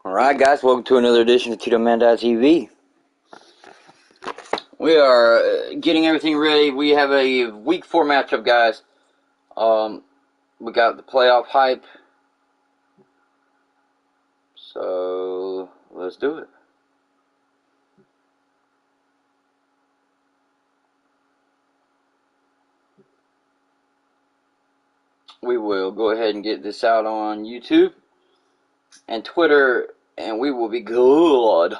Alright guys, welcome to another edition of TitoTv. We are getting everything ready. We have a week 4 matchup, guys. We got the playoff hype. So, let's do it. We will go ahead and get this out on YouTube and Twitter, and we will be good.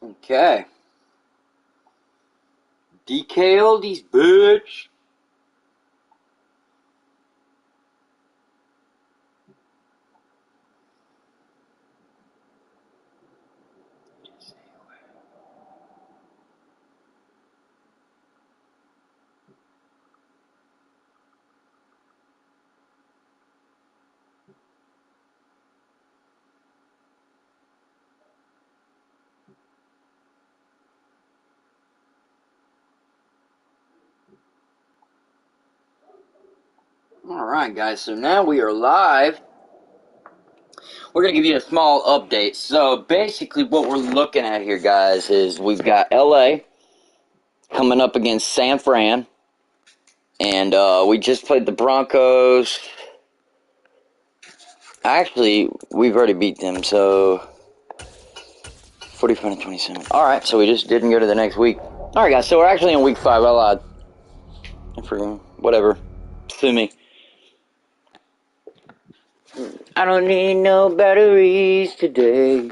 Okay. DKL these bitch. Alright guys, so now we are live. We're going to give you a small update. So basically what we're looking at here, guys, is we've got LA coming up against San Fran. And we just played the Broncos. Actually, we've already beat them, so 45-27. Alright, so we just didn't go to the next week. Alright guys, so we're actually in week 5. I lied. Whatever. Sue me. I don't need no batteries today.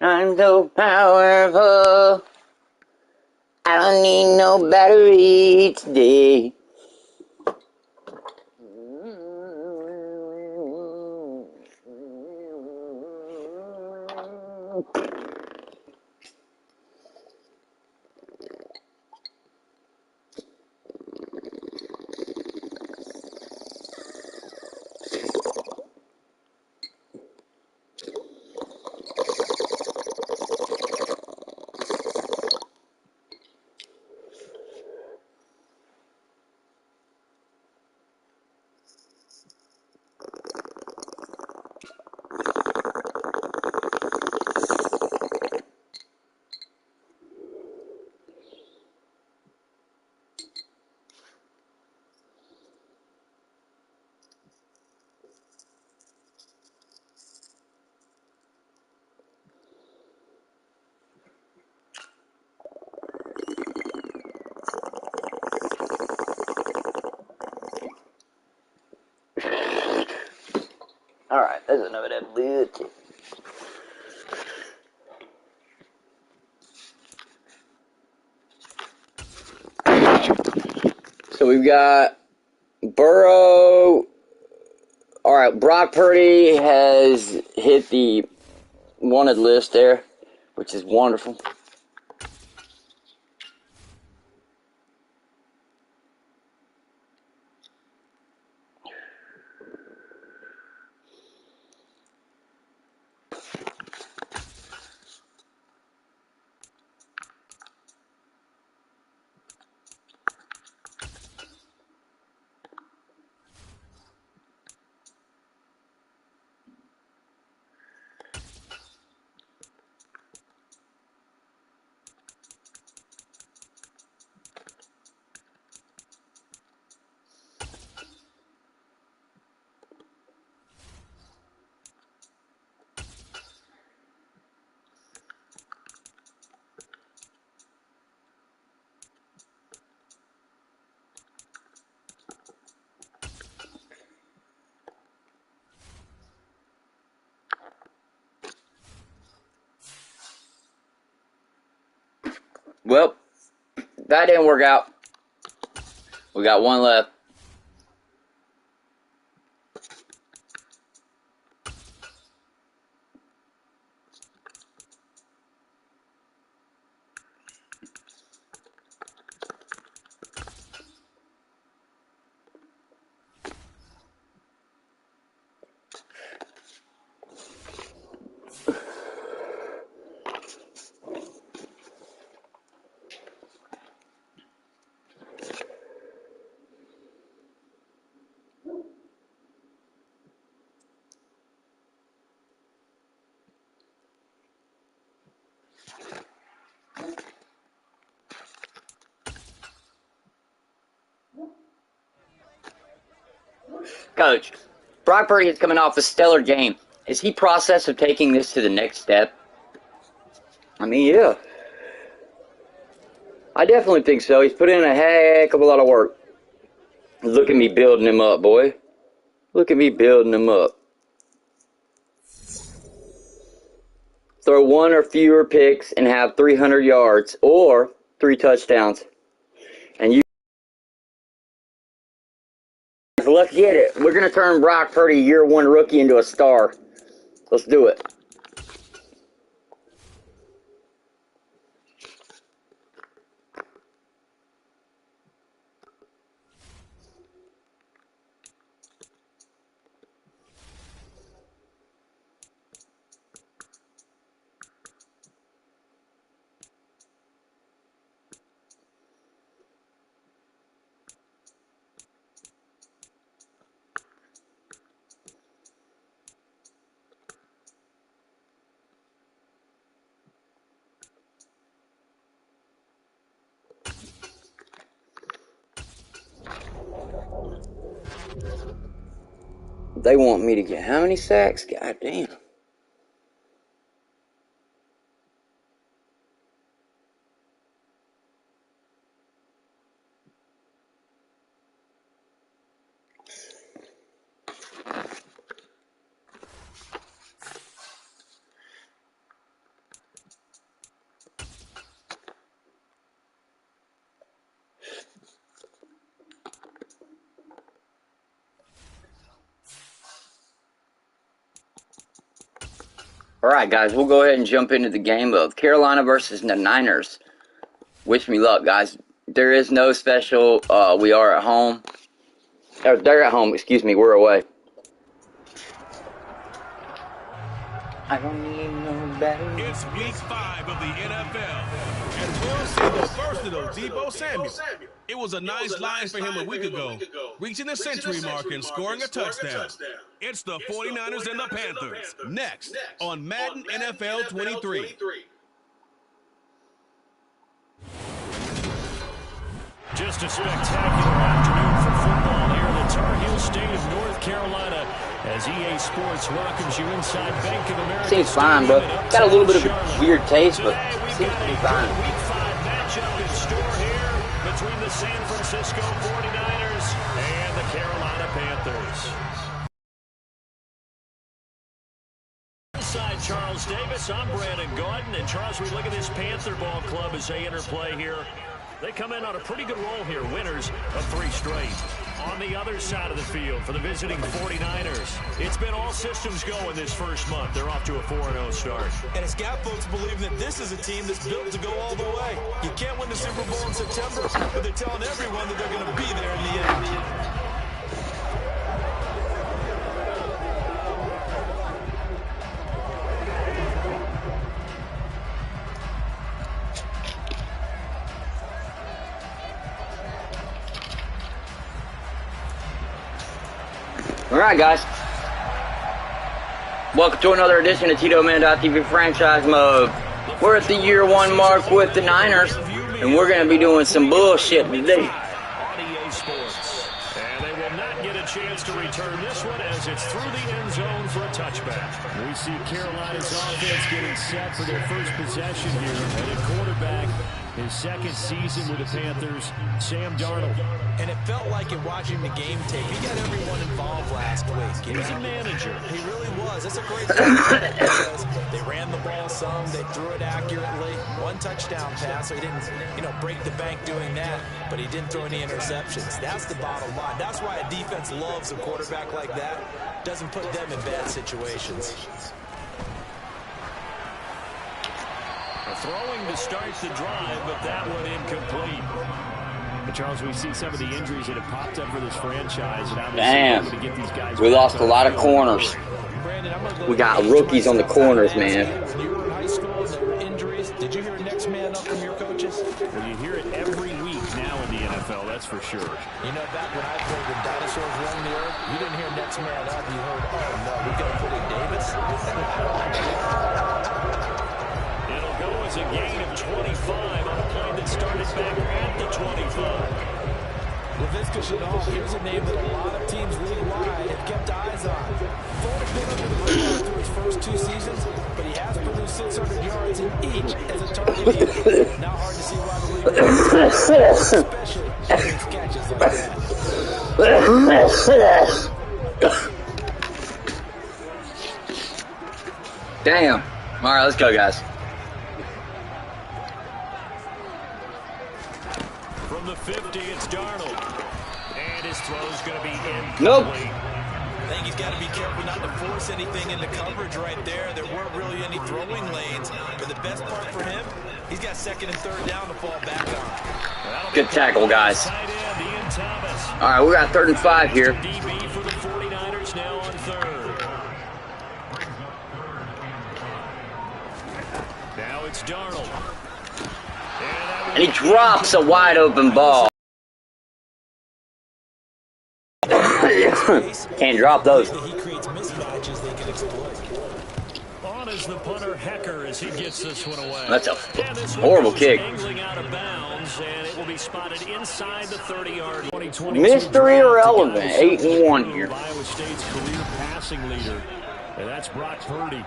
I'm so powerful. I don't need no battery today. Alright, there's another that blue too. So we've got Burrow. Alright, Brock Purdy has hit the wanted list there, which is wonderful. Well, that didn't work out. We got one left. Coach, Brock Purdy is coming off a stellar game. Is he process of taking this to the next step? I mean, yeah. I definitely think so. He's put in a heck of a lot of work. Look at me building him up, boy. Look at me building him up. Throw one or fewer picks and have 300 yards or 3 touchdowns. And you let's get it. We're going to turn Brock Purdy, year 1 rookie, into a star. Let's do it. They want me to get how many sacks? God damn. Alright, guys, we'll go ahead and jump into the game of Carolina versus the Niners. Wish me luck, guys. There is no special, we are at home. Or they're at home, excuse me, we're away. I don't need no better. It's week 5 of the NFL. And we'll see the first of those, Deebo Samuel. It was a nice line for him a week ago, reaching the century mark and scoring a touchdown. It's the 49ers and the Panthers, next on Madden NFL 23. Just a spectacular afternoon for football here in the Tar Heel state of North Carolina as EA Sports welcomes you inside Bank of America. Seems fine, bro. Got a little bit of a weird taste, but seems to be fine. Week 5 matchup in store here between the San Francisco 49ers and the Carolina Panthers. alongside Charles Davis, I'm Brandon Gaudin. And Charles, we look at this Panther ball club as they interplay here. They come in on a pretty good roll here, winners of 3 straight. On the other side of the field for the visiting 49ers, it's been all systems go in this first month. They're off to a 4-0 start. And it's got folks believing that this is a team that's built to go all the way. You can't win the Super Bowl in September, but they're telling everyone that they're going to be there in the end. All right, guys. Welcome to another edition of TitoTv Franchise Mode. We're at the year 1 mark with the Niners, and we're going to be doing some bullshit today. And they will not get a chance to return this one as it's through the end zone for a touchback. We see Carolina's offense getting set for their first possession here. And at quarterback, his second season with the Panthers, Sam Darnold. And it felt like in watching the game tape, he got everyone involved last week. He was a manager. He really was. That's a great thing because they ran the ball some, they threw it accurately. 1 touchdown pass, so he didn't, break the bank doing that, but he didn't throw any interceptions. That's the bottom line. That's why a defense loves a quarterback like that. Doesn't put them in bad situations. Throwing to start the drive, but that one incomplete. But Charles, we see some of the injuries that have popped up for this franchise. And damn, to get these guys we lost a lot of corners. We got rookies on the corners, man. When you were in high school and there were injuries, did you hear next man up from your coaches? Well, you hear it every week now in the NFL, that's for sure. Back when I played when dinosaurs roamed the earth, you didn't hear next man up. You heard, oh no, we got to put in Davis. Go as a gain of 25 on a play that started back at the 25. Laviska Shenault, here's a name that a lot of teams league-wide have kept eyes on. Thorne been under the radar through his first 2 seasons, but he has produced 600 yards in each as a target leader. Now hard to see why the league especially when it's catches like that. Damn. All right, let's go, guys. From the 50, it's Darnold. And his throw's going to be incomplete. Nope. I think he's got to be careful not to force anything into coverage right there. There weren't really any throwing lanes. But the best part for him, he's got 2nd and 3rd down to fall back on. Good tackle, guys. All right, we got 3rd and 5 here. DB for the 49ers now on 3rd. Now it's Darnold. And he drops a wide open ball. Can't drop those. He creates mismatches they can exploit. On is the punter Hecker as he gets this one away. That's a horrible kick. Angling out of bounds, and it will be spotted inside the 30-yard. Mystery irrelevant. 8-1 here. Iowa State's career passing leader, and that's Brock Purdy.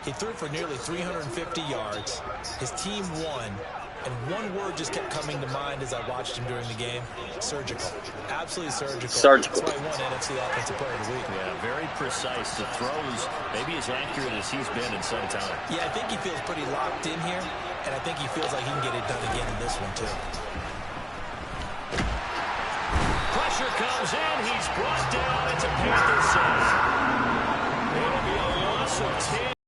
He threw for nearly 350 yards. His team won. And one word just kept coming to mind as I watched him during the game. Surgical. Absolutely surgical. Surgical. That's why he won NFC Offensive Player of the Week. Yeah, very precise. The throws maybe as accurate as he's been in some time. Yeah, I think he feels pretty locked in here. And I think he feels like he can get it done again in this one, too. Pressure comes in. He's brought down. It's a Panther sack. It'll be a loss of 10.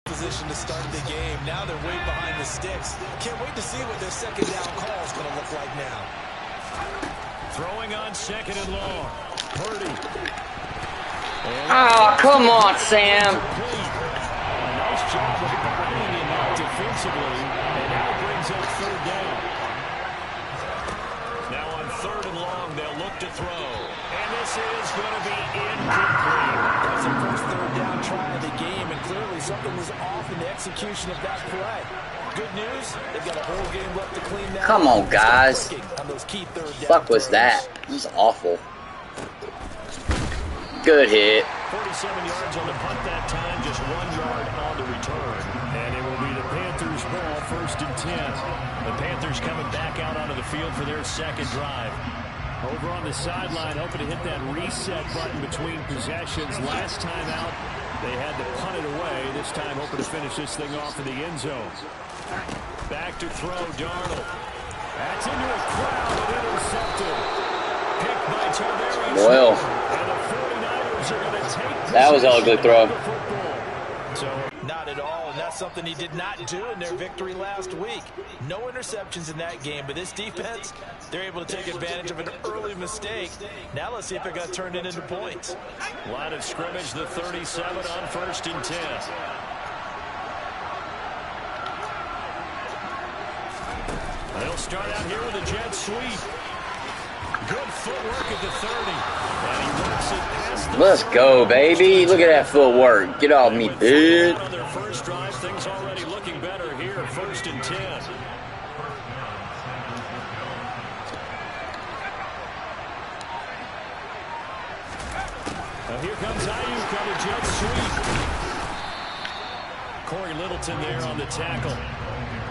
Position to start the game. Now they're way behind the sticks. Can't wait to see what their 2nd down call is going to look like now. Throwing on 2nd and long. Purdy. Oh, come on, Sam. Nice job of buying him out defensively. And now brings up 3rd down. Now on 3rd and long, they'll look to throw. And this is going to be incomplete. That's the first 3rd down try of the game, and clearly something was off in the execution of that play. Good news, they've got a whole game left to clean that. Come on, guys. On those key 3rd down Fuck was throws. that? It was awful. Good hit. 47 yards on the punt that time, just 1 yard on the return. And it will be the Panthers' ball, 1st and 10. The Panthers coming back out onto the field for their 2nd drive. Over on the sideline, hoping to hit that reset button between possessions. Last time out, they had to punt it away. This time, hoping to finish this thing off in the end zone. Back to throw, Darnold. That's into a crowd and intercepted. Picked by Tavarius. Well, And the 49ers are going to take that was all a good throw. So, not at all, and that's something he did not do in their victory last week. No interceptions in that game, but this defense, they're able to take advantage of an early mistake. Now let's see if it got turned into points. Line of scrimmage, the 37 on 1st and 10. They'll start out here with a jet sweep. Good footwork at the 30. And he works it past the Let's go, baby. Look at that footwork. Get off me, dude. On their first drive, things already looking better here. 1st and 10. Now here comes Ayuk on a jet sweep. Corey Littleton there on the tackle.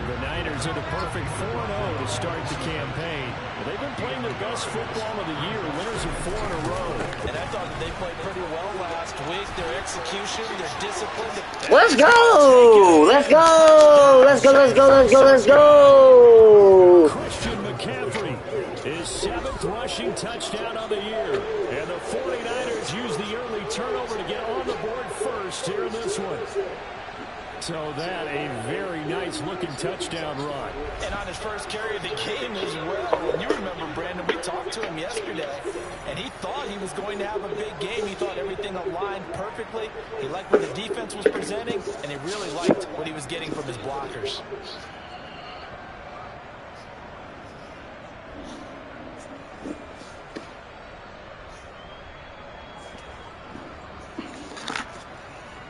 The Niners in a perfect 4-0 to start the campaign. Well, they've been playing their best football of the year. Winners of 4 in a row. And I thought that they played pretty well last week. Their execution, their discipline. Let's go! Let's go! Let's go, let's go, let's go, let's go! Christian McCaffrey, his 7th rushing touchdown of the year. And the 49ers use the early turnover to get on the board first here in this one. So that a very nice looking touchdown run. And on his first carry of the game as well. And you remember, Brandon, we talked to him yesterday, and he thought he was going to have a big game. He thought everything aligned perfectly. He liked what the defense was presenting, and he really liked what he was getting from his blockers.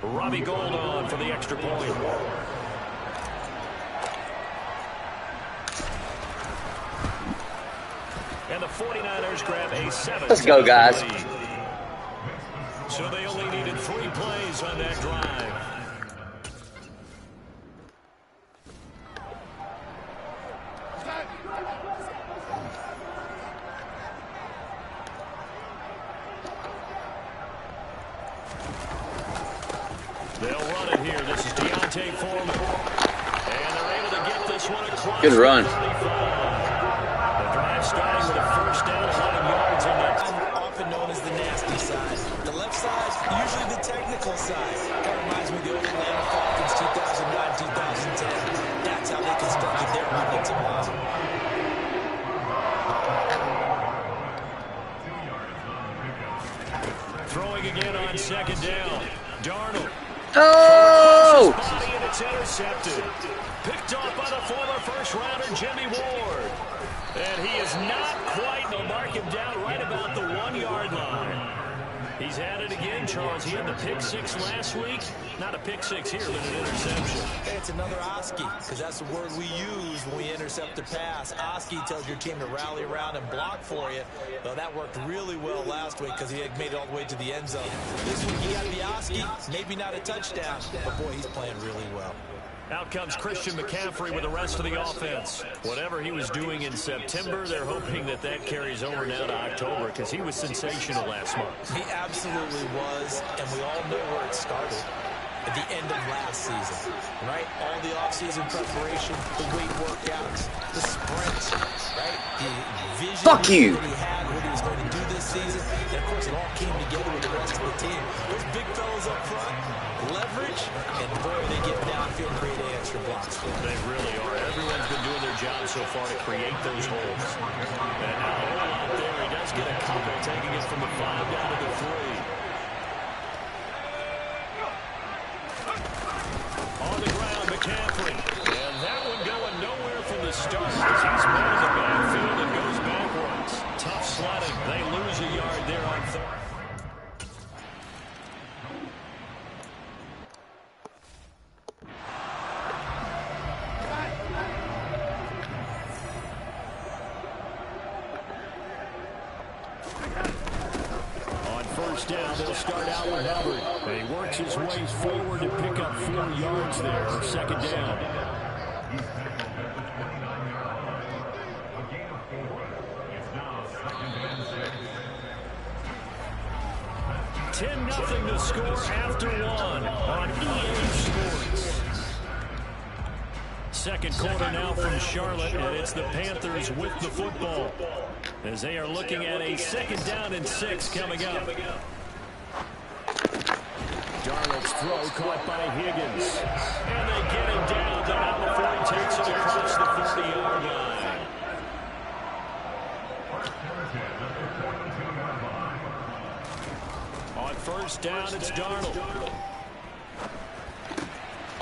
Robbie Gould on for the extra point. And the 49ers grab a 7. Let's go, guys. So they only needed 3 plays on that drive. They'll run it here. This is Deontay Foreman. And they're able to get this one across. Good run. The drive starting with a first down, 11 yards on that. Often known as the nasty side. The left side, usually the technical side. Kind of reminds me of the old Atlanta Falcons 2009-2010. That's how they constructed their offensive line. Throwing again on 2nd down. Darnold. Oh! Body and it's intercepted. Picked off by the former first-rounder Jimmy Ward. And he is not quite. They'll mark him down right about the 1-yard line. He's at it again, Charles. He had the pick 6 last week. Not a pick 6 here, but an interception. Hey, it's another Oski, because that's the word we use when we intercept a pass. Oski tells your team to rally around and block for you. Well, that worked really well last week because he had made it all the way to the end zone. This week he got the Oski, maybe not a touchdown, but boy, he's playing really well. Out comes Christian McCaffrey with the rest of the offense. Whatever he was doing in September, they're hoping that that carries over now to October because he was sensational last month. He absolutely was, and we all know where it started. At the end of last season, right? All the offseason preparation, the weight workouts, the sprints, right? The vision Fuck you. that he had, what he was going to do this season. And, of course, it all came together with the rest of the team. Those big fellas up front, leverage, and, boy, they get downfield and create extra blocks for them. They really are. Everyone's been doing their job so far to create those holes. And now a hole out there. He does get a couple, taking it from the 5 down to the 3. On the ground, McCaffrey. And that one going nowhere from the start as he's met in the backfield and goes backwards. Tough sledding. They lose a yard there on 3rd. On 1st down, they'll start out with Hubbard. And he works his way forward to pick up 4 yards there for 2nd down. 10-0 to score after one on EA Sports. Second quarter now from Charlotte, and it's the Panthers with the football as they are looking at a 2nd down and 6 coming up. Darnold's throw caught by Higgins. And they get him down now before he takes it across the 40-yard line. On 1st down, it's Darnold.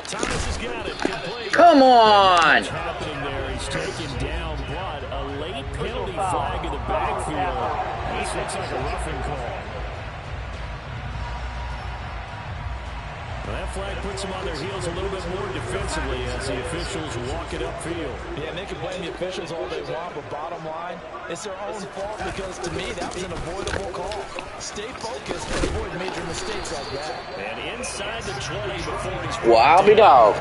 Thomas has got it. Complete. Come on! What's happening there? He's taken down, but a late penalty flag in the backfield. This looks like a roughing call. Well, that flag puts them on their heels a little bit more defensively as the officials walk it upfield. Yeah, and they can blame the officials all they want, but bottom line, it's their own fault because, to me, that was an avoidable call. Stay focused and avoid major mistakes like that. And inside the 20 before he's... Well, I'll be dog.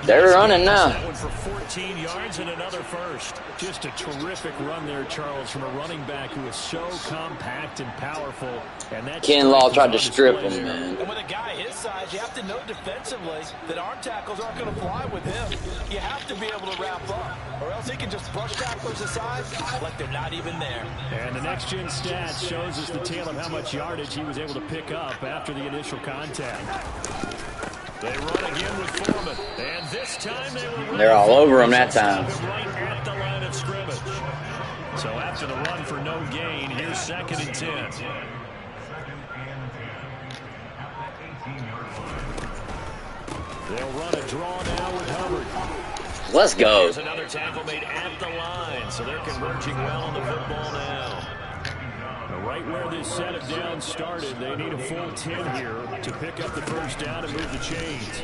They're running now. That one for 14 yards and another first. Just a terrific run there, Charles, from a running back who is so compact and powerful. And that Ken Law tried to strip him, man. And with a guy his size, you have to know defensively that arm tackles aren't going to fly with him. You have to be able to wrap up, or else he can just brush tacklers aside like they're not even there. And the next-gen stats shows us the tale of how much yardage he was able to pick up after the initial contact. They run again with Foreman, and this time they're all over him that time. Right at the line of scrimmage. So after the run for no gain, here's 2nd and 10. They'll run a draw now with Hubbard. Let's go. There's another tackle made at the line, so they're converging well on the football now. Right where this set of downs started, they need a full 10 here to pick up the 1st down and move the chains.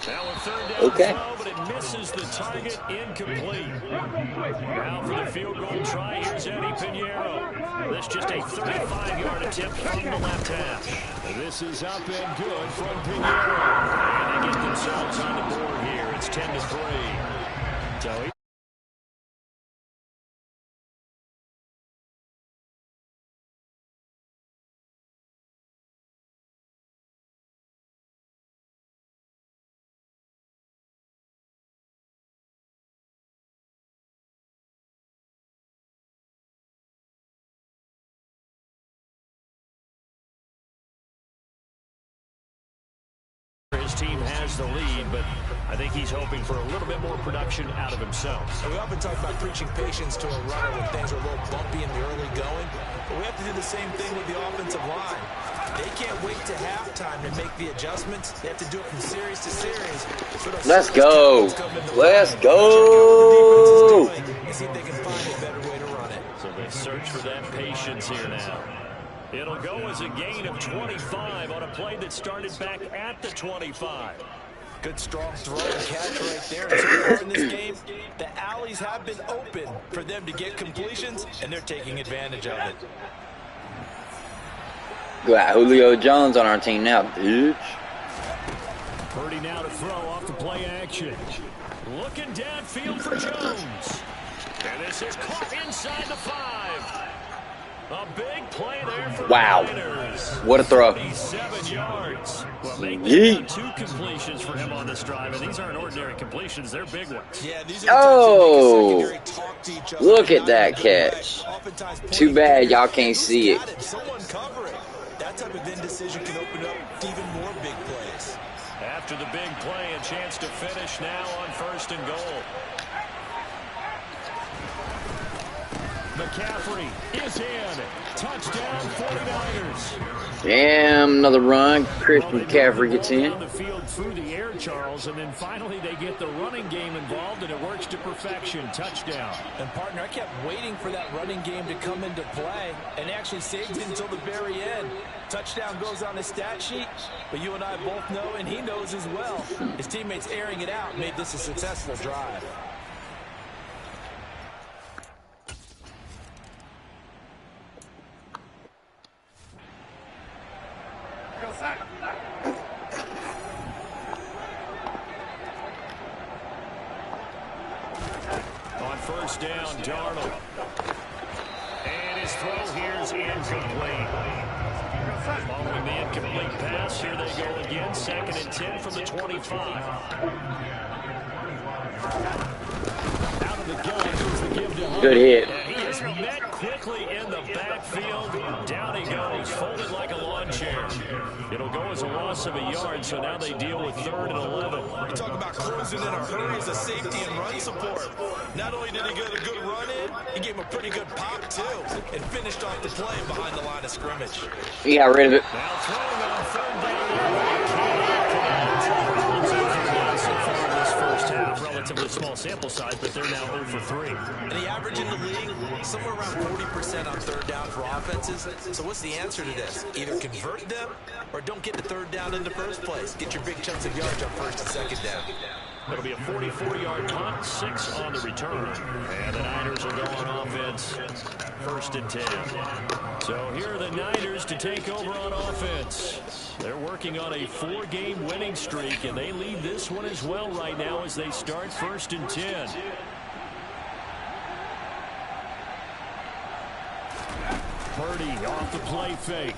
Now a 3rd down throw, but it misses the target, incomplete. Now for the field goal try, here's Eddie Pinheiro. That's just a 35-yard attempt from the left hash. This is up and good from Pinheiro. And they get themselves on the board here. It's 10-3. So his team has the lead, but I think he's hoping for a little bit more production out of himself. And we often talk about preaching patience to a runner when things are a little bumpy in the early going, but we have to do the same thing with the offensive line. They can't wait to halftime to make the adjustments. They have to do it from series to series. Let's go. Let's go. And see if they can find a better way to run it. So they search for that patience here now. It'll go as a gain of 25 on a play that started back at the 25. Good strong throw and catch right there. And so far in this game, the alleys have been open for them to get completions, and they're taking advantage of it. Got Julio Jones on our team now, bitch. Purdy now to throw off the play action. Looking downfield for Jones. And this is caught inside the 5. A big play there for the Niners. What a throw. 47 yards. Well, they've 2 completions for him on this drive, and these aren't ordinary completions. They're big ones. Yeah, these are talk to each other. Look at that catch. Too bad y'all can't see it. Someone cover it. That type of indecision can open up even more big plays. After the big play, a chance to finish now on 1st and goal. McCaffrey is in. Touchdown 49ers. Damn, another run. Christian McCaffrey gets in. On the field through the air, Charles, and then finally they get the running game involved, and it works to perfection. Touchdown. And, partner, I kept waiting for that running game to come into play and actually saved it until the very end. Touchdown goes on the stat sheet, but you and I both know, and he knows as well, his teammates airing it out made this a successful drive. On 1st down, Darnold. And his throw here's incomplete. Following the incomplete pass, here they go again. 2nd and 10 from the 25. Out of the gun goes the give to Hunt. Good hit. And he is met quickly in the backfield. Down he goes, folded like a lawn chair. It'll go as a loss of a yard, so now they deal with 3rd and 11. You talk about closing in a hurry as a safety and run support. Not only did he get a good run in, he gave him a pretty good pop, too, and finished off the play behind the line of scrimmage. He got rid of it. Now throwing on 3rd down. So far in this first half, relatively small sample size, but they're now 0 for 3. And the average in the league, somewhere around 40% on 3rd down for offenses. So what's the answer to this? Either convert them or don't get the 3rd down in the first place. Get your big chunks of yards on 1st and 2nd down. It'll be a 44-yard punt, 6 on the return. And the Niners will go on offense, 1st and 10. So here are the Niners to take over on offense. They're working on a 4-game winning streak, and they lead this one as well right now as they start 1st and 10. Purdy off the play fake.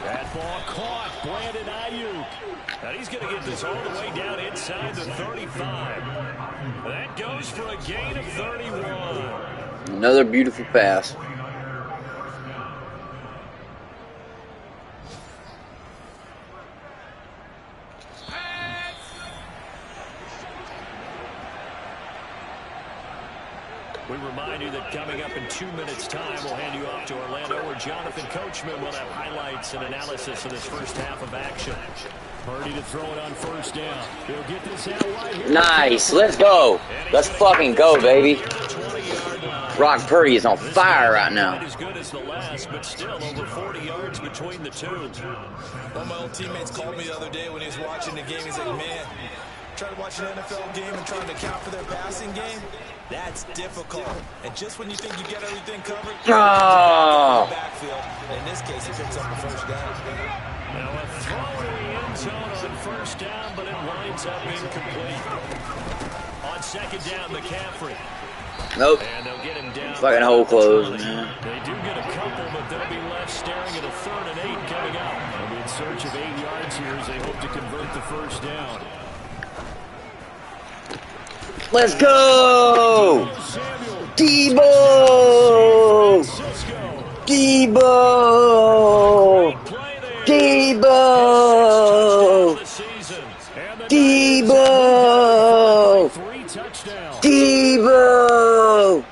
That ball caught. Brandon Ayuk. And he's going to get this all the way down inside the 35. That goes for a gain of 31. Another beautiful pass. We remind you that coming up in 2 minutes' time, we'll hand you off to Orlando, where Jonathan Coachman will have highlights and analysis of this first half of action. Purdy to throw it on 1st down. He'll get this out wide here. Nice. Let's go. Let's fucking go, baby. Brock Purdy is on fire right now. Not as good as the last, but still over 40 yards between the two. One of my old teammates called me the other day when he was watching the game. He's like, man, trying to watch an NFL game and trying to account for their passing game, that's difficult. And just when you think you get everything covered, Oh. backfield. In this case, he picks up the 1st down. Now a throw to the end zone on 1st down, but it winds up incomplete. On 2nd down, McCaffrey. Nope. And they'll get him down. Fucking hole closed, man. They do get a couple, but they'll be left staring at a 3rd and 8 coming up. They'll be in search of 8 yards here as they hope to convert the 1st down. Let's go! Debo! Debo! Debo! Debo! Debo!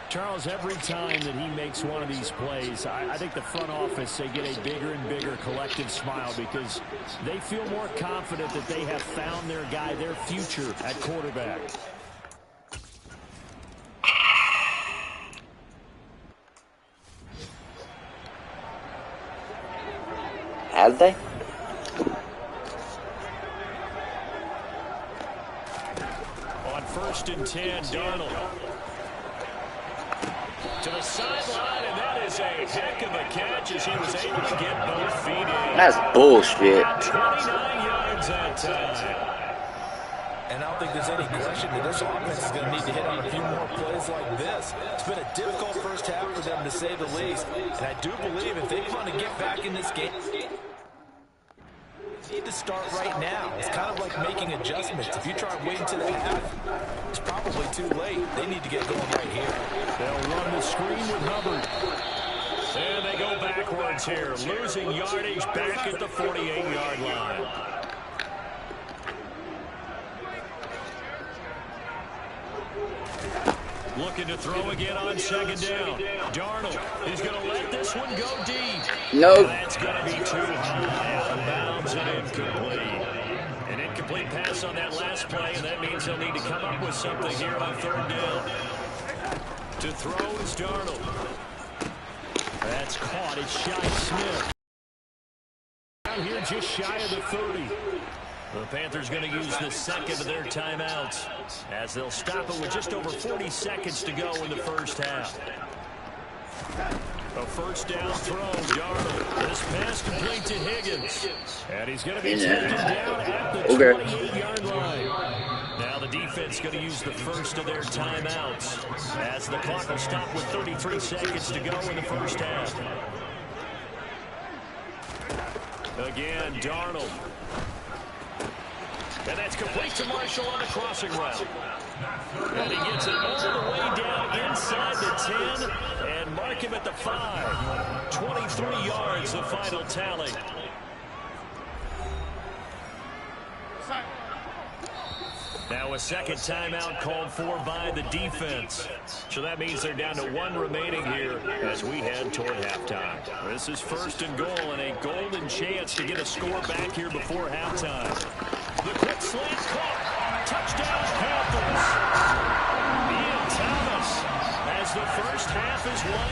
Charles, every time that he makes one of these plays, I think the front office, they get a bigger and bigger collective smile because they feel more confident that they have found their guy, their future at quarterback. Have they? On 1st and 10, Darnold. To the sideline, and that is a heck of a catch as he was able to get both feet in. That's bullshit. 29 yards that time. And I don't think there's any question that this offense is going to need to hit on a few more plays like this. It's been a difficult first half for them, to say the least. And I do believe if they want to get back in this game, they need to start right now. It's kind of like making adjustments. If you try waiting to the half, it's probably too late. They need to get going right here. They'll run the screen with Hubbard. And they go backwards here, losing yardage back at the 48-yard line. Looking to throw again on 2nd down. Darnold is going to let this one go deep. Nope. That's going to be too high, out of bounds and incomplete. An incomplete pass on that last play, and that means they'll need to come up with something here on 3rd down. To throw is Darnold. That's caught. It's Shi Smith. Down here just shy of the 30. The Panthers going to use the 2nd of their timeouts as they'll stop it with just over 40 seconds to go in the first half. A 1st down throw, Darnold. This pass complete to Higgins. And he's going to be taken down at the 28-yard line. Now the the defense going to use the first of their timeouts as the clock will stop with 33 seconds to go in the first half. Again, Darnold. And that's complete to Marshall on the crossing route. And he gets it all the way down inside the 10 and mark him at the 5. 23 yards, the final tally. Now a second timeout called for by the defense. So that means they're down to 1 remaining here as we head toward halftime. This is first and goal and a golden chance to get a score back here before halftime. The quick slant caught. Touchdown Panthers. Ian Thomas as the first half is won.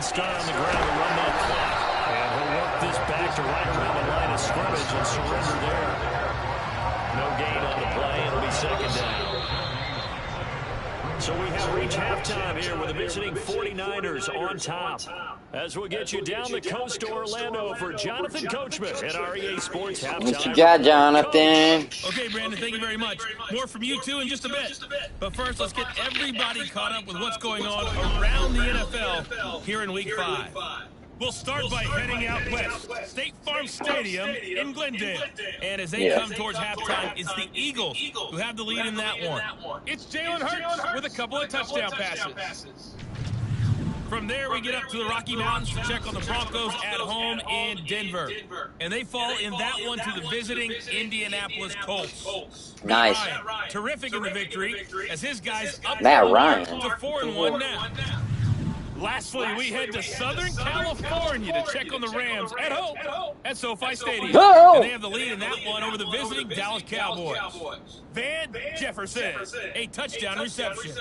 Start on the ground to run that clock. And he'll work this back to right around the line of scrimmage and surrender there. No gain on the play. It'll be second down. So we have reached halftime here with the visiting 49ers on top. As we'll get you down the coast to Orlando for Jonathan Coachman at REA Sports Halftime. What you got, Jonathan? Okay, Brandon, thank you very much. More from you, too, in just a bit. But first, let's get everybody caught up with what's going on around the NFL here in Week 5. We'll start by heading out west. State Farm Stadium in Glendale. And as they come towards halftime, it's the Eagles who have the lead in that one. It's Jalen Hurts with a couple of touchdown passes. From there, we get up to the Rocky Mountains to check on the Broncos at home in Denver. And they fall in that one to the visiting Indianapolis Colts. Nice. Ryan, terrific in the victory as his guys up Matt Ryan. to 4-1 now. Lastly, we head to Southern California to check on the Rams at home at SoFi Stadium. And they have the lead in that one over the visiting Dallas Cowboys. Van Jefferson, a touchdown reception.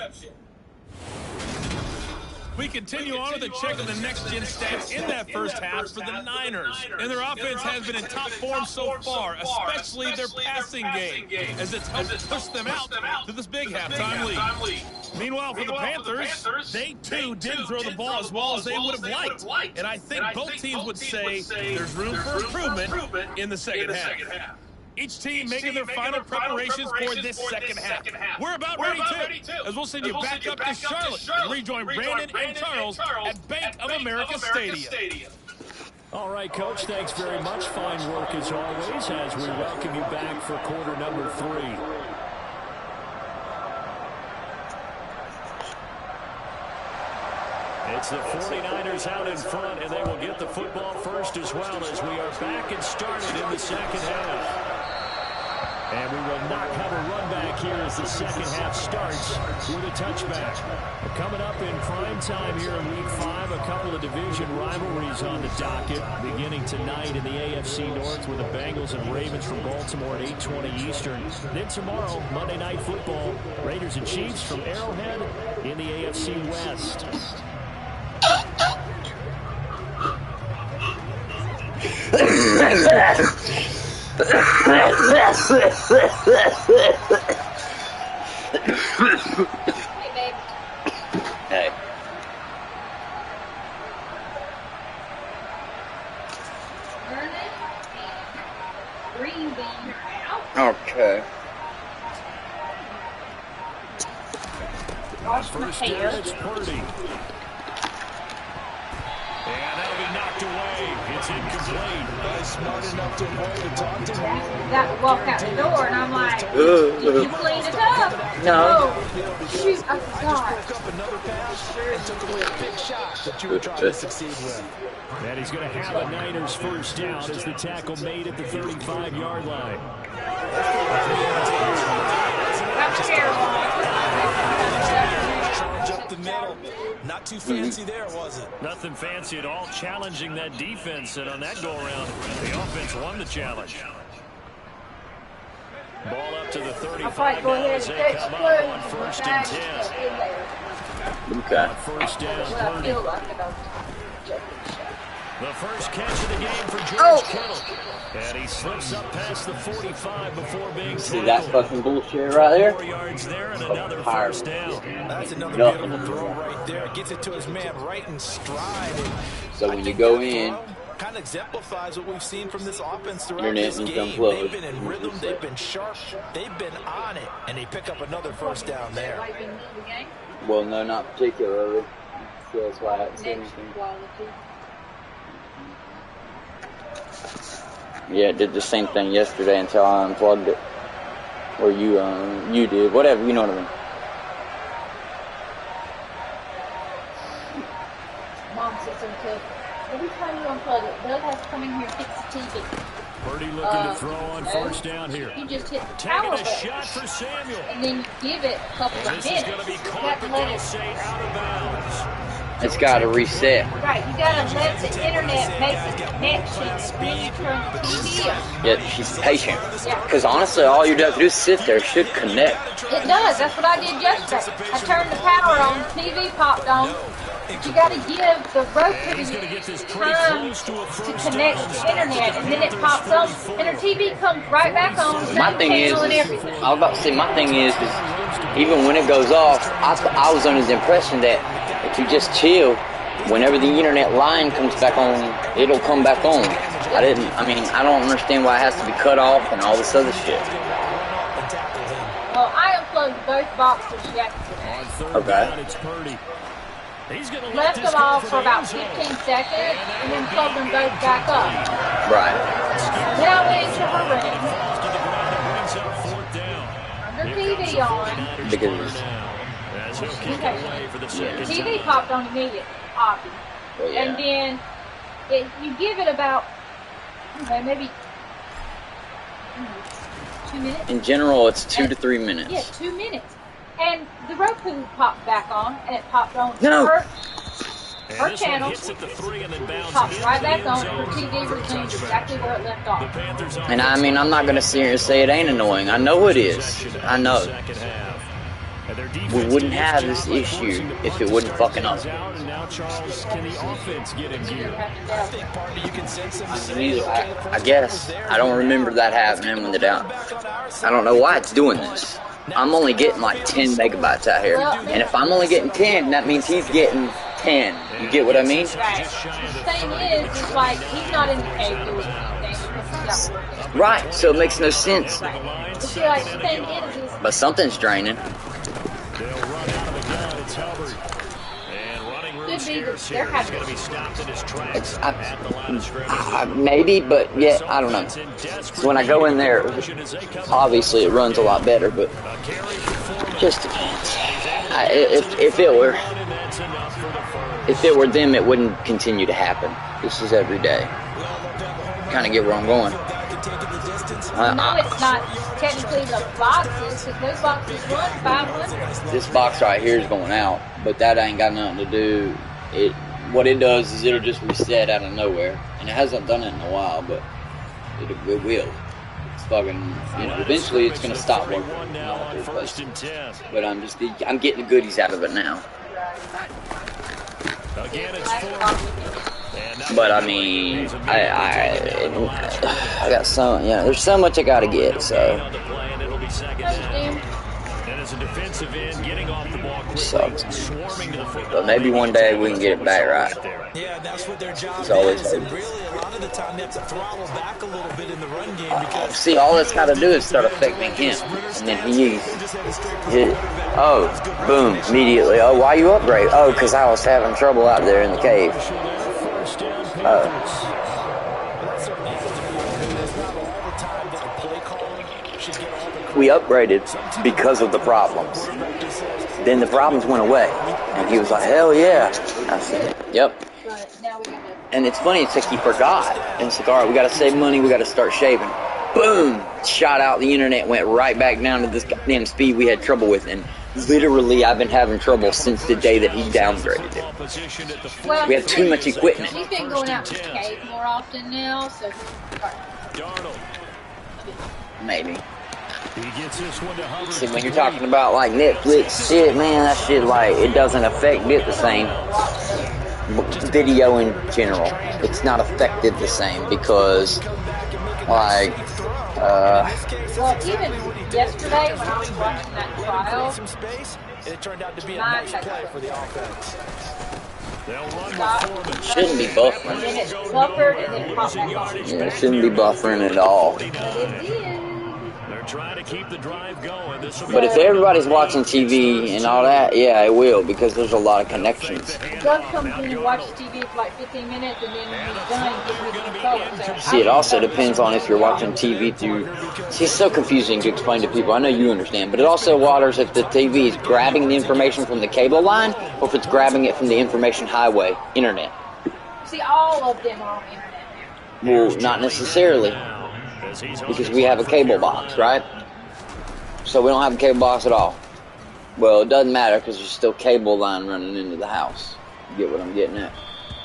We continue on with a check of the next-gen stats in that first half for the Niners. And their offense has been in top form so far, especially their passing game, as it's helped push them out to this big halftime lead. Meanwhile, for the Panthers, they too didn't throw the ball as well as they would have liked. And I think both teams would say there's room for improvement in the second half. Each team making their final preparations for this second half. We're about ready too, as we'll send you back up to Charlotte and rejoin Brandon and Charles at Bank of America Stadium. All right, Coach, thanks very much. Fine work as always as we welcome you back for quarter number 3. It's the 49ers out in front, and they will get the football first as well as we are back and started in the second half. And we will not have a run back here as the second half starts with a touchback. Coming up in prime time here in Week 5, a couple of division rivalries on the docket beginning tonight in the AFC North with the Bengals and Ravens from Baltimore at 8:20 Eastern. Then tomorrow, Monday Night Football, Raiders and Chiefs from Arrowhead in the AFC West. Hey, babe. Hey. Vernon and green bean out. Okay. Wash my First down, hair. it's Purdy. And that'll be knocked away. It's incomplete. Smart enough to avoid the taunting. Got to walk out the door, and I'm like, did you clean it up? No. Oh, shoot, I I just forgot. broke up another pass and took away a big shot that you were trying to succeed with. And he's going to have a Niners first down as the tackle made at the 35-yard line. That's terrible. Charge up the middle. Not too fancy there, was it? Nothing fancy at all, challenging that defense, and on that go-around, the offense won the challenge. Ball up to the 35 now as they come up on first and 10. Okay. First down, Well, I Purdy. feel like it. The first catch of the game for George Kittle. And he slips up past the 45 before being tackled. See that fucking bullshit right there? 4 yards there and another first down. That's another beautiful throw right there. Gets it to his man right in stride. So when you go in, kind of exemplifies what we've seen from this offense throughout internet this and game. come They've been in rhythm, they've been sharp, they've been on it, and they pick up another first down there. well, no, not particularly. So that's why I haven't said anything. Yeah, it did the same thing yesterday until I unplugged it. Or you did. Whatever, you know what I mean. Mom said so too. Every time you unplug it, Doug has to come in here and fix the TV. Purdy looking to throw on first down here. You just hit the power Taking a button, shot for Samuel. and then you give it a couple of This is minutes. going to be You caught, got to but let they'll it. say out of bounds. It's got to reset. Right, you got to let the internet make the connection. Then you turn the TV on. Yeah, she's patient. Yeah. Because honestly, all you have to do is sit there. It should connect. It does. That's what I did yesterday. I turned the power on, the TV popped on. But you got to give the Roku time to connect to the internet, and then it pops on, and the TV comes right back on, My same thing is, channel and everything. I was about to say, my thing is even when it goes off, I was under the impression that if you just chill, whenever the internet line comes back on, it'll come back on. I don't understand why it has to be cut off and all this other shit. Well, I unplugged both boxes yesterday. On third Okay. down, it's Purdy. He's going to Left them off for about 15 seconds, and then plugged them both back up. Right. Then I went into her room, Brings up fourth down. turned the TV on. Because, As he'll kick it away for the The second TV time. popped on immediately, obviously. well, yeah. And then you give it about, maybe 2 minutes. In general, it's 2 to 3 minutes. Yeah, 2 minutes. And the Roku popped back on, and it popped on No. her And this one channel. hits at the 3 and then bounces Popped into right the back end on. zone Her TV for a resumed touchback. exactly where it left The off. Panthers on And I'm not going to sit here and say it ain't annoying. I know it is. I know. second half. And their defense We wouldn't did its have job this by issue forcing the if it punch wasn't as fucking Charles up. is out, and now Charles, can the offense get in gear? I guess. I don't remember that happening when the down. I don't know why it's doing this. I'm only getting like 10 megabytes out here. And if I'm only getting 10, that means he's getting 10. You get what I mean? Right. The thing is like, he's not in the cave doing anything because he's got work. Right, so it makes no sense. But see, like, the thing is But something's draining. They'll run out of the gun. It's Hubbard. And running room Could be that scarce they're here. He's having- going to be stopped in his tracks It's, at the line of scrimmage. maybe, but yeah, I don't know. So when I go in there, obviously it runs a lot better, but just depends. If it were them, it wouldn't continue to happen. This is every day. Kind of get where I'm going. no, it's not technically the boxes, because those boxes run 500. This box right here is going out, but that ain't got nothing to do. What it does is it'll just reset out of nowhere, and it hasn't done it in a while, but it will. It's fucking, eventually it's gonna stop working. But I'm getting the goodies out of it now. Again, it's But I mean, I got so, there's so much I gotta get, so. And as a defensive end, getting off the ball quickly, Sucks. swarming to the football. But maybe one day we can get it back right. Yeah, that's what their job It's always is. And hope. really, a lot of the time, they have to throttle back a little bit in the run game because See, all it's gotta do is start affecting him, and then he boom, immediately. Oh, why you upgrade? Oh, because I was having trouble out there in the cave. Oh. We upgraded because of the problems. Then the problems went away. And he was like, hell yeah. I said, yep. But now we got to. And it's funny, it's like he forgot. And it's like, all right, we got to save money, we got to start shaving. Boom! Shot out the internet, went right back down to this goddamn speed we had trouble with. And literally, I've been having trouble since the day that he downgraded it. Well, We have too much equipment. He's been going out to the cave more often now, so. Maybe. He gets this one to Hubbard. See, when you're talking about like Netflix shit, man, that shit, like, it doesn't affect it the same. video in general. It's not affected the same because, like, well, even yesterday when I was watching that trial, it turned out to be a my nice play for the offense. Shouldn't be buffering. And then it buffered and then it popped back on. Yeah, it shouldn't be buffering at all. But it did. They're trying to keep the drive going. But if everybody's watching TV and all that, yeah, it will, because there's a lot of connections. Doug comes in and watches TV for like 15 minutes, and then when he's done, he gives me the controller. So See, it also depends on if you're watching TV through... See, it's so confusing to explain to people. I know you understand, but it also waters if the TV is grabbing the information from the cable line or if it's grabbing it from the information highway, internet. See, all of them are on the internet now. Well, not necessarily, because we have a cable box, right? So we don't have a cable box at all. Well, it doesn't matter because there's still cable line running into the house. You get what I'm getting at?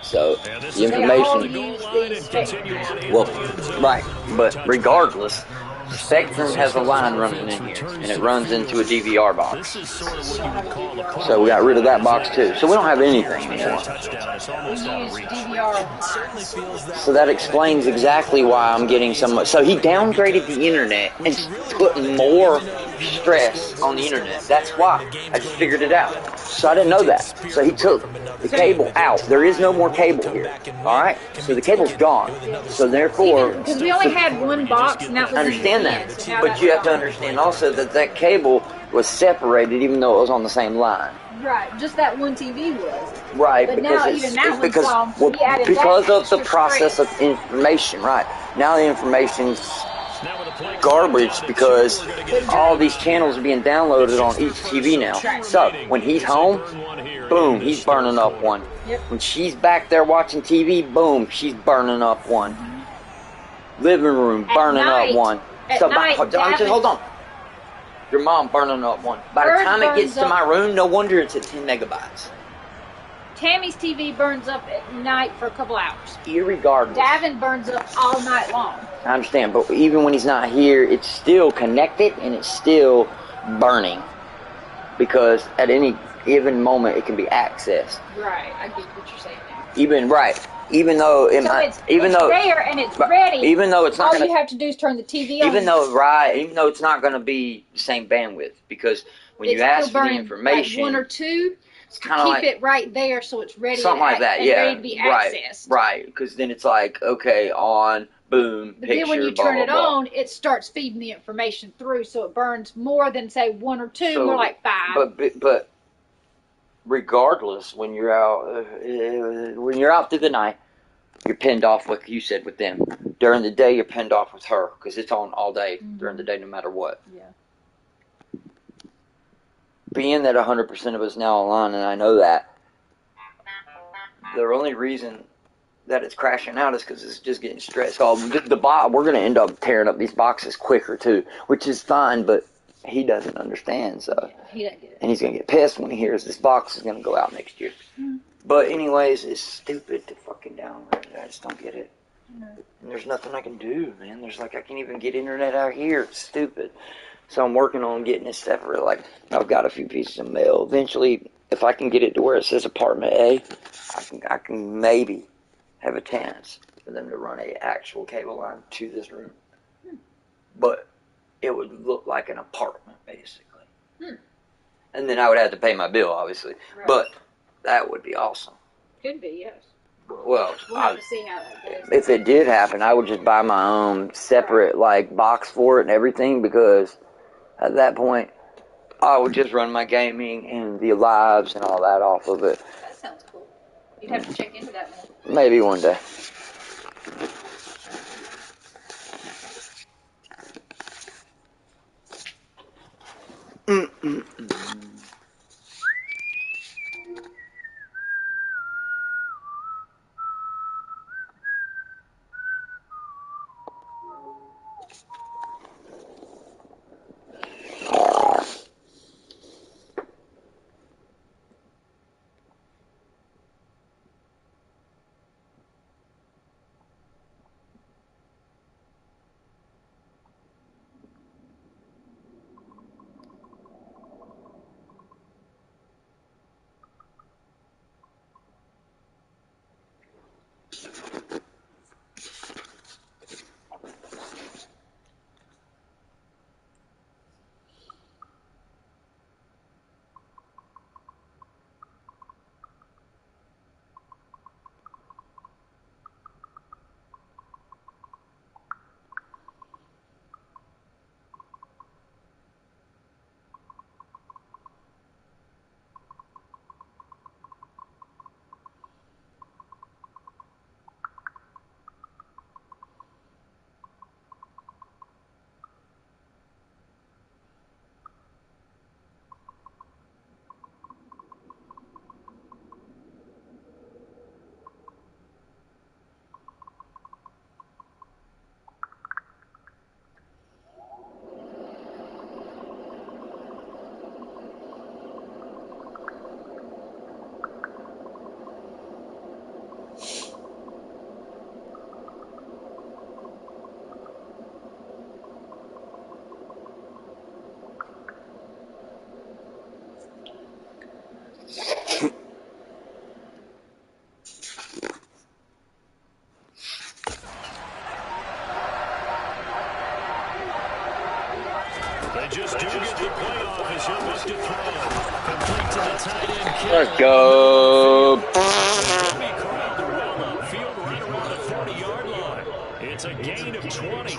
So the information... Well, right, but regardless, Spectrum has a line running in here, and it runs into a DVR box. So we got rid of that box too. So we don't have anything anymore. We use DVR. So that explains exactly why I'm getting so much. So he downgraded the internet and put more stress on the internet. That's why. I just figured it out. So I didn't know that. So he took the cable out. There is no more cable here. Alright? So the cable's gone. So therefore... Because we only had one box, and that was... I understand that. But you have to understand also that that cable was separated even though it was on the same line. Right, just that one TV was. Right, but because now it's, even that it's because one's well, he added because that of the process of information. Right now, the information's garbage because all these channels are being downloaded on each TV now. So when he's home, boom, he's burning up one. Yep. When she's back there watching TV, boom, she's burning up one. Living room burning up one. So hold on. Your mom burning up one. By the time it gets to my room, no wonder it's at 10 megabytes. Tammy's TV burns up at night for a couple hours. Irregardless. Davin burns up all night long. I understand, but even when he's not here, it's still connected and it's still burning. Because at any given moment, it can be accessed. Right, I get what you're saying now. Even though it's there and it's ready. Even though it's not all you have to do is turn the TV on. Even though it's not going to be the same bandwidth, because when you ask for the information, like one or two, it's kind of keep it right there so it's ready. Something like that, yeah, ready to be accessed. Right. Because then it's like on, boom, but picture. Then when you blah, turn blah, it blah. on, it starts feeding the information through, so it burns more than say one or two, more like 5. But regardless, when you're out through the night, you're pinned off, like you said, with them. During the day, you're pinned off with her because it's on all day during the day, no matter what. Yeah. Being that 100% of us now online, and I know that, the only reason that it's crashing out is because it's just getting stressed. We're going to end up tearing up these boxes quicker too, which is fine, but he doesn't understand. So he doesn't get it. And he's going to get pissed when he hears this box is going to go out next year. Mm-hmm. But anyways, it's stupid to fucking download it. I just don't get it. No. And there's nothing I can do, man. I can't even get internet out here. It's stupid. So I'm working on getting it separate. Like, I've got a few pieces of mail. Eventually, if I can get it to where it says apartment A, I can maybe have a chance for them to run a actual cable line to this room. But it would look like an apartment, basically. And then I would have to pay my bill, obviously. Right. But that would be awesome. Could be, yes. Well, we'll have to see how that goes. If it did happen, I would just buy my own separate box for it and everything, because at that point, I would just run my gaming and the lives and all that off of it. That sounds cool. You'd have to check into that more. Maybe one day. They just do get the play off as he'll look to throw. Complete to the tight end. Let's go. Field right around the 40-yard line. It's a gain of 20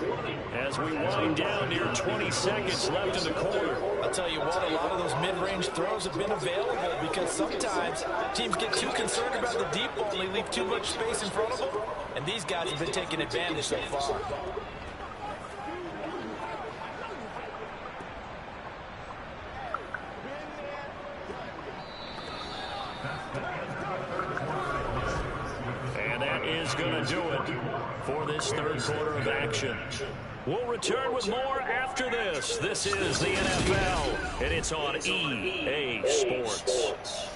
as we wind down near 20 seconds left in the quarter. I'll tell you what, a lot of those mid-range throws have been available because sometimes teams get too concerned about the deep ball and they leave too much space in front of them. And these guys have been taking advantage so far. And that is going to do it for this third quarter of action. We'll return with more after this. This is the NFL, and it's on EA Sports.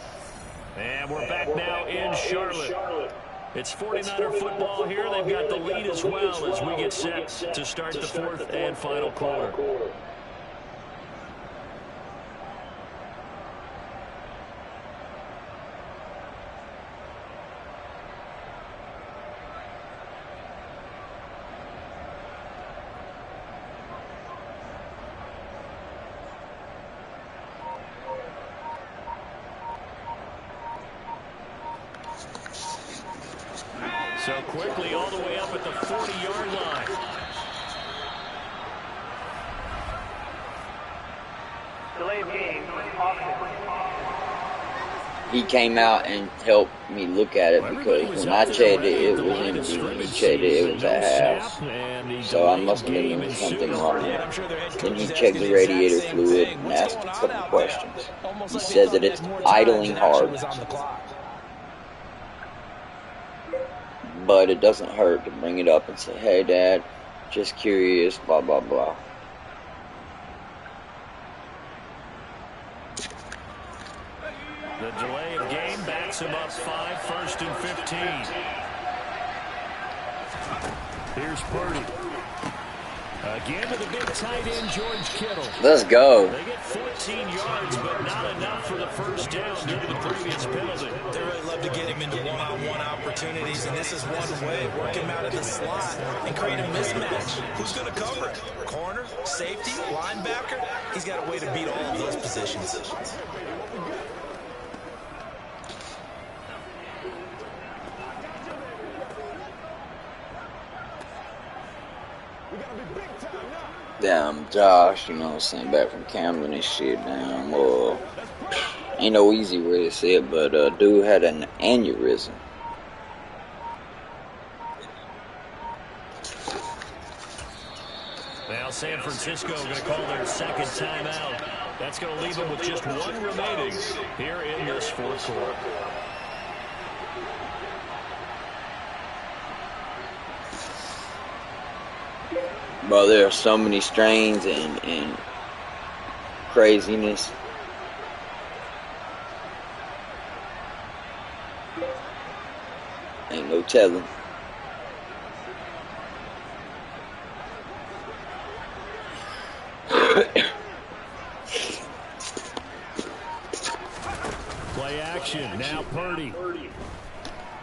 And we're back now in Charlotte. It's 49er football here. They've got the lead as well as we get set to start the fourth and final quarter. So quickly all the way up at the 40-yard line. Delay of game. He came out and helped me look at it because when I checked it, it was empty. When he checked it, it was at half. So I must have been doing something wrong. Then he checked the radiator fluid and asked a couple questions. He said that it's idling hard, but it doesn't hurt to bring it up and say, "Hey, Dad, just curious, blah, blah, blah." The delay of game backs him up 5, 1st and 15. Here's Purdy. Again to the big tight end, George Kittle. Let's go. They get 14 yards, but not enough for the first down due to the previous penalty. They really love to get him into one-on-one opportunities, and this is one way, work him out of the slot and create a mismatch. Who's going to cover it? Corner, safety, linebacker? He's got a way to beat all of those positions. Damn, Josh, you know what I'm saying, back from Camden and shit, damn, ain't no easy way to say it, but dude had an aneurysm. Now San Francisco going to call their second timeout. That's going to leave them with just one remaining here in this fourth quarter. Bro, there are so many strains and craziness. Ain't no telling. Play action. Now Purdy.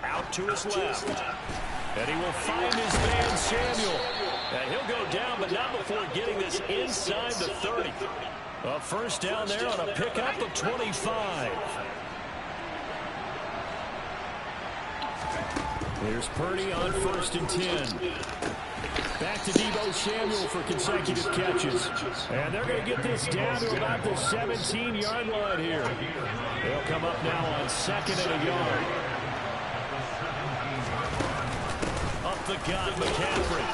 Out to his left. And he will find his man Samuel. And he'll go down, but not before getting this inside the 30. A first down there on a pickup of 25. Here's Purdy on 1st and 10. Back to Deebo Samuel for consecutive catches. And they're going to get this down to about the 17-yard line here. They'll come up now on 2nd and a yard. Up the gut, McCaffrey.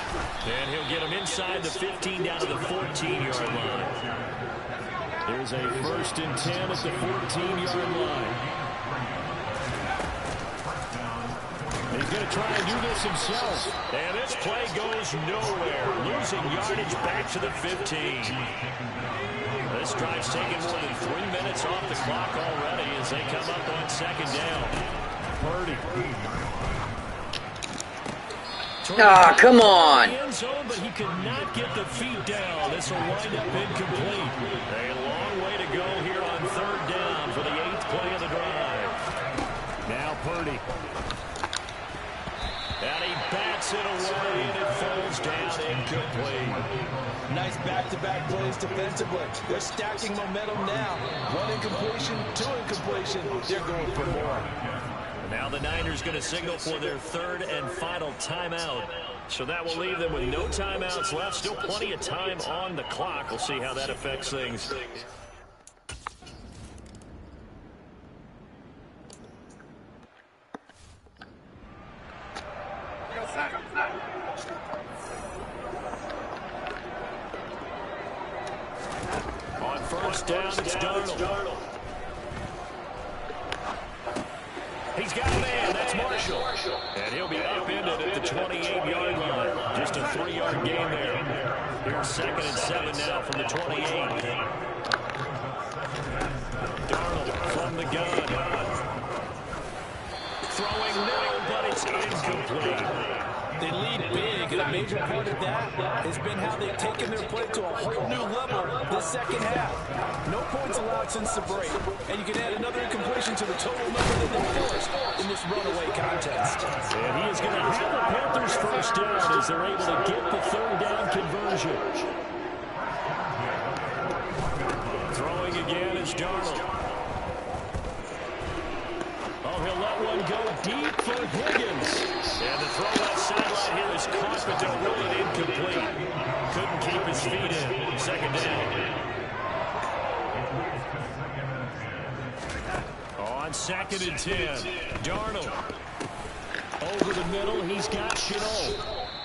And he'll get him inside the 15 down to the 14-yard line. There's a 1st and 10 at the 14-yard line. He's going to try and do this himself. And this play goes nowhere. Losing yardage back to the 15. This drive's taken more than 3 minutes off the clock already as they come up on 2nd down. Purdy. Ah, come on. End zone, but he could not get the feet down. This will wind up incomplete. A long way to go here on 3rd down for the 8th play of the drive. Now Purdy. And he bats it away, and it falls down incomplete. Nice back-to-back plays defensively. They're stacking momentum now. One incompletion, two incompletion. They're going for more. Now the Niners going to signal for their third and final timeout. So that will leave them with no timeouts left. Still plenty of time on the clock. We'll see how that affects things. On first down, it's Darnold. He's got a man. That's Marshall. And he'll be upended at the 28-yard line. Just a 3-yard gain there. Here's 2nd and 7 now from the 28. Darnold from the gun. Throwing middle, but it's incomplete. They lead big, and a major part of that has been how they've taken their play to a whole new level this second half. No points allowed since the break, and you can add another incompletion to the total number that they forced in this runaway contest. And he is going to have the Panthers first down as they're able to get the third down conversion. Throwing again is Darnold. Oh, he'll let one go deep for Higgins. And the throw left sideline here is caught, but they'll rule it incomplete. Couldn't keep his feet in. Second down. On 2nd and 10, Darnold. Over the middle, he's got Shenault.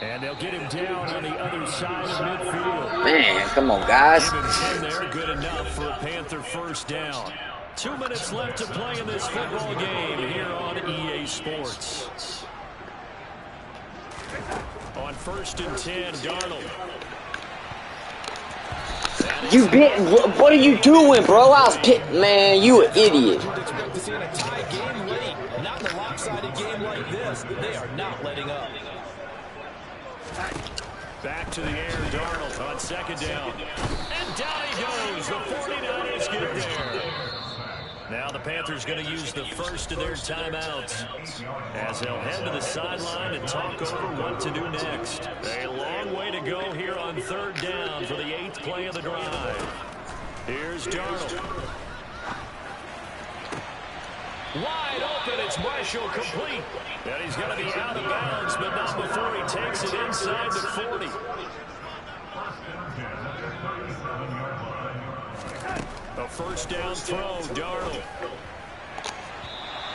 And they'll get him down on the other side of midfield. Man, come on, guys. Give him 10 there, good enough for a Panther first down. 2 minutes left to play in this football game here on EA Sports. On 1st and 10, Darnold. You bit. What are you doing, bro? I was man, you an idiot. You'd expect to see in a tie game late. Not in a lopsided game like this. They are not letting up. Back to the air, Darnold on 2nd down. And down he goes. The 49ers get there. Now the Panthers going to use the first of their timeouts as they'll head to the sideline and talk over what to do next. A long way to go here on 3rd down for the 8th play of the drive. Here's Darnold. Wide open, it's Marshall complete. And he's going to be out of bounds, but not before he takes it inside the 40. A first down throw, Darnold.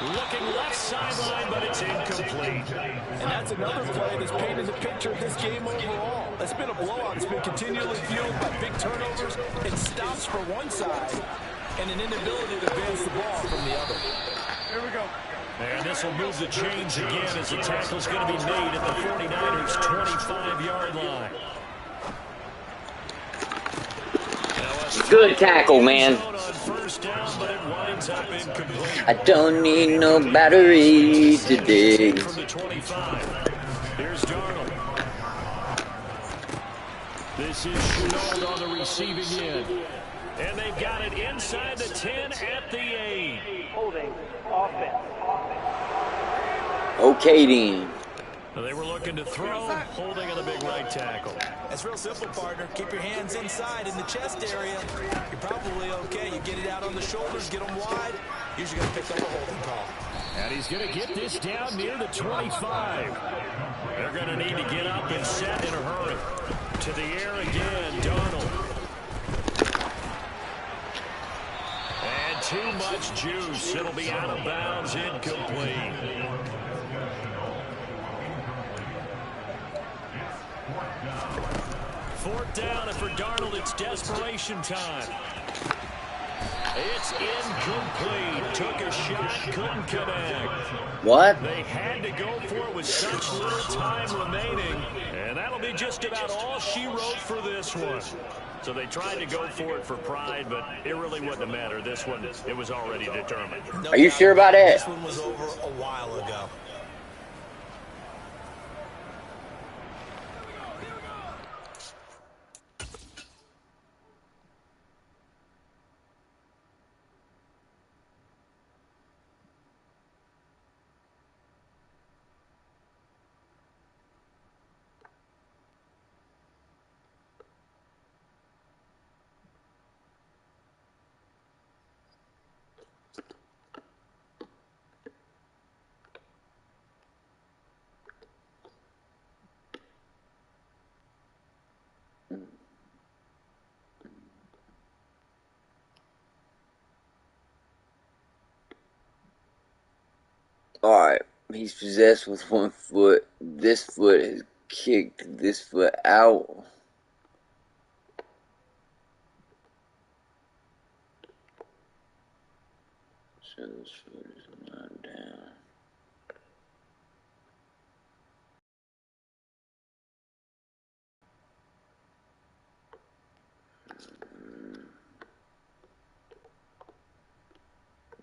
Looking left sideline, but it's incomplete. And that's another play that's painted the picture of this game overall. It's been a blowout. It's been continually fueled by big turnovers and stops for one side and an inability to advance the ball from the other. Here we go. And this will move the chains again as the tackle's going to be made at the 49ers' 25-yard line. Good tackle, man. I don't need no battery today. Here's Darnold. This is Shenault on the receiving end. And they've got it inside the 10 at the 8. Holding. Offense. Okay, then. They were looking to throw, holding on the big right tackle. That's real simple, partner. Keep your hands inside in the chest area. You're probably okay. You get it out on the shoulders, get them wide. Usually going to pick up a holding call. And he's going to get this down near the 25. They're going to need to get up and set in a hurry. To the air again, Darnold. And too much juice. It'll be out of bounds, incomplete. Fourth down, and for Darnold, it's desperation time. It's incomplete. Took a shot, couldn't connect. What? They had to go for it with such little time remaining, and that'll be just about all she wrote for this one. So they tried to go for it for pride, but it really wouldn't have mattered. This one, it was already determined. Are you sure about that? This one was over a while ago. Alright, he's possessed with one foot. This foot is kicked this foot out. So this foot is not down.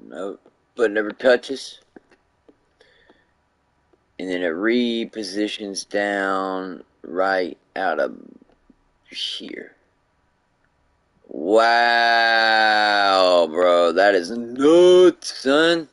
Nope. Foot never touches. And then it repositions down right out of here. Wow, bro. That is nuts, son.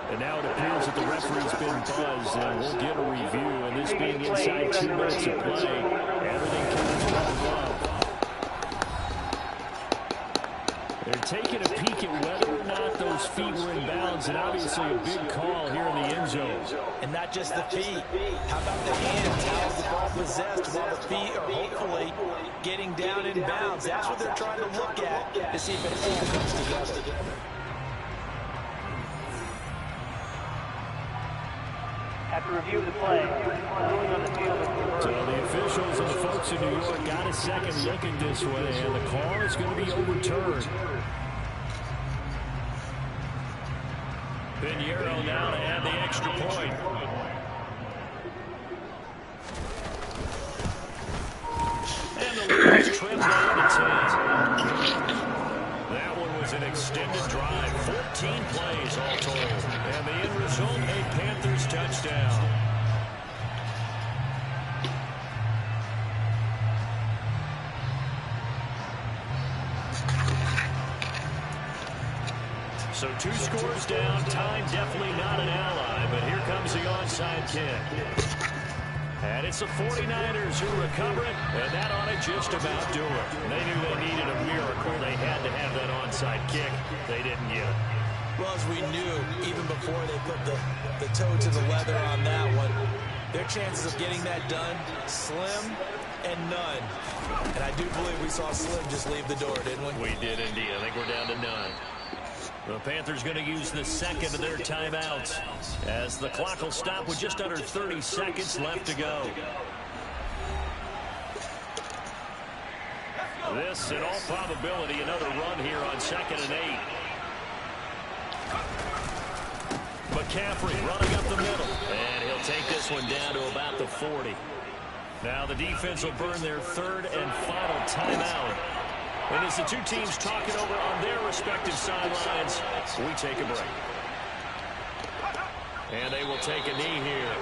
And now it appears that the referee's been buzzed, and we'll get a review. And this being inside 2 minutes of play, everything counts above. They're taking a peek at whether or not those feet were in bounds, and obviously a big call here in the end zone. And not just the feet. How about the hands? How is the ball possessed while the feet are hopefully getting down in bounds? That's what they're trying to look at to see if it all comes together. After review of the play, ruling on the field is reversed. So the officials and the folks in New York got a second look at this one, and the call is going to be overturned. Pinheiro now to add the extra point. And the lead is trimmed down to 10. That one was an extended drive, 14 plays all told. And the end result, a Panthers touchdown. So 2 scores down, time definitely not an ally, but here comes the onside kick. And it's the 49ers who recover it, and that ought to just about do it. They knew they needed a miracle. They had to have that onside kick. They didn't get it. Well, as we knew, even before they put the toe to the leather on that one, their chances of getting that done, slim and none. And I do believe we saw Slim just leave the door, didn't we? We did indeed. I think we're down to none. The Panthers going to use the second of their timeouts as the clock will stop with just under 30 seconds left to go. This, in all probability, another run here on 2nd and 8. McCaffrey running up the middle, and he'll take this one down to about the 40. Now the defense will burn their 3rd and final timeout. And as the two teams talk it over on their respective sidelines, we take a break. And they will take a knee here.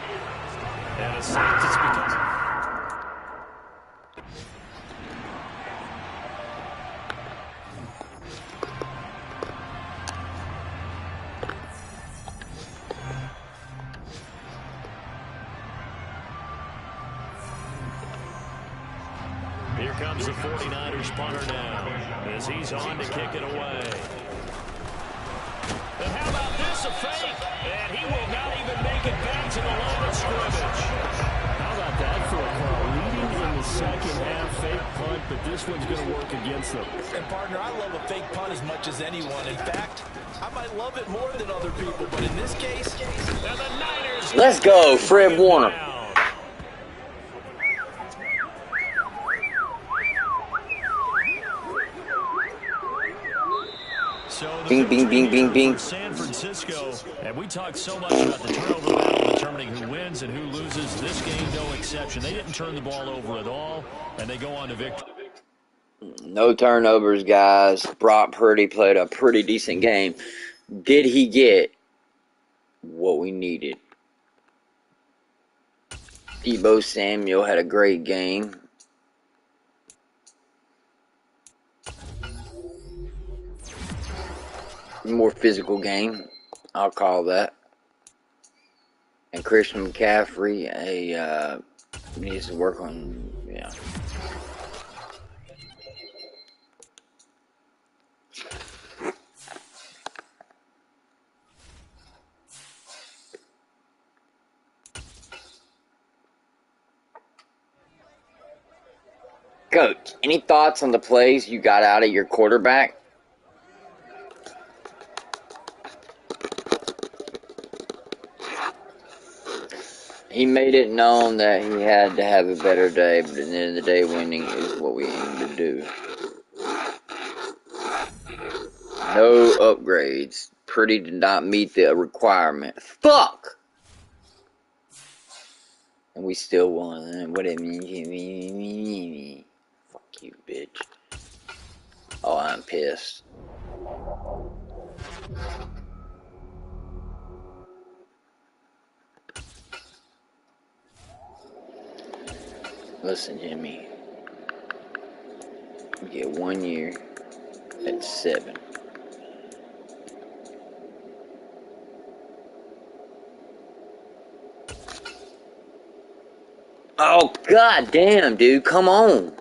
And a sack it's become. Here comes the 49ers punter now as he's on to kick it away. And how about this, a fake? And he will not even make it back to the line of scrimmage. How about that for a call? Leading in the second half, fake punt, but this one's going to work against them. And, partner, I love a fake punt as much as anyone. In fact, I might love it more than other people, but in this case, and the Niners. Let's go, Fred Warner. So bing, bing, bing, bing, bing. San Francisco, and we talked so much about the turnover battle determining who wins and who loses. This game, no exception. They didn't turn the ball over at all, and they go on to victory. No turnovers, guys. Brock Purdy played a pretty decent game. Did he get what we needed? Deebo Samuel had a great game. More physical game, I'll call that. And Christian McCaffrey, needs to work on, Coach, any thoughts on the plays you got out of your quarterback? He made it known that he had to have a better day, but at the end of the day, winning is what we aim to do. No upgrades. Pretty did not meet the requirement. Fuck! And we still won. What it mean? Fuck you, bitch. Oh, I'm pissed. Listen, Jimmy. You get 1 year at 7. Oh, god damn, dude. Come on.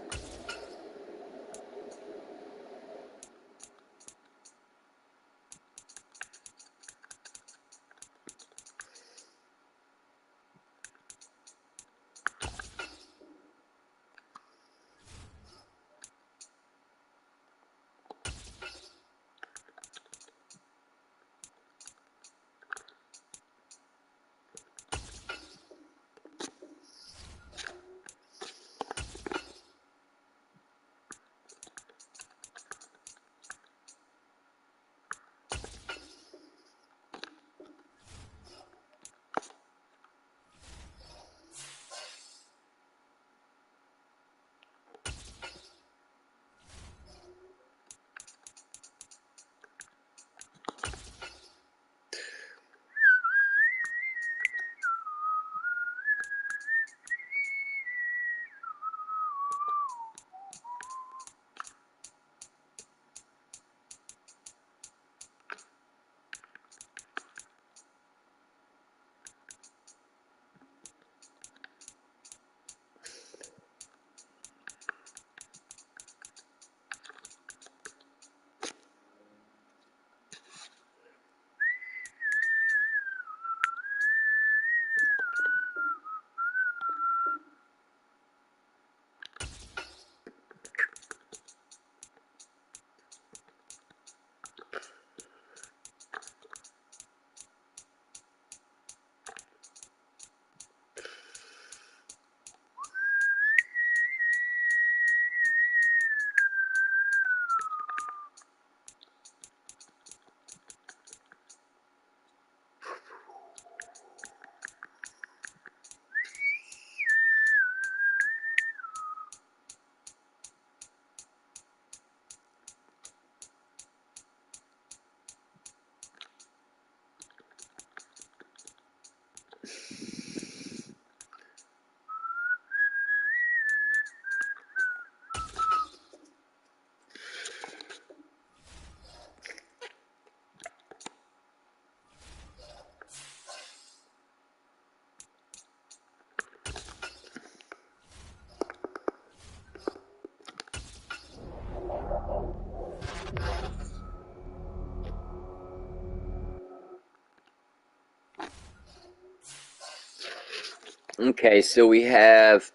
Okay, so we have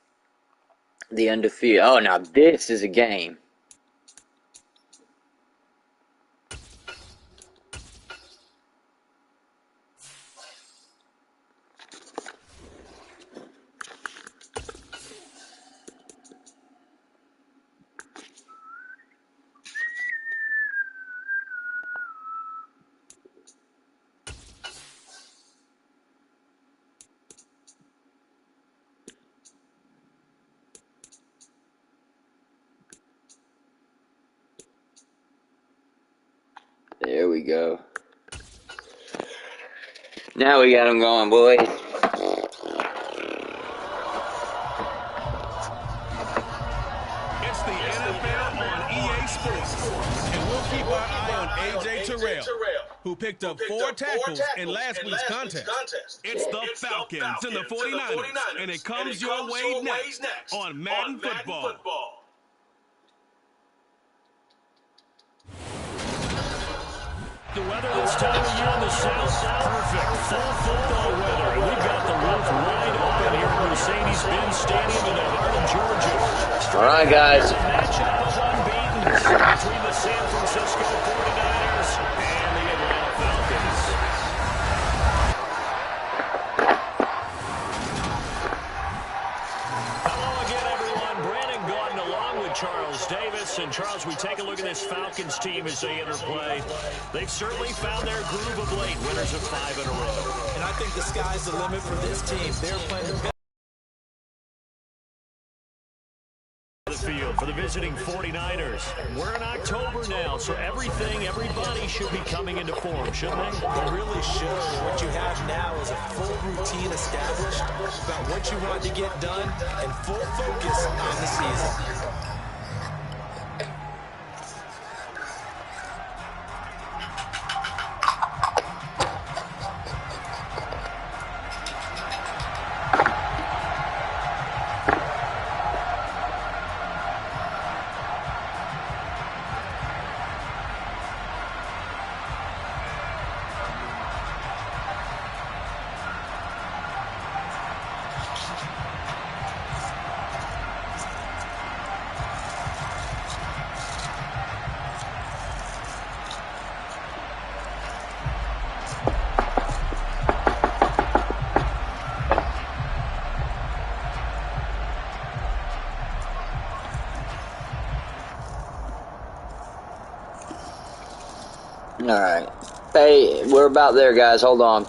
the undefeated. Oh, now this is a game. There we go. Now we got them going, boys. It's the NFL on EA Sports. And we'll keep our eye on A.J. Terrell, who picked up 4 tackles in last week's contest. It's the Falcons and the 49ers, and it comes your way next on Madden Football. The weather this time of year in the South, perfect. Full football weather. We've got the roof wide open here at Mercedes-Benz Stadium in the heart of Georgia. All Bye, guys. Matchup of unbeatens between the San Francisco 49ers and the Atlanta Falcons. Hello again, everyone. Brandon Gaudin along with Charles Davis. And Charles, we take a look at this Falcons team as they interplay. They've certainly found their groove of late, winners of 5 in a row. And I think the sky's the limit for this team. They're playing the best. The field for the visiting 49ers. We're in October now, so everybody should be coming into form, shouldn't they? They really should. What you have now is a full routine established about what you want to get done and full focus on the season. All right. Hey, we're about there, guys. Hold on.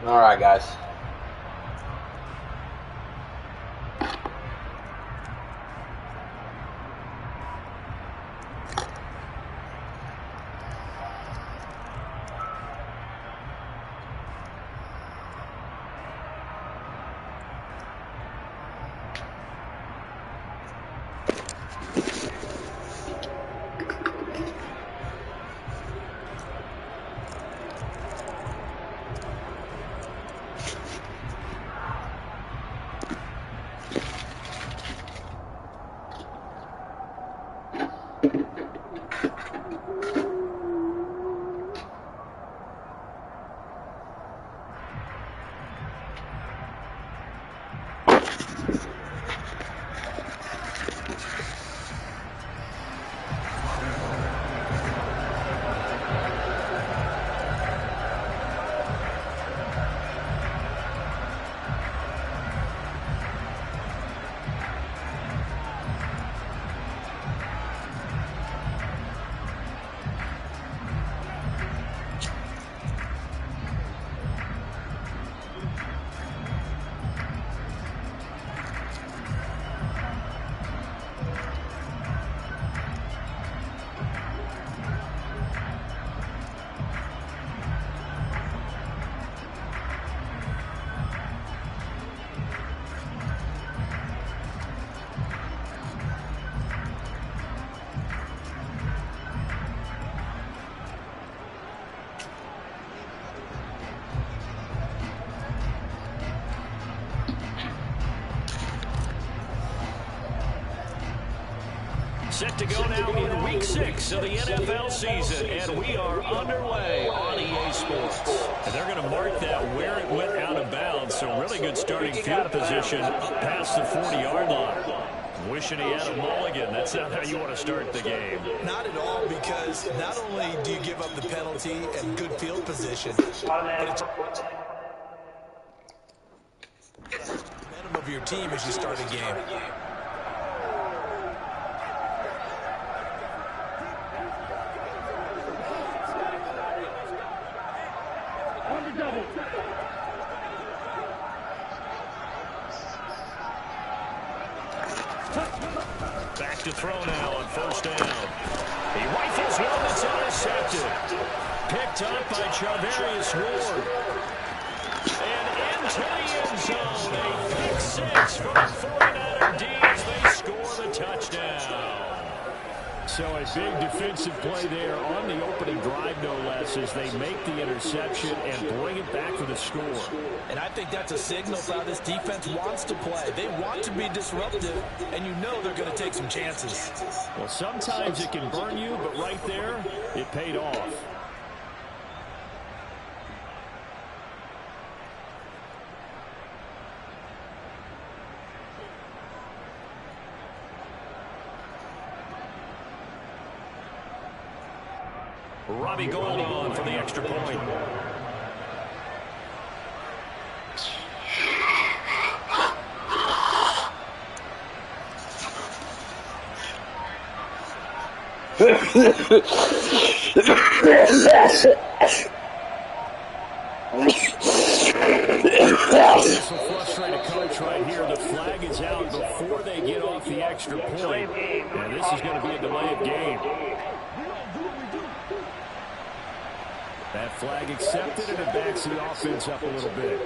All right, guys. Set to go now in Week 6 of the NFL season, and we are underway on EA Sports. And they're going to mark that where it went out of bounds, so really good starting field position up past the 40-yard line. Wishing he had a mulligan. That's not how you want to start the game. Not at all, because not only do you give up the penalty and good field position, but it's the momentum of your team as you start a game. Back to throw now on first down. He rifles one that's intercepted. Picked up by Charvarius Ward. And into the end zone. A pick six for the 49er D as they score the touchdown. So a big defensive play there on the opening drive, no less, as they make the interception and bring it back for the score. And I think that's a signal for how this defense wants to play. They want to be disruptive, and you know they're going to take some chances. Well, sometimes it can burn you, but right there, it paid off. Robbie Gould on for the extra point. This will frustrate a coach right here. The flag is out before they get off the extra point. And this is going to be a delay of game. That flag accepted, and it backs the offense up a little bit.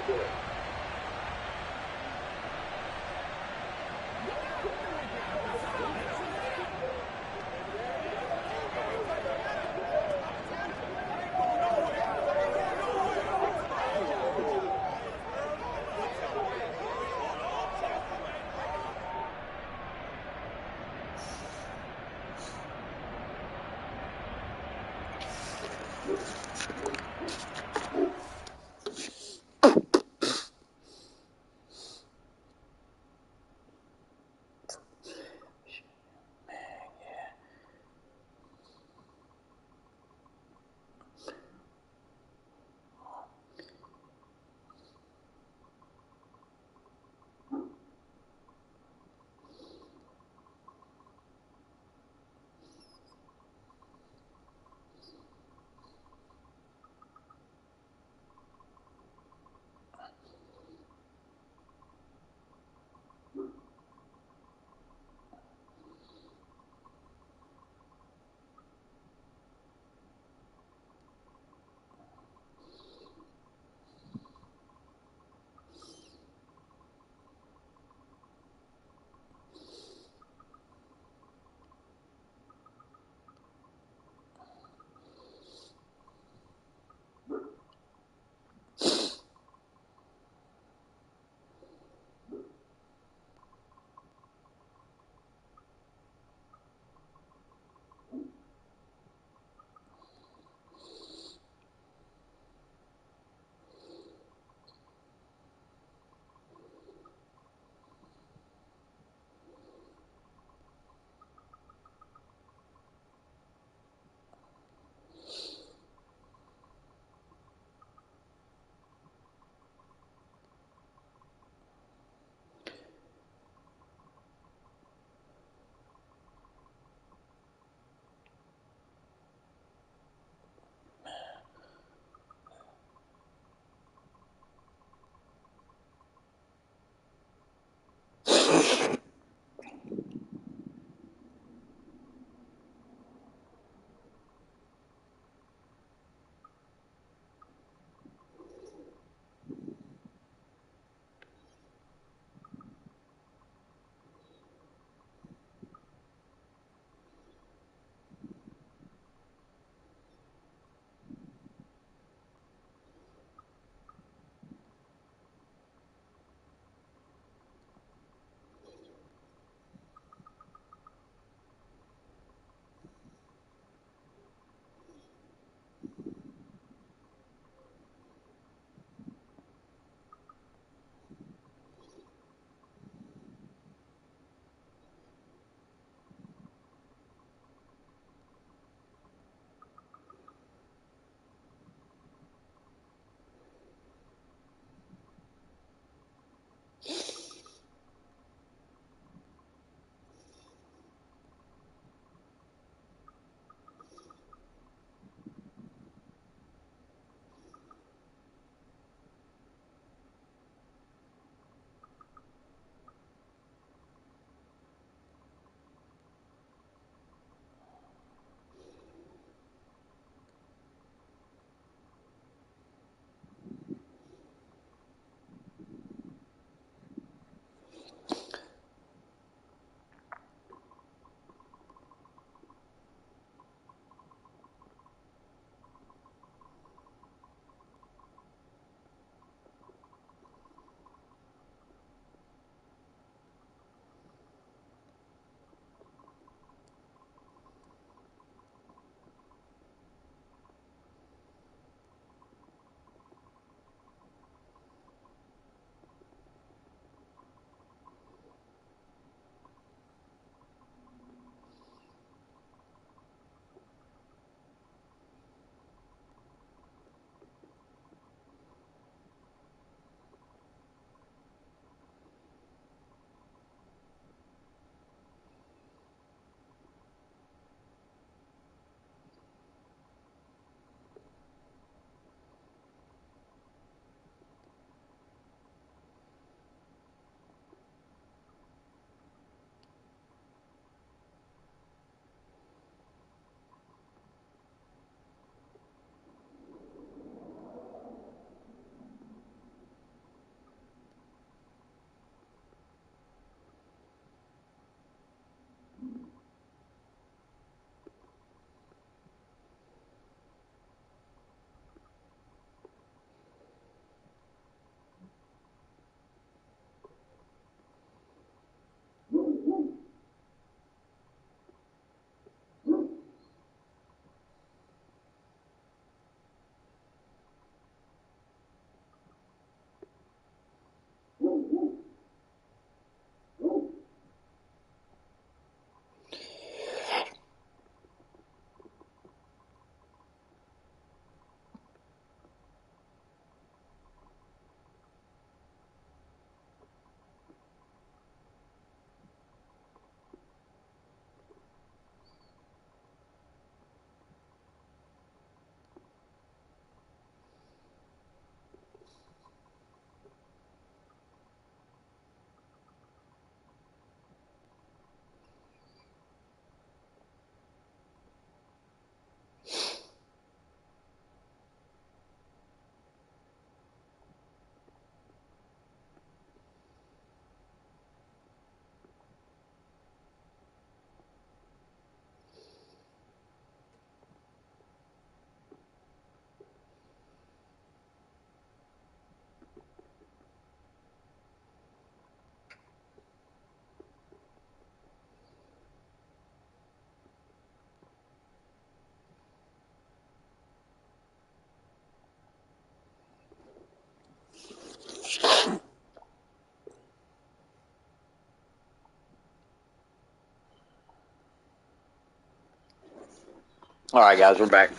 All right, guys, we're back.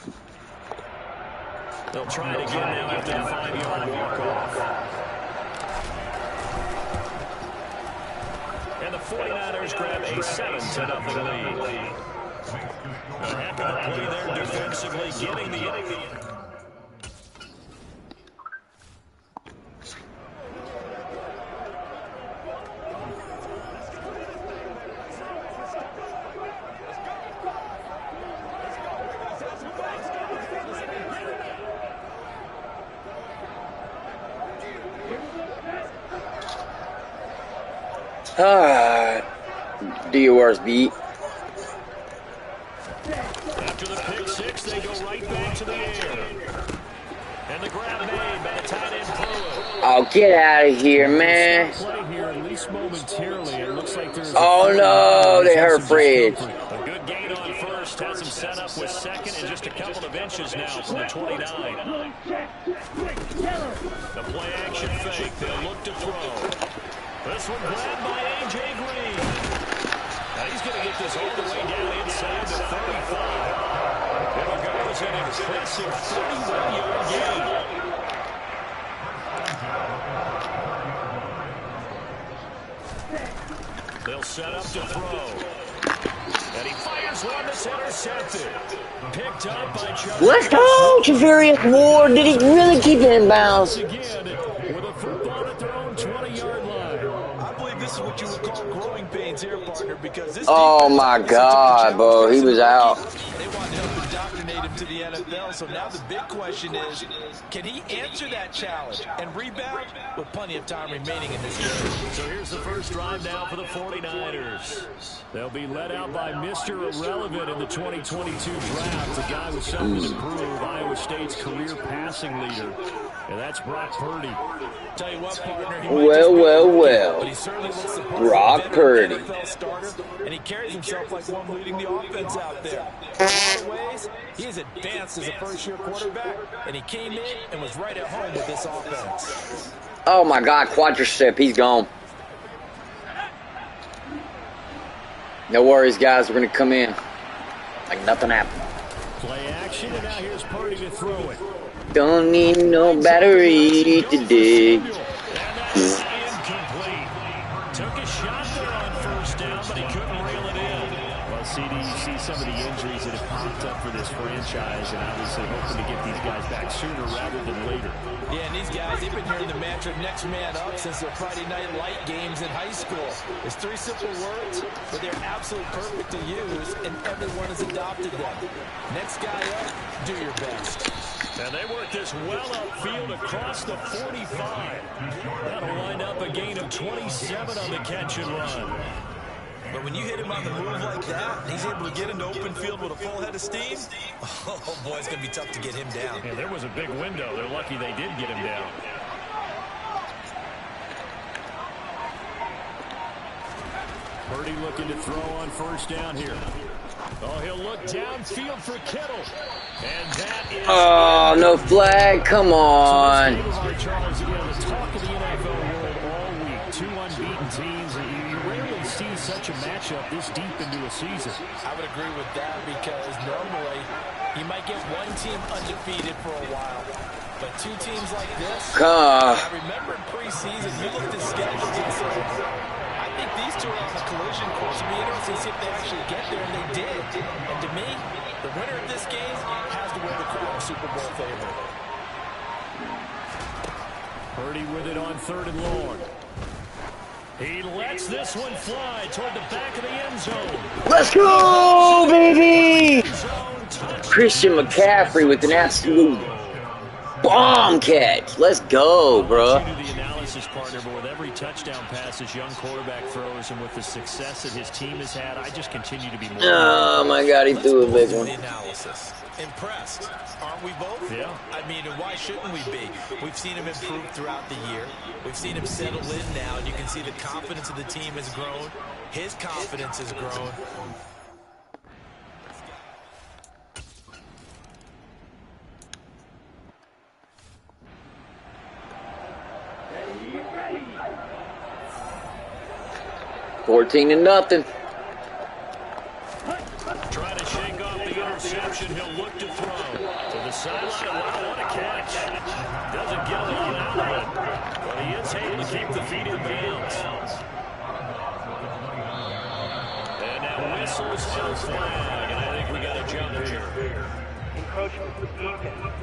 They'll try it again now after the 5-yard walk-off. And the 49ers grab a 7-0 lead. A heck of a play there defensively, getting the... Alright. Do your worst, beat. After the pick six, they go right back to the air. And the grab made by the tight end Pruitt. Oh, get out of here, man. Play here, at least momentarily. It looks like there's Oh, no, they hurt Fridge. A good gain on first. Has him set up with second and just a couple of inches now from the 29. The play action fake. They'll look to throw. This one grabbed by A.J. Green. Now he's going to get this all the way down inside the 35. There goes an impressive 31-yard gain. They'll set up to throw. And he fires one that's intercepted. Picked up by Chuck. Let's go, Javarius Ward. Did he really keep it in bounds? Again, with a football at their own 20-yard line. I believe this is what you would call growing pains here, partner, because this Oh, my God, bro. He was out. They want to help indoctrinate him to the NFL, so now the big question is, can he answer that challenge and rebound with plenty of time remaining in this game? So here's the first drive now for the 49ers. They'll be led out by Mr. Irrelevant in the 2022 draft, a guy with something to prove, Iowa State's career passing leader. And that's Brock Purdy. Tell you what, partner, Well. but he certainly looks the Brock Purdy. NFL starter, and he carries himself like one leading the offense out there. In a lot of ways, he has advanced as a first-year quarterback, and he came in and was right at home with this offense. Oh, my God, quadricep. He's gone. No worries, guys. We're going to come in like nothing happened. Play action, and now here's Purdy to throw it. Don't need no battery today. And that's incomplete. Took a shot there on first down, but he couldn't reel it in. Well, CD, you see some of the injuries that have popped up for this franchise, and obviously hoping to get these guys back sooner rather than later. Yeah, and these guys, they've been hearing the mantra next man up since their Friday night light games in high school. It's 3 simple words, but they're absolutely perfect to use, and everyone has adopted them. Next guy up, do your best. And they work this well upfield across the 45. That'll wind up a gain of 27 on the catch and run. But when you hit him on the move like that, he's able to get into open field with a full head of steam, oh boy, it's going to be tough to get him down. Yeah, there was a big window. They're lucky they did get him down. Purdy looking to throw on first down here. Oh, he'll look downfield for Kittle. And that is... Oh, no flag. Come on. Charles, again, the talk of the NFL world all week. 2 unbeaten teams. You rarely see such a matchup this deep into a season. I would agree with that because normally you might get one team undefeated for a while. But 2 teams like this, I remember in preseason, you looked at schedules and said, I think these 2 are on the collision course. It'll be interesting to see if they actually get there, and they did. And to me, the winner of this game has to wear the crown of Super Bowl favorite. Purdy with it on 3rd and long. He lets this one fly toward the back of the end zone. Let's go, baby! Christian McCaffrey with an absolute bomb catch. Let's go, bro. The analysis partner, but with every touchdown pass his young quarterback throws, and with the success that his team has had, I just continue to be more. Oh my God, he threw a big one. The analysis. Impressed, aren't we both? Yeah. I mean, and why shouldn't we be? We've seen him improve throughout the year. We've seen him settle in now, and you can see the confidence of the team has grown. His confidence has grown. Ready. 14-0. Try to shake off the interception. He'll sideline. Wow, what a catch. Doesn't get a lot out of it, but he is able to keep the feet in bounds. And now whistles on flag, and I think we got a jump here. Encroachment defense.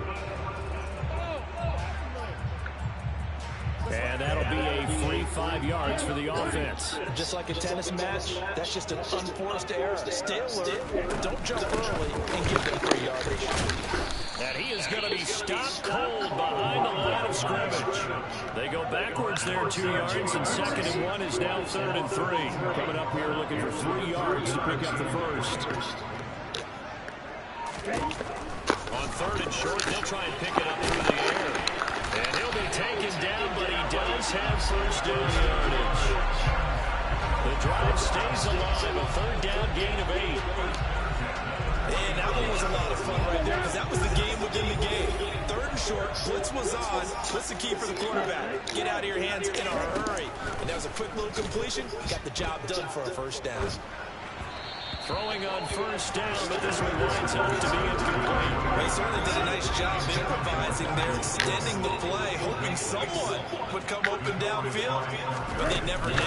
And that'll be a free 5 yards for the offense. Just like a tennis match, that's just an unforced error. Stay alert, don't jump early, and give them 3 yardage. And he is going to be stopped cold behind the line of scrimmage. They go backwards there 2 yards, and 2nd and 1 is now 3rd and 3. Coming up here looking for 3 yards to pick up the first. On 3rd and short, they'll try and pick it up through the air. And he'll be taken down, but he does have first down yardage. The drive stays alive, a 3rd down gain of 8. And that one was a lot of fun right there because that was the game within the game. 3rd and short, blitz was on. What's the key for the quarterback? Get out of your hands in a hurry. And that was a quick little completion. Got the job done for a first down. Throwing on first down, but this one winds up to be incomplete. They certainly did a nice job improvising there, extending the play, hoping someone would come open downfield, but they never did.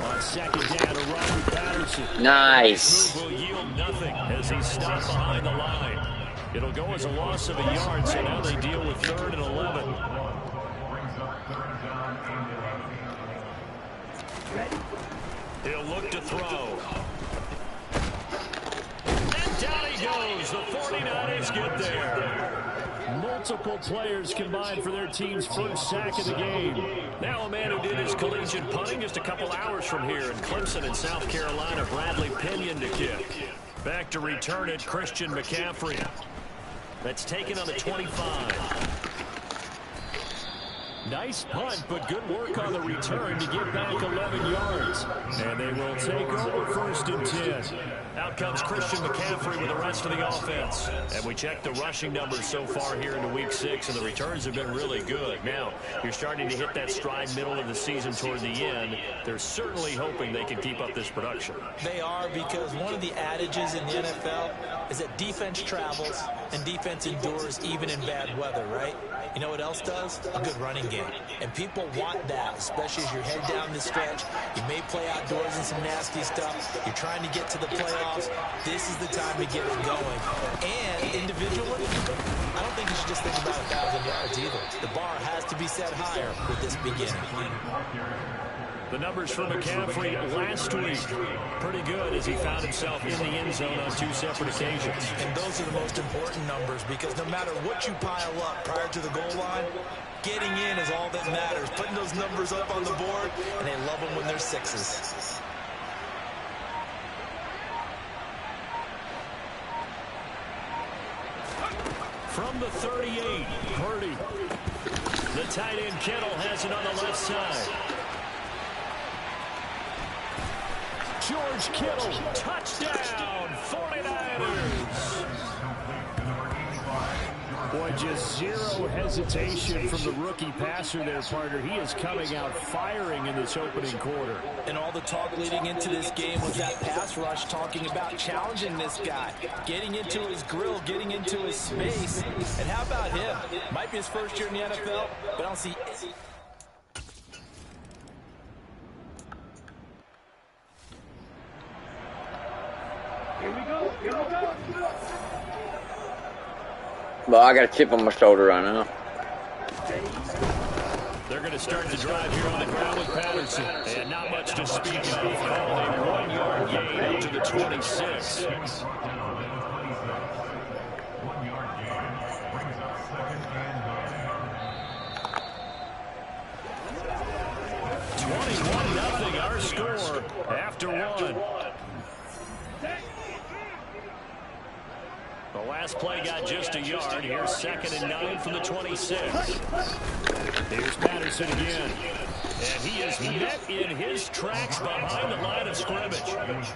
On 2nd down to Robert Patterson. Nice. Move will yield nothing as he's stopped behind the line. It'll go as a loss of a yard, so now they deal with 3rd and 11. He'll look to throw. Down he goes. The 49ers get there. Multiple players combined for their team's first sack of the game. Now a man who did his collegiate punting just a couple hours from here in Clemson in South Carolina, Bradley Pinion to kick. Back to return it, Christian McCaffrey. That's taken on the 25. Nice punt, but good work on the return to get back 11 yards. And they will take over 1st and 10. Out comes Christian McCaffrey with the rest of the offense. And we check the rushing numbers so far here into week 6, and the returns have been really good. Now, you're starting to hit that stride middle of the season toward the end. They're certainly hoping they can keep up this production. They are, because one of the adages in the NFL is that defense travels and defense endures even in bad weather, right? You know what else does? A good running game. And people want that, especially as you head down the stretch. You may play outdoors in some nasty stuff. You're trying to get to the playoffs. This is the time to get it going. And individually, I don't think you should just think about 1,000 yards either. The bar has to be set higher with this beginning. The numbers for McCaffrey last week, pretty good as he found himself in the end zone on 2 separate occasions. And those are the most important numbers, because no matter what you pile up prior to the goal line, getting in is all that matters. Putting those numbers up on the board, and they love them when they're 6s. From the 38, Purdy. The tight end Kittle has it on the left side. George Kittle, touchdown, 49ers. Boy, just zero hesitation from the rookie passer there, partner. He is coming out firing in this opening quarter. And all the talk leading into this game was that pass rush, talking about challenging this guy, getting into his grill, getting into his space. And how about him? Might be his first year in the NFL, but I don't see... Here we go. Here we go. Well, I got a chip on my shoulder right now. They're going to start the drive here on the ground with Patterson. And not much to speak of. Called a 1-yard gain up to the 26. 21-0 our score after 1. The last play got just a yard. Here's 2nd and 9 from the 26. Here's Patterson again. And he is met in his tracks behind the line of scrimmage.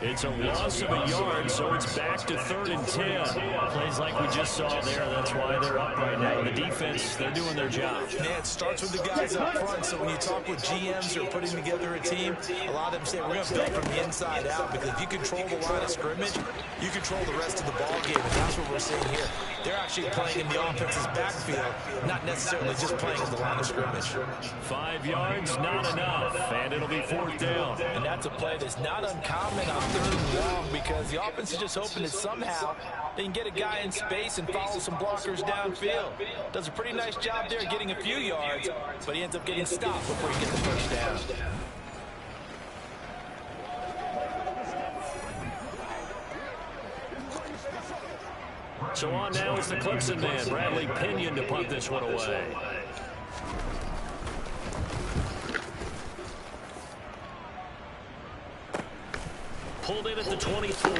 It's a loss of a yard, so it's back to 3rd and 10. Plays like we just saw there. That's why they're up right now. The defense, they're doing their job. Man, it starts with the guys up front. So when you talk with GMs who are putting together a team, a lot of them say we're going to build from the inside out, because if you control the line of scrimmage, you control the rest of the ball game, and that's what we're seeing here. They're actually playing in the offense's backfield, not necessarily just playing in the line of scrimmage. 5 yards, not enough, and it'll be 4th down. And that's a play that's not uncommon on 3rd and long, because the offense is just hoping that somehow they can get a guy in space and follow some blockers downfield. Does a pretty nice job there getting a few yards, but he ends up getting stopped before he gets the first down. So on now is the Clemson man, Bradley Pinion, to punt this one away. Pulled in at the 24.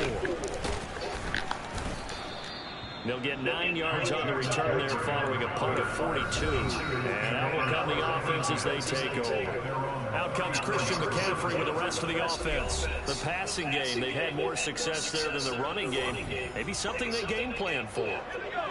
They'll get 9 yards on the return there following a punt of 42. And out will come the offense as they take over. Out comes Christian McCaffrey with the rest of the offense. The passing game, they've had more success there than the running game. Maybe something they game plan for.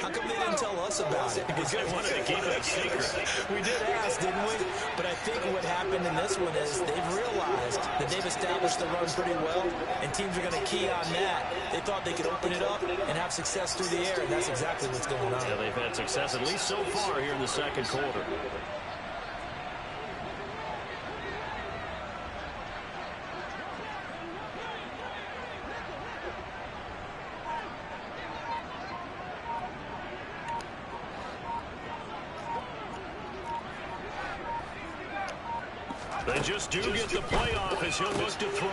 How come they didn't tell us about it? Because they wanted to keep it a secret. We did ask, didn't we? But I think what happened in this one is they've realized that they've established the run pretty well, and teams are going to key on that. They thought they could open it up and have success through the air, and that's exactly what's going on. Yeah, they've had success, at least so far, here in the second quarter. They just do get the playoff as he'll look to throw.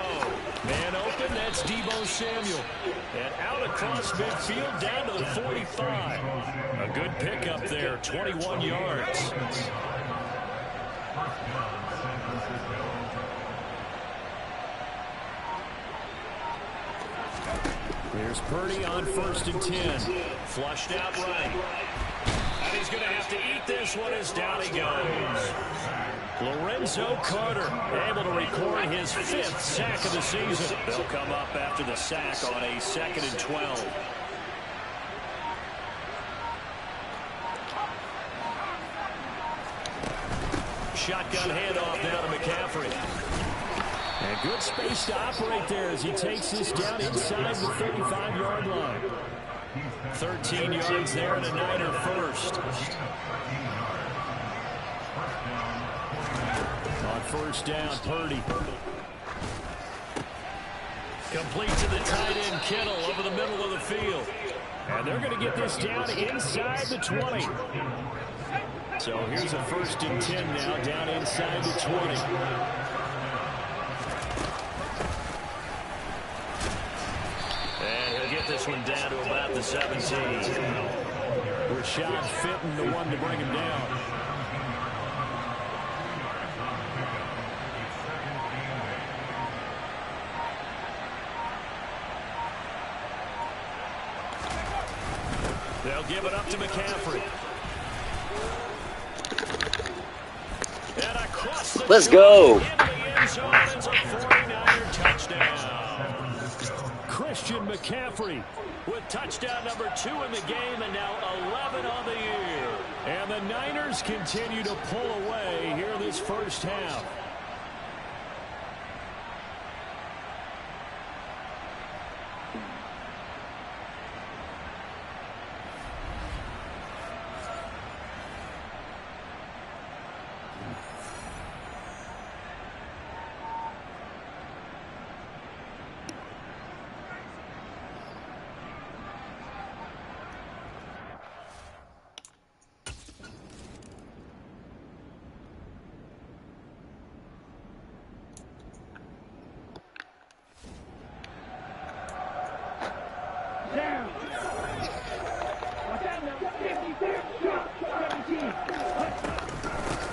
Man open, that's Deebo Samuel. And out across midfield down to the 45. A good pickup there, 21 yards. Here's Purdy on 1st and 10. Flushed out right. And he's going to have to eat this one as down he goes. Lorenzo Carter able to record his 5th sack of the season. They'll come up after the sack on a 2nd and 12. Shotgun handoff now to McCaffrey. And good space to operate there as he takes this down inside the 35-yard line. 13 yards there and a Niner first. On 1st down, Purdy. Complete to the tight end, Kittle, over the middle of the field. And they're going to get this down inside the 20. So here's a 1st and 10 now, down inside the 20. And he'll get this one down to about the 17. Rashad Fitton, the one to bring him down. They'll give it up to McCaffrey. And across the Let's go. into the end zone. It's a 49er touchdown. Christian McCaffrey with touchdown number 2 in the game, and now 11 on the year. And the Niners continue to pull away here this first half.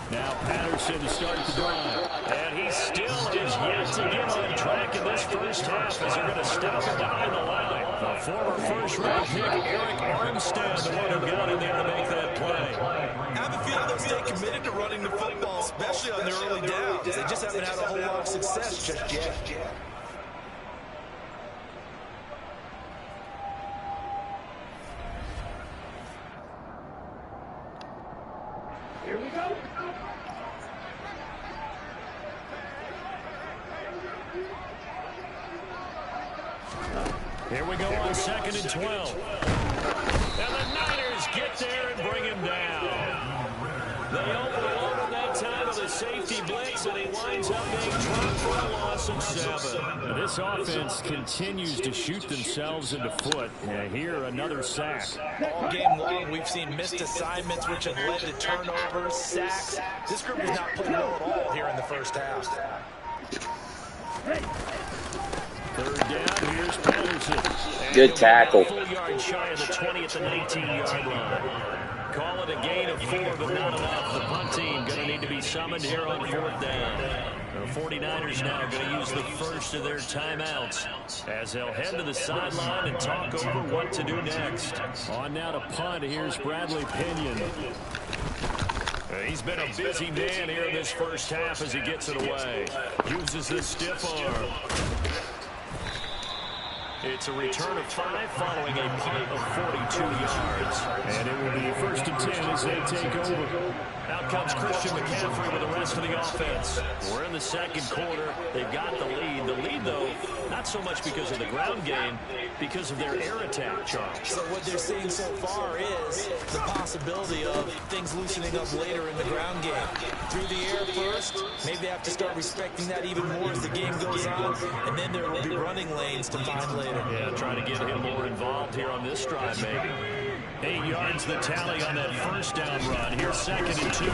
Now Patterson to start the drive. And he still is yet to get on track in this first half as they're going to stop him behind the line. The former first-round pick, Eric Armstead, the one who got in there to make that play. I have a feeling they'll stay committed to running the football especially on their early downs. They just haven't had a whole lot of success just yet. Here we go. Here we go on 2nd and 12. And the Niners get there and bring him down. They overloaded that time with a safety blitz, and he winds up being dropped for a loss of 7. This offense continues to shoot themselves in the foot. Here, another sack. All game long, we've seen missed assignments, which have led to turnovers, sacks. This group has not played well at all here in the first half. Third down, here's Patterson. Good tackle. Full yard shy of the 20 at the 19-yard line. Call it a gain of 4, but not enough. The punt team going to need to be summoned here on 4th down. The 49ers now going to use the first of their timeouts as they'll head to the sideline and talk over what to do next. On now to punt, here's Bradley Pinion. He's been a busy man here in this first half as he gets it away. Uses the stiff arm. It's a return of 5 following a punt of 42 yards. And it will be 1st and 10 as they take over. Out comes Christian McCaffrey with the rest of the offense. We're in the second quarter. They've got the lead. The lead, though, not so much because of the ground game, because of their air attack, Charles. So what they're seeing so far is the possibility of things loosening up later in the ground game. Through the air first, maybe they have to start respecting that even more as the game goes on, and then there will be running lanes to find later. Yeah, trying to get him more involved here on this drive, maybe. 8 yards the tally on that first down run. Here's 2nd and 2.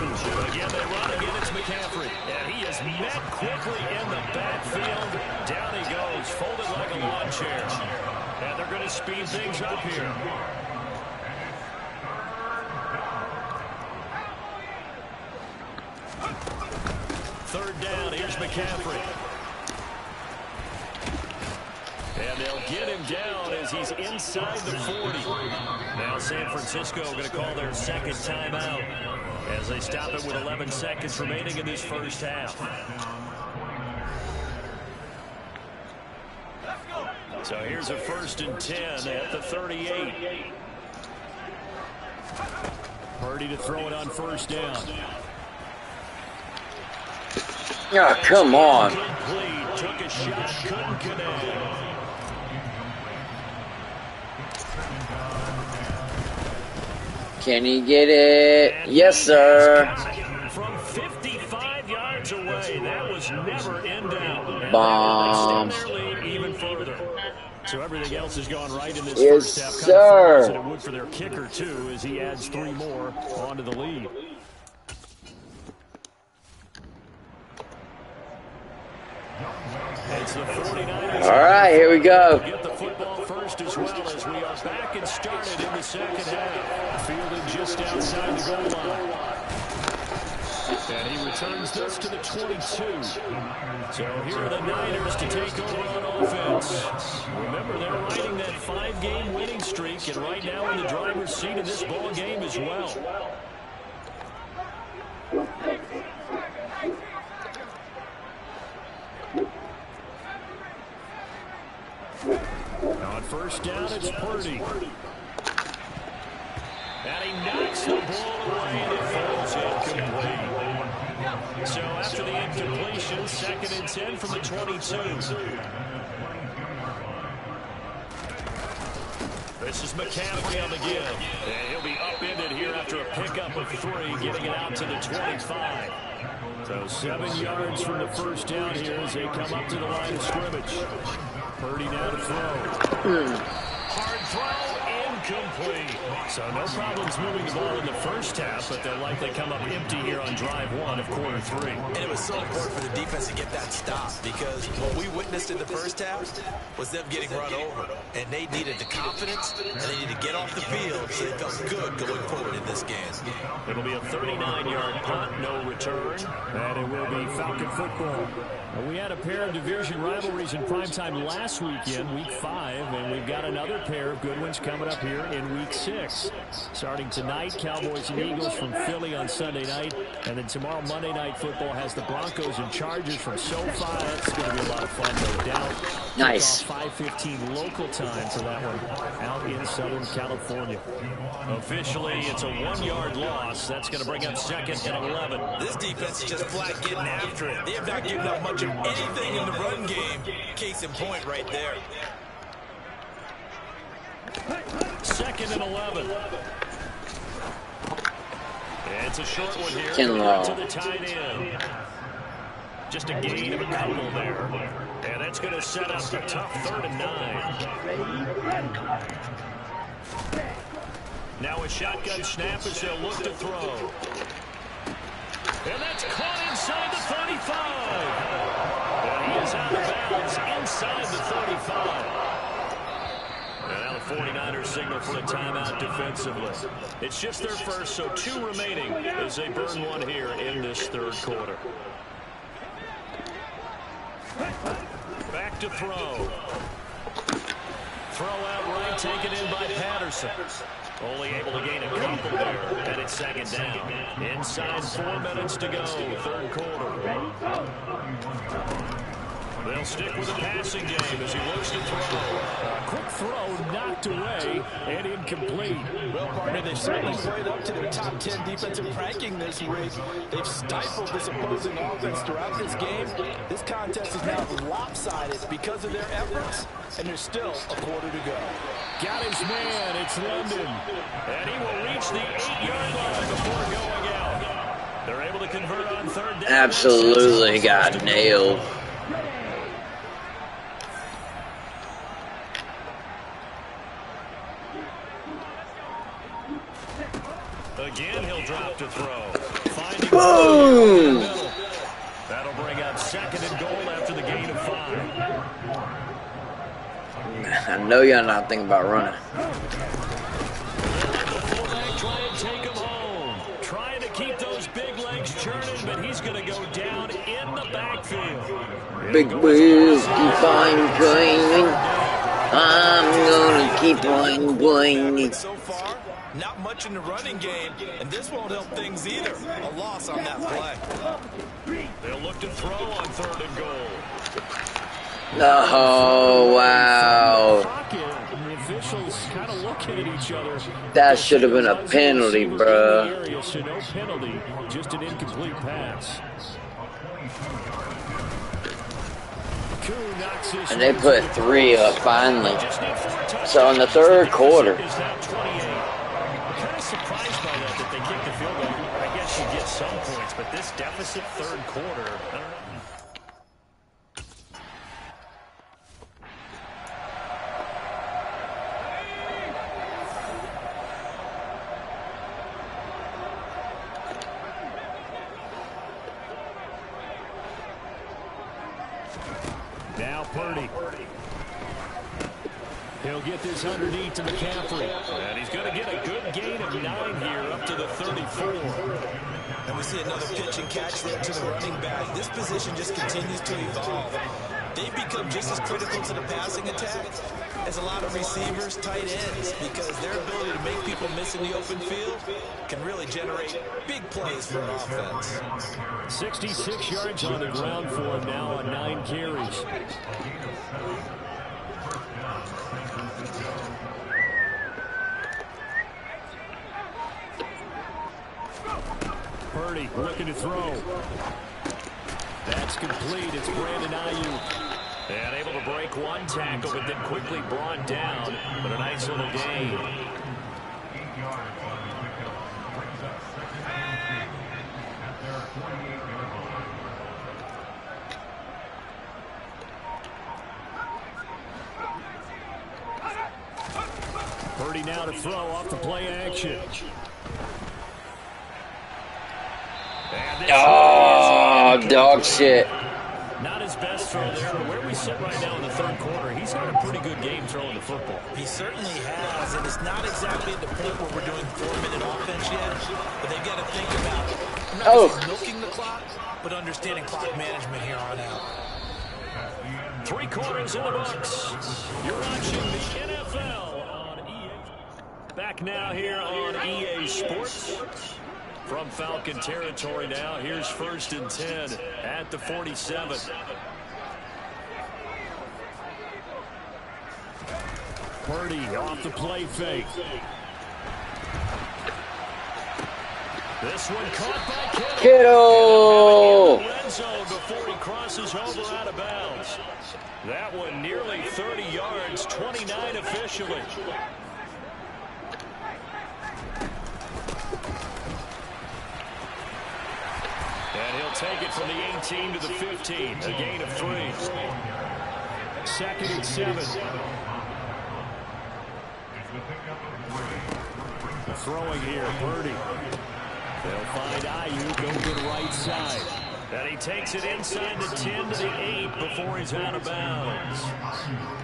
Again, they run. Again, it's McCaffrey. And he is met quickly in the backfield. Down he goes, folded like a lawn chair. And they're going to speed things up here. Third down, here's McCaffrey. And they'll get him down as he's inside the 40. Now San Francisco going to call their second timeout as they stop it with 11 seconds remaining in this first half. So here's a 1st and 10 at the 38. Purdy to throw it on 1st down. Oh, come on. Took a shot, couldn't connect. Can he get it? Yes, sir. From 55 yards away, that was never in doubt. Bomb. Extend their lead even further. So everything else has gone right in this Yes, first half. sir. And it would for their kicker, too, as he adds 3 more onto the lead. It's the 49ers. All right, here we go. Get the football first as well as we are back and started in the second half. Fielding just outside the goal line. And he returns this to the 22. So here are the Niners to take over on offense. Remember, they're riding that 5-game winning streak, and right now in the driver's seat of this ball game as well. On 1st down, it's Purdy. And he knocks the ball away, and it falls incomplete. So after the incompletion, 2nd and 10 from the 22. This is McCaffrey on the give. And he'll be upended here after a pickup of 3, getting it out to the 25. So 7 yards from the 1st down here as they come up to the line of scrimmage. Purdy now to throw. Hard throw, incomplete. So no problems moving the ball in the first half, but they'll likely come up empty here on drive 1 of quarter 3. And it was so important for the defense to get that stop, because what we witnessed in the first half was them getting run over. And they needed the confidence, and they needed to get off the field so they felt good going forward in this game. It'll be a 39-yard punt, no return. And it will be Falcon football. We had a pair of division rivalries in primetime last weekend, week 5, and we've got another pair of good ones coming up here here in Week 6. Starting tonight, Cowboys and Eagles from Philly on Sunday night. And then tomorrow, Monday Night Football has the Broncos and Chargers from SoFi. That's going to be a lot of fun, no doubt. Nice. 5:15 local time for that one out in Southern California. Officially, it's a 1-yard loss. That's going to bring up 2nd and 11. This defense is just flat getting after it. They have not given up much of anything in the run game. Case in point right there. 2nd and 11. It's a short one here. Kinlaw. To the tight end. Just a gain of a couple there. And that's going to set up a tough 3rd and 9. Now a shotgun snap as they'll look to throw. And that's caught inside the 35. And he is out of bounds inside the 35. And now the 49ers signal for a timeout defensively. It's just their first, so 2 remaining as they burn one here in this 3rd quarter. Back to throw. Throw out right, taken in by Patterson. Only able to gain a couple there, and it's 2nd down. Inside 4 minutes to go, 3rd quarter. They'll stick with the passing game as he looks to throw. Quick throw knocked away and incomplete. Well, partner, they've certainly played up to their top 10 defensive ranking this week. They've stifled this opposing offense throughout this game. This contest is now lopsided because of their efforts, and there's still a quarter to go. Got his man, it's London. And he will reach the 8-yard line before going out. They're able to convert on 3rd down. Absolutely got nailed. Again, he'll drop to throw. Finding Boom! That'll bring up 2nd and goal after the gain of 5. I know y'all not thinking about running. Fullback trying to take him home. Trying to keep those big legs churning, but he's going to go down in the backfield. Big wheels keep on going. I'm gonna keep on going. So far, not much in the running game, and this won't help things either. A loss on that play. They'll look to throw on 3rd and goal. Oh, wow. The officials kind of looking at each other. That should have been a penalty, bruh. So no penalty, just an incomplete pass. And they put 3 up finally. So in the 3rd quarter. Kind of surprised by that they kicked the field goal. I guess you get some points, but this deficit 3rd quarter, I don't know. Now Purdy. He'll get this underneath to McCaffrey. And he's going to get a good gain of 9 here up to the 34. And we see another pitch and catch there to the running back. This position just continues to evolve. They've become just as critical to the passing attack as a lot of receivers, tight ends, because their ability to make people miss in the open field can really generate big plays for an offense. 66 yards on the ground for him now on 9 carries. Purdy looking to throw. That's complete. It's Brandon Ayuk. And able to break one tackle, but then quickly brought down. But a nice little gain. Purdy now to throw off the play action. Oh, dog shit. Not his best throw there, but where we sit right now in the 3rd quarter, he's had a pretty good game throwing the football. He certainly has, and it's not exactly at the point where we're doing 4-minute offense yet, but they've got to think about not just milking the clock, but understanding clock management here on out. 3 quarters in the books. You're watching the NFL on EA. Back now here on EA Sports. From Falcon territory now, here's 1st and 10 at the 47. Purdy off the play fake. This one caught by Kittle. Red zone before he crosses over out of bounds. That one nearly 30 yards, 29 officially. And he'll take it from the 18 to the 15, a gain of 3. 2nd and 7. Throwing here, Purdy. They'll find Ayuk over the right side. And he takes it inside the 10 to the 8 before he's out of bounds.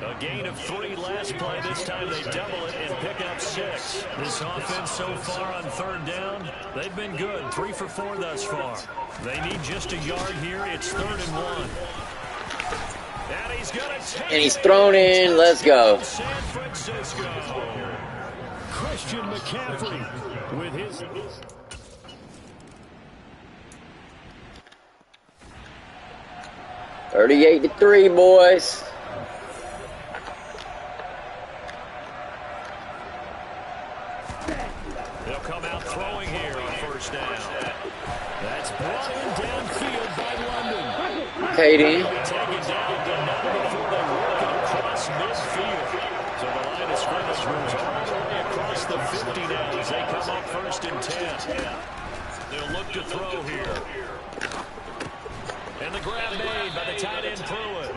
A gain of 3 last play. This time they double it and pick up 6. This offense so far on 3rd down, they've been good. 3 for 4 thus far. They need just a yard here. It's 3rd and 1. And he's gonna take And he's thrown in. Let's go. San Francisco. Christian McCaffrey with his... $38 to 3, boys. They'll come out throwing here on 1st down. That's brought in downfield by London. Katie. Take it down, but not before they work it across midfield. So the line of scrimmage moves all the way across the 50 now as they come up 1st and 10. They'll look to throw here. And the grab made by the tight end Pruitt.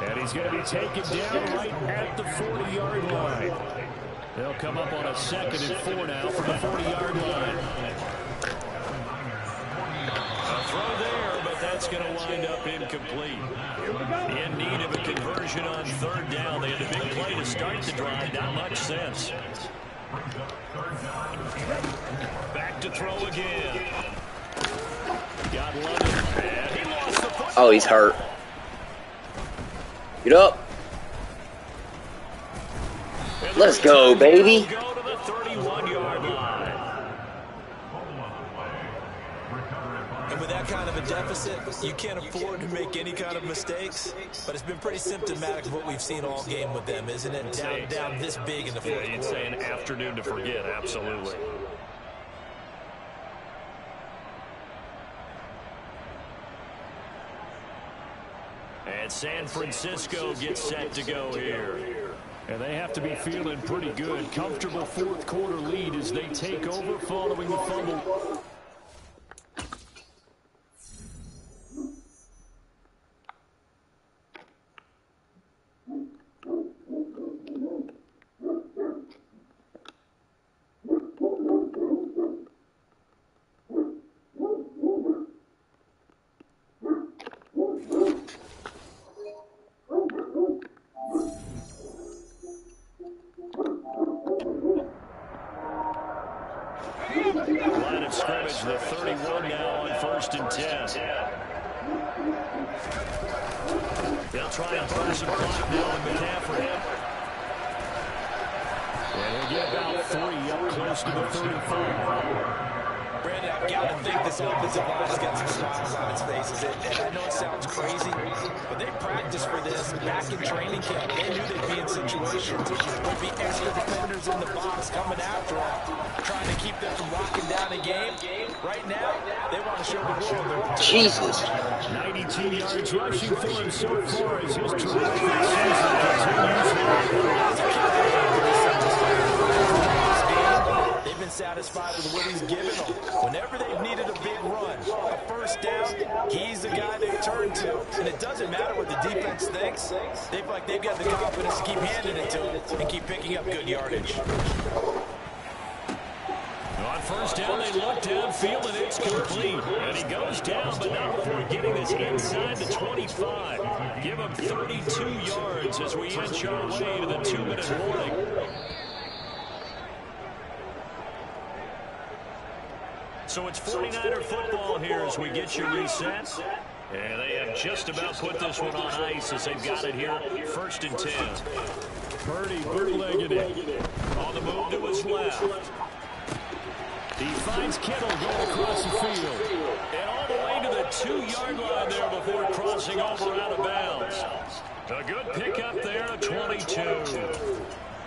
And he's going to be taken down right at the 40-yard line. They'll come up on a 2nd and 4 now from the 40-yard line. A throw there, but that's going to wind up incomplete. In need of a conversion on 3rd down. They had a big play to start the drive. Not much sense. Back to throw again. Got London. And he lost the football. Oh, he's hurt. Get up. Let's go, baby. Go to the 31-yard line. And with that kind of a deficit, you can't afford to make any kind of mistakes. But it's been pretty symptomatic of what we've seen all game with them, isn't it? Down this big in the fourth quarter. You'd say an afternoon to forget, absolutely. And San Francisco gets set to go here. And they have to be feeling pretty good. Comfortable 4th quarter lead as they take over following the fumble. Line of scrimmage, the 31 now on 1st and 10. They'll try and burn some clock now on McCaffrey. And he'll get about 3 up close to the 35. Brandon, I've got to think this offensive line has got some smiles on its faces. And I know it sounds crazy, but they practiced for this back in training camp. They knew they'd be in situations where there'd be extra defenders in the box coming after them, trying to keep them from locking down a game. Right now, they want to show the world. Jesus. 92 yards rushing for him so far as his terrific season continues. They've been satisfied with what he's given them. Whenever they've needed a big run, a 1st down, he's the guy they turn to. And it doesn't matter what the defense thinks. They feel like they've got the confidence to keep handing it to him and keep picking up good yardage. On 1st down, they look downfield, and it's complete. And he goes down, but not before getting this inside the 25. Give him 32 yards as we inch our way to the 2-minute warning. So it's 49er football here as we get you reset. And they have just about put this one on ice as they've got it here. 1st and 10. Purdy bootlegging it. On the move to his left. He finds Kittle going across the field. And all the way to the 2-yard line there before crossing over out of bounds. A good pickup there at 22.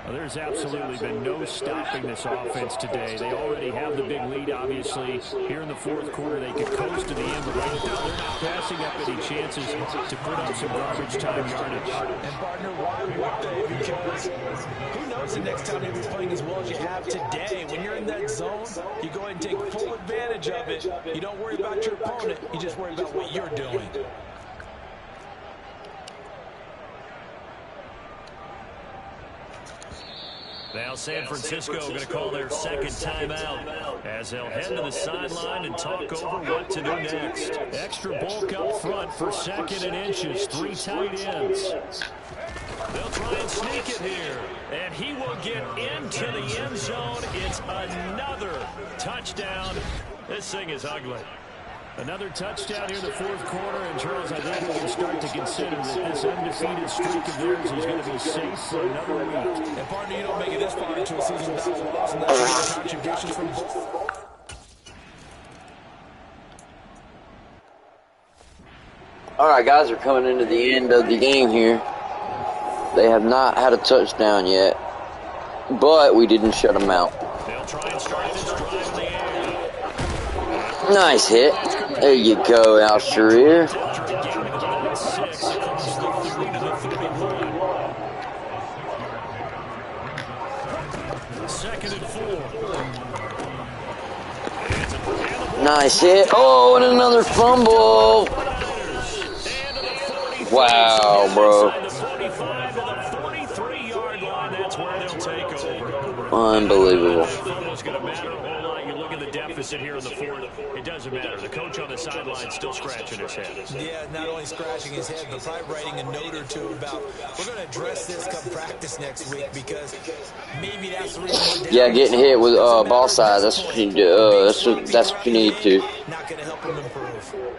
Well, there's absolutely been no stopping this offense today. They already have the big lead, obviously. Here in the 4th quarter, they could coast to the end, but right now they're not passing up any chances to put up some garbage time yardage. And, partner, why would they? Because who knows the next time you'll be playing as well as you have today. When you're in that zone, you go ahead and take full advantage of it. You don't worry about your opponent. You just worry about what you're doing. Now San Francisco going to call their 2nd timeout as they'll head to the sideline and talk over what to do next. Extra bulk up front for 2nd and inches. 3 tight ends. They'll try and sneak it here. And he will get into the end zone. It's another touchdown. This thing is ugly. Another touchdown here in the 4th quarter, and Charles, I think we can start to consider that this undefeated streak of theirs is going to be safe for another week. And partner, you don't make it this far into a season without a loss, and that's contributions from both. All right, guys, we're coming into the end of the game here. They have not had a touchdown yet, but we didn't shut them out. They'll try and start this drive in the air. Nice hit. There you go, Al Sharir. 2nd and 4. Nice hit. Oh, and another fumble. Wow, bro. Unbelievable. Deficit here in the 4th. It doesn't matter. The coach on the sideline still scratching his head. Yeah, not only scratching his head, but probably writing a note or two about we're going to address this come practice next week because maybe that's the reason. Yeah, getting hit with ball side. That's what you do. That's what you need to. Not going to help him improve.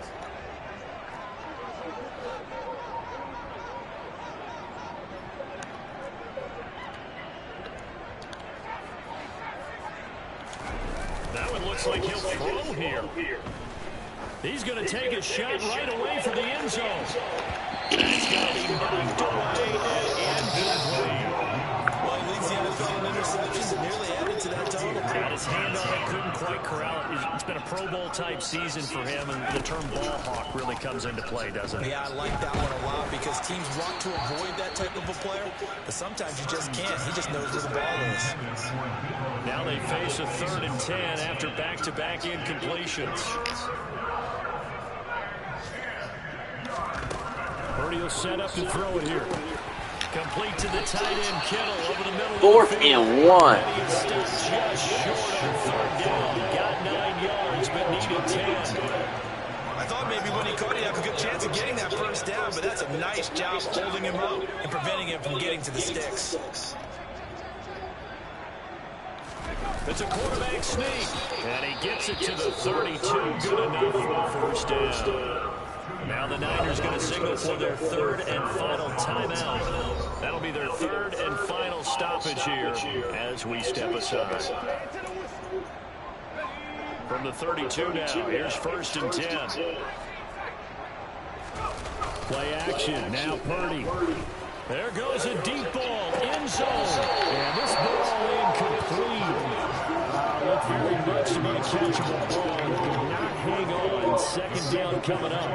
That one looks like he'll throw here. He's going to take a shot right away for the end zone. It's going to be knocked away and incomplete. Well, he leads the NFL in interceptions and nearly added to that total. Got his hand on it, couldn't quite corral it. It's been a Pro Bowl type season for him, and the term ball hawk really comes into play, doesn't it? Yeah, I like that one a lot because teams want to avoid that type of a player, but sometimes you just can't. He just knows where the ball is. Now they face a 3rd and 10 after back-to-back incompletions. Purdy will set up to throw it here. Complete to the tight end, Kittle over the middle. 4th and 1. And he's still just short of 3rd down. Got 9 yards, but needed 10. I thought maybe when he caught it, he had a good chance of getting that 1st down, but that's a nice job holding him up and preventing him from getting to the sticks. It's a quarterback sneak, and he gets it to the 32. Good enough for a 1st down. Now the Niners going to signal for their 3rd and final timeout. That'll be their 3rd and final stoppage here as we step aside. From the 32 now, here's 1st and 10. Play action, now Purdy. There goes a deep ball, end zone. And this ball incomplete. Looked very much to be a catchable ball. Could not hang on. 2nd down coming up.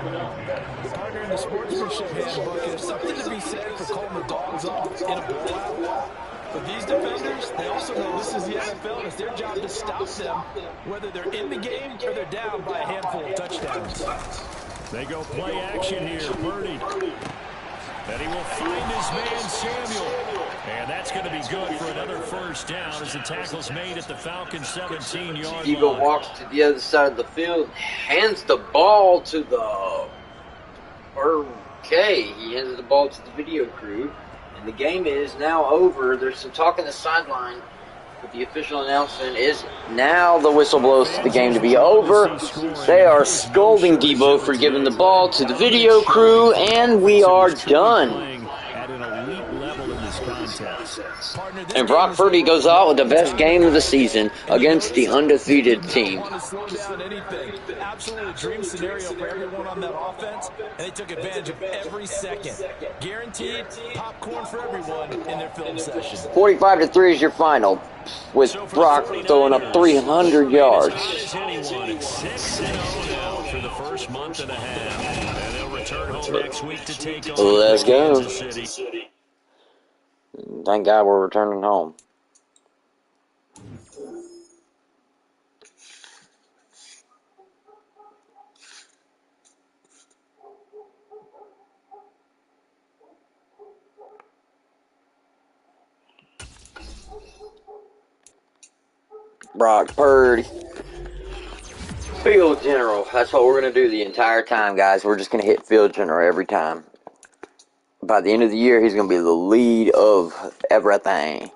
The partner in the sportsmanship handbook, there's something to be said for calling the dogs off in a blowout. But these defenders, they also know this is the NFL, and it's their job to stop them, whether they're in the game or they're down by a handful of touchdowns. They go play action here, Purdy. And he will find his man, Samuel. And that's going to be good for another 1st down as the tackle's made at the Falcons' 17-yard line. Eagle walks to the other side of the field, hands the ball to the... Okay, he hands the ball to the video crew. And the game is now over. There's some talk in the sideline. But the official announcement is now the whistle blows for the game to be over. They are scolding Debo for giving the ball to the video crew, and we are done. At an elite level in this contest. And Brock Purdy goes out with the best game of the season against the undefeated team. Want to slow down anything. Absolutely dream scenario for everyone on that offense, and they took advantage of every second. Guaranteed popcorn for everyone in their film session. 45-3 is your final, with Brock throwing up 300 yards. Anyone, 6-0 now through the first month and a half. And they'll return home next week to take on Let's go. Kansas City. Thank God we're returning home. Brock Purdy. Field general. That's what we're going to do the entire time, guys. We're just going to hit field general every time. By the end of the year, he's going to be the lead of everything.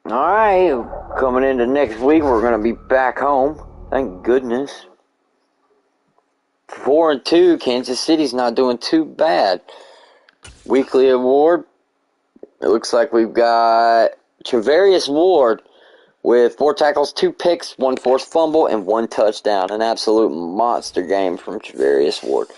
Alright, coming into next week, we're going to be back home. Thank goodness. 4-2, Kansas City's not doing too bad. Weekly award. It looks like we've got Travarius Ward with 4 tackles, 2 picks, 1 forced fumble, and 1 touchdown. An absolute monster game from Travarius Ward.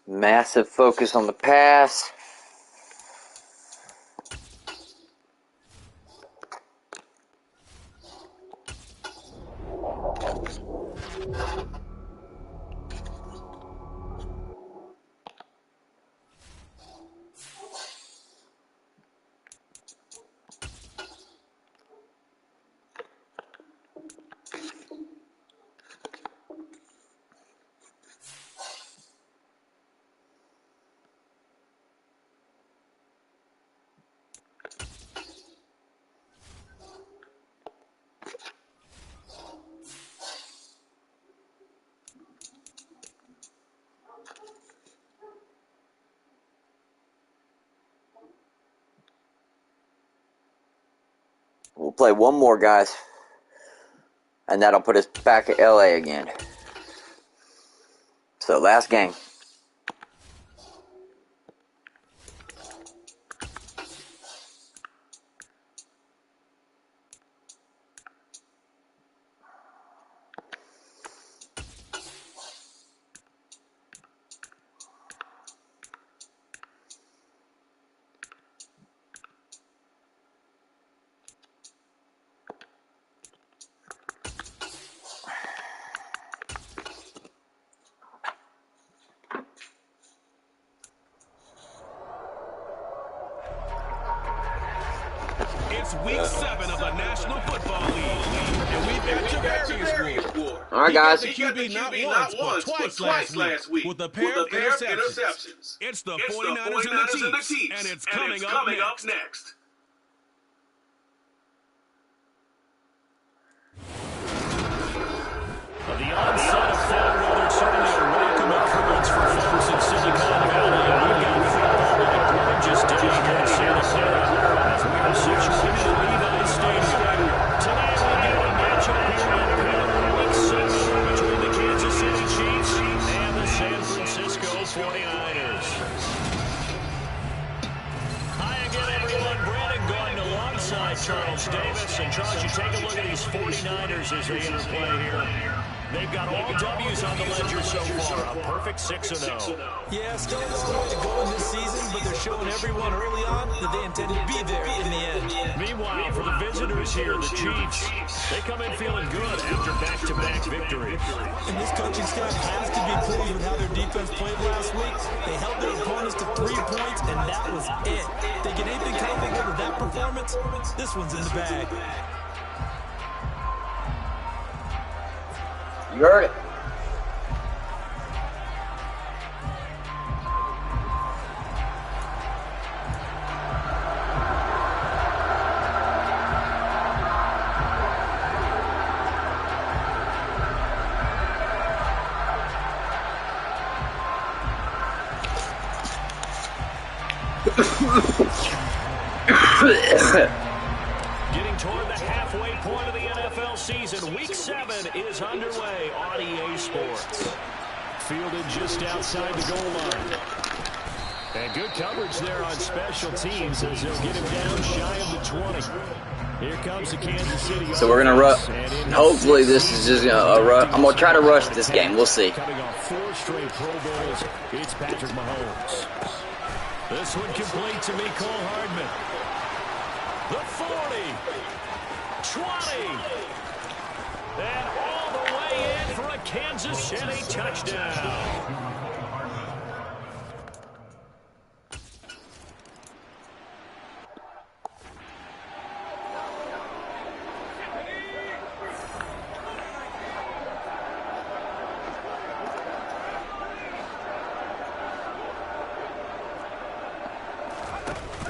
Massive focus on the pass. We'll play one more, guys. And that'll put us back at LA again. So, last game. It's week 7 of the National Football League. And we've got Javarius Ward. All right, guys. He got the QB not once, but twice last week with a pair of interceptions. It's the 49ers and the Chiefs, and it's coming up next. The onset of fall weather certainly a welcome occurrence for folks in Silicon Valley. We've got football on a gorgeous day here in Santa Clara as we are situated at Levi's Stadium. Tonight we've got a matchup here in week 7 between the Kansas City Chiefs and the San Francisco 49ers. Hi again, everyone. Brandon Gordon alongside Charles Davis. And Charles, you take a look at these 49ers as they interplay here. They've got all W's on the ledger so far. A perfect 6-0. Yeah, still a long way to go in this season, but they're showing everyone early on that they intend to be there in the end. Meanwhile, for the visitors here, the Chiefs, they come in feeling good after back-to-back victories. And this coaching staff has to be pleased with how their defense played last week. They held their opponents to 3 points, and that was it. They get anything comparable to that performance, this one's in the bag. You heard it. Getting toward the halfway point of the NFL season, Week 7 is underway on EA Sports. Fielded just outside the goal line. And good coverage there on special teams as they'll get him down shy of the 20. Here comes the Kansas City. So we're going to rush. Hopefully this is just I'm going to try to rush this game. We'll see. Coming off 4 straight Pro Bowls, it's Patrick Mahomes. This one complete to Mecole Hardman. The 40, 20, and all the way in for a Kansas City touchdown.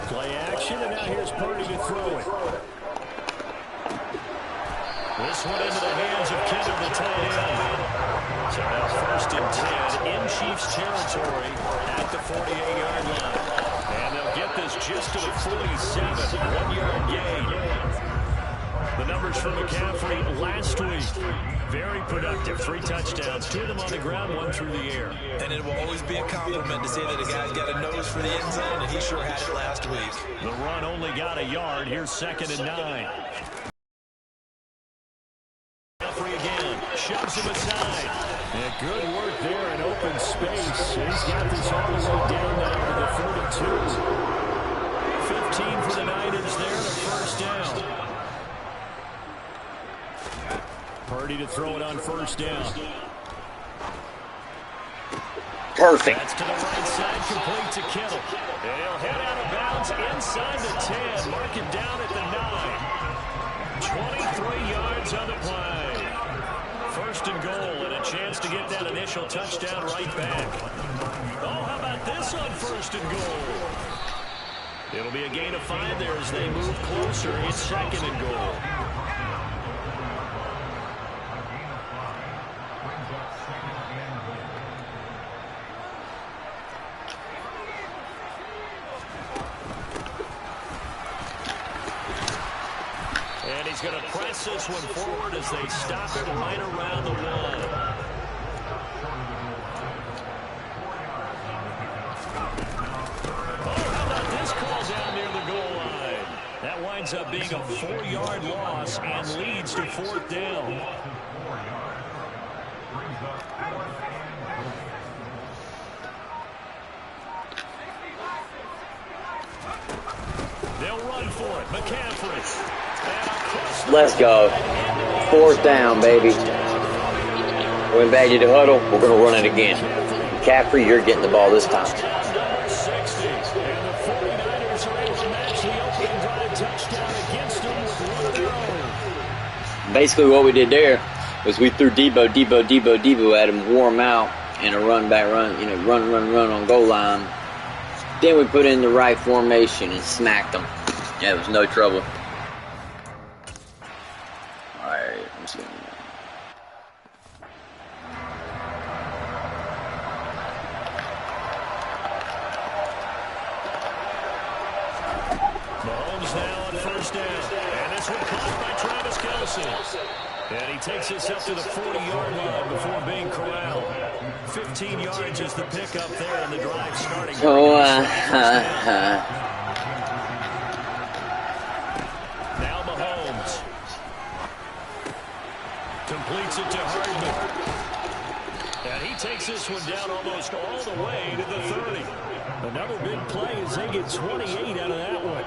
Play action, and now here's Purdy to throw it. This one into the hands of Kendall, the tight end. So now 1st and 10 in Chiefs territory at the 48-yard line. And they'll get this just to the 47, 1-yard gain. The numbers for McCaffrey last week, very productive. 3 touchdowns, 2 of them on the ground, 1 through the air. And it will always be a compliment to say that a guy's got a nose for the end zone, and he sure had it last week. The run only got a yard. Here's 2nd and 9. McCaffrey again, shoves him aside. And good work there in open space. He's got this all the way down now to the 32. 15 for the Niners there, and a 1st down. Purdy to throw it on 1st down. Perfect. That's to the right side, complete to Kittle. And he'll head out of bounds inside the 10. Mark him down at the 9. 23 yards on the play. 1st and goal, and a chance to get that initial touchdown right back. Oh, how about this on 1st and goal? It'll be a gain of 5 there as they move closer. It's 2nd and goal. And he's going to press this one forward as they stop it right around the 1. Oh, how about this call down near the goal line? That winds up being a 4-yard loss and leads to 4th down. They'll run for it. McCaffrey. Let's go. 4th down, baby. Went back to the huddle. We're going to run it again. McCaffrey, you're getting the ball this time. Number 60. And the 49ers are able to match the opening drive touchdown against Basically what we did there was we threw Debo at him, wore him out in a run back run, you know, run on goal line. Then we put in the right formation and smacked him. Yeah, it was no trouble. Alright, let's go. Mahomes now on first down. And this one caught by Travis Kelce. And he takes us up to the 40-yard line before being corralled. 15 yards is the pickup there, and the drive starting. Now Mahomes. Completes it to Hardman. And he takes this one down almost all the way to the 30. Another big play as they get 28 out of that one.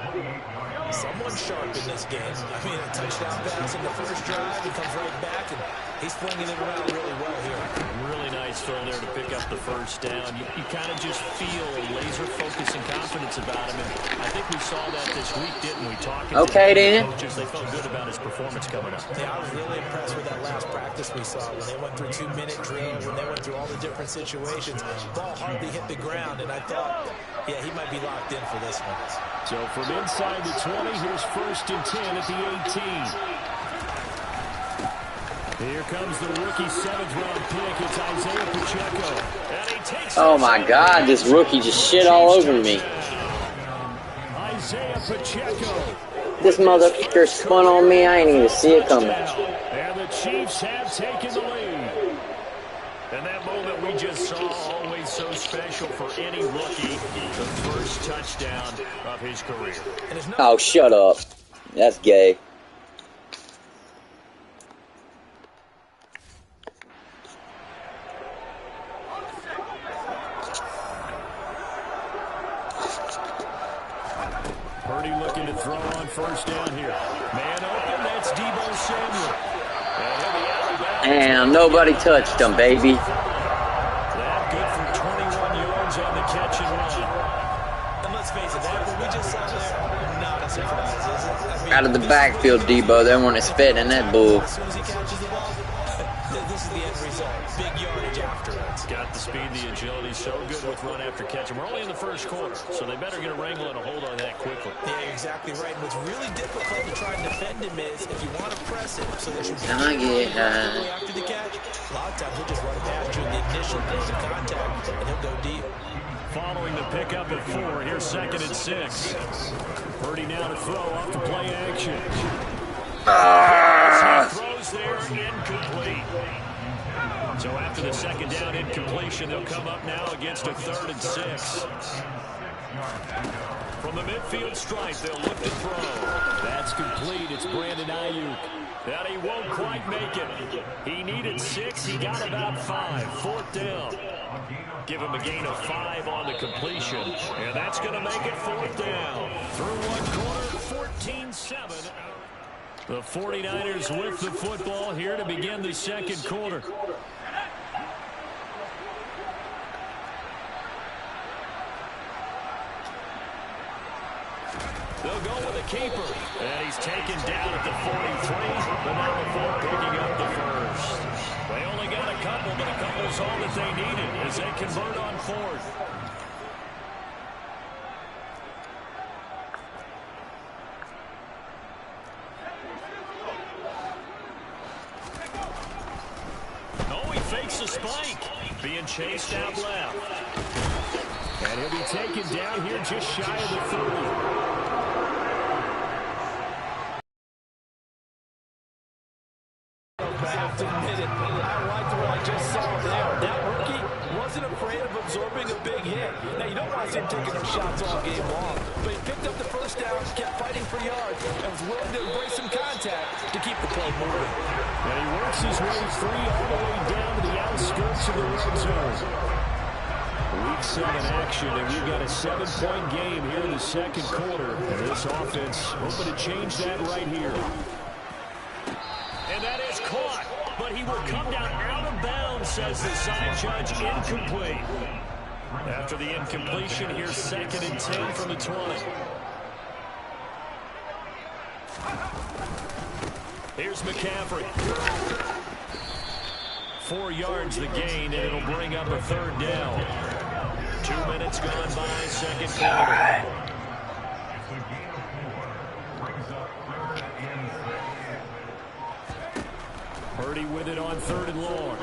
Someone sharp in this game. I mean, a touchdown pass in the first drive. He comes right back, and he's flinging it around really well here. Really nice throw there to pick up the first down. You kind of just feel laser focus and confidence about him. And I think we saw that this week, didn't we? Talking to the coaches, they felt good about his performance coming up. Yeah, I was really impressed with that last practice we saw when they went through 2-minute drill, when they went through all the different situations. Ball hardly hit the ground, and I thought, yeah, he might be locked in for this one. So from inside the 20, here's 1st and 10 at the 18. Here comes the rookie 7th-round pick. It's Isaiah Pacheco. And he takes oh my God, this rookie just shit all over me. Isaiah Pacheco. This motherfucker spun on me. I ain't even see it coming. And the Chiefs have taken the lead. And that moment we just saw, always so special for any rookie, the first touchdown of his career. Oh, shut up. That's gay. Purdy looking to throw on first down here. Man open, that's Deebo Samuel. And nobody touched him, baby. That good for 21 yards on the catch and run. And let's face it, that what we just saw there, not a surprise, is it? I mean, Out of the backfield, Debo. They weren't spitting that bull. as soon as he catches the ball, this is the end result. Big yardage afterwards. Got the speed, the agility, so good with run after catch. And we're only in the first quarter, so they better get a wrangle and a hold on that quickly. Yeah, you're exactly right. And what's really difficult to try and defend him is if you want to press him so that you get after the catch, a lot of times he'll just run past you in the initial point of contact, and he'll go deep. Following the pickup of 4, here's 2nd and 6. Purdy now to throw off the play action. He throws there, incomplete. So after the 2nd down incompletion, they'll come up now against a 3rd and 6. From the midfield stripe, they'll look to throw. That's complete. It's Brandon Ayuk. And he won't quite make it. He needed 6. He got about 5. 4th down. Give him a gain of 5 on the completion. And that's going to make it 4th down. Through one quarter, 14-7. The 49ers with the football here to begin the 2nd quarter. They'll go with a keeper. And he's taken down at the 43, but not before picking up the first. They only got a couple, but a couple's all that they needed as they convert on 4th. Oh, he fakes a spike. Being chased out left. And he'll be taken down here just shy of the 30. Have to admit it, I liked what I just saw there. That rookie wasn't afraid of absorbing a big hit. Now, you don't want to see him taking those shots all game long, but he picked up the first down, kept fighting for yards, and was willing to embrace some contact to keep the play moving. And he works his way free all the way down to the outskirts of the red zone. Week 7 action, and we've got a 7-point game here in the 2nd quarter. And this offense hoping to change that right here. And that is caught, but he will come down out of bounds, says the side judge, incomplete. After the incompletion, here's 2nd and 10 from the 20. Here's McCaffrey. 4 yards the gain, and it'll bring up a third down. 2 minutes gone by, second quarter. Purdy with it on 3rd and long.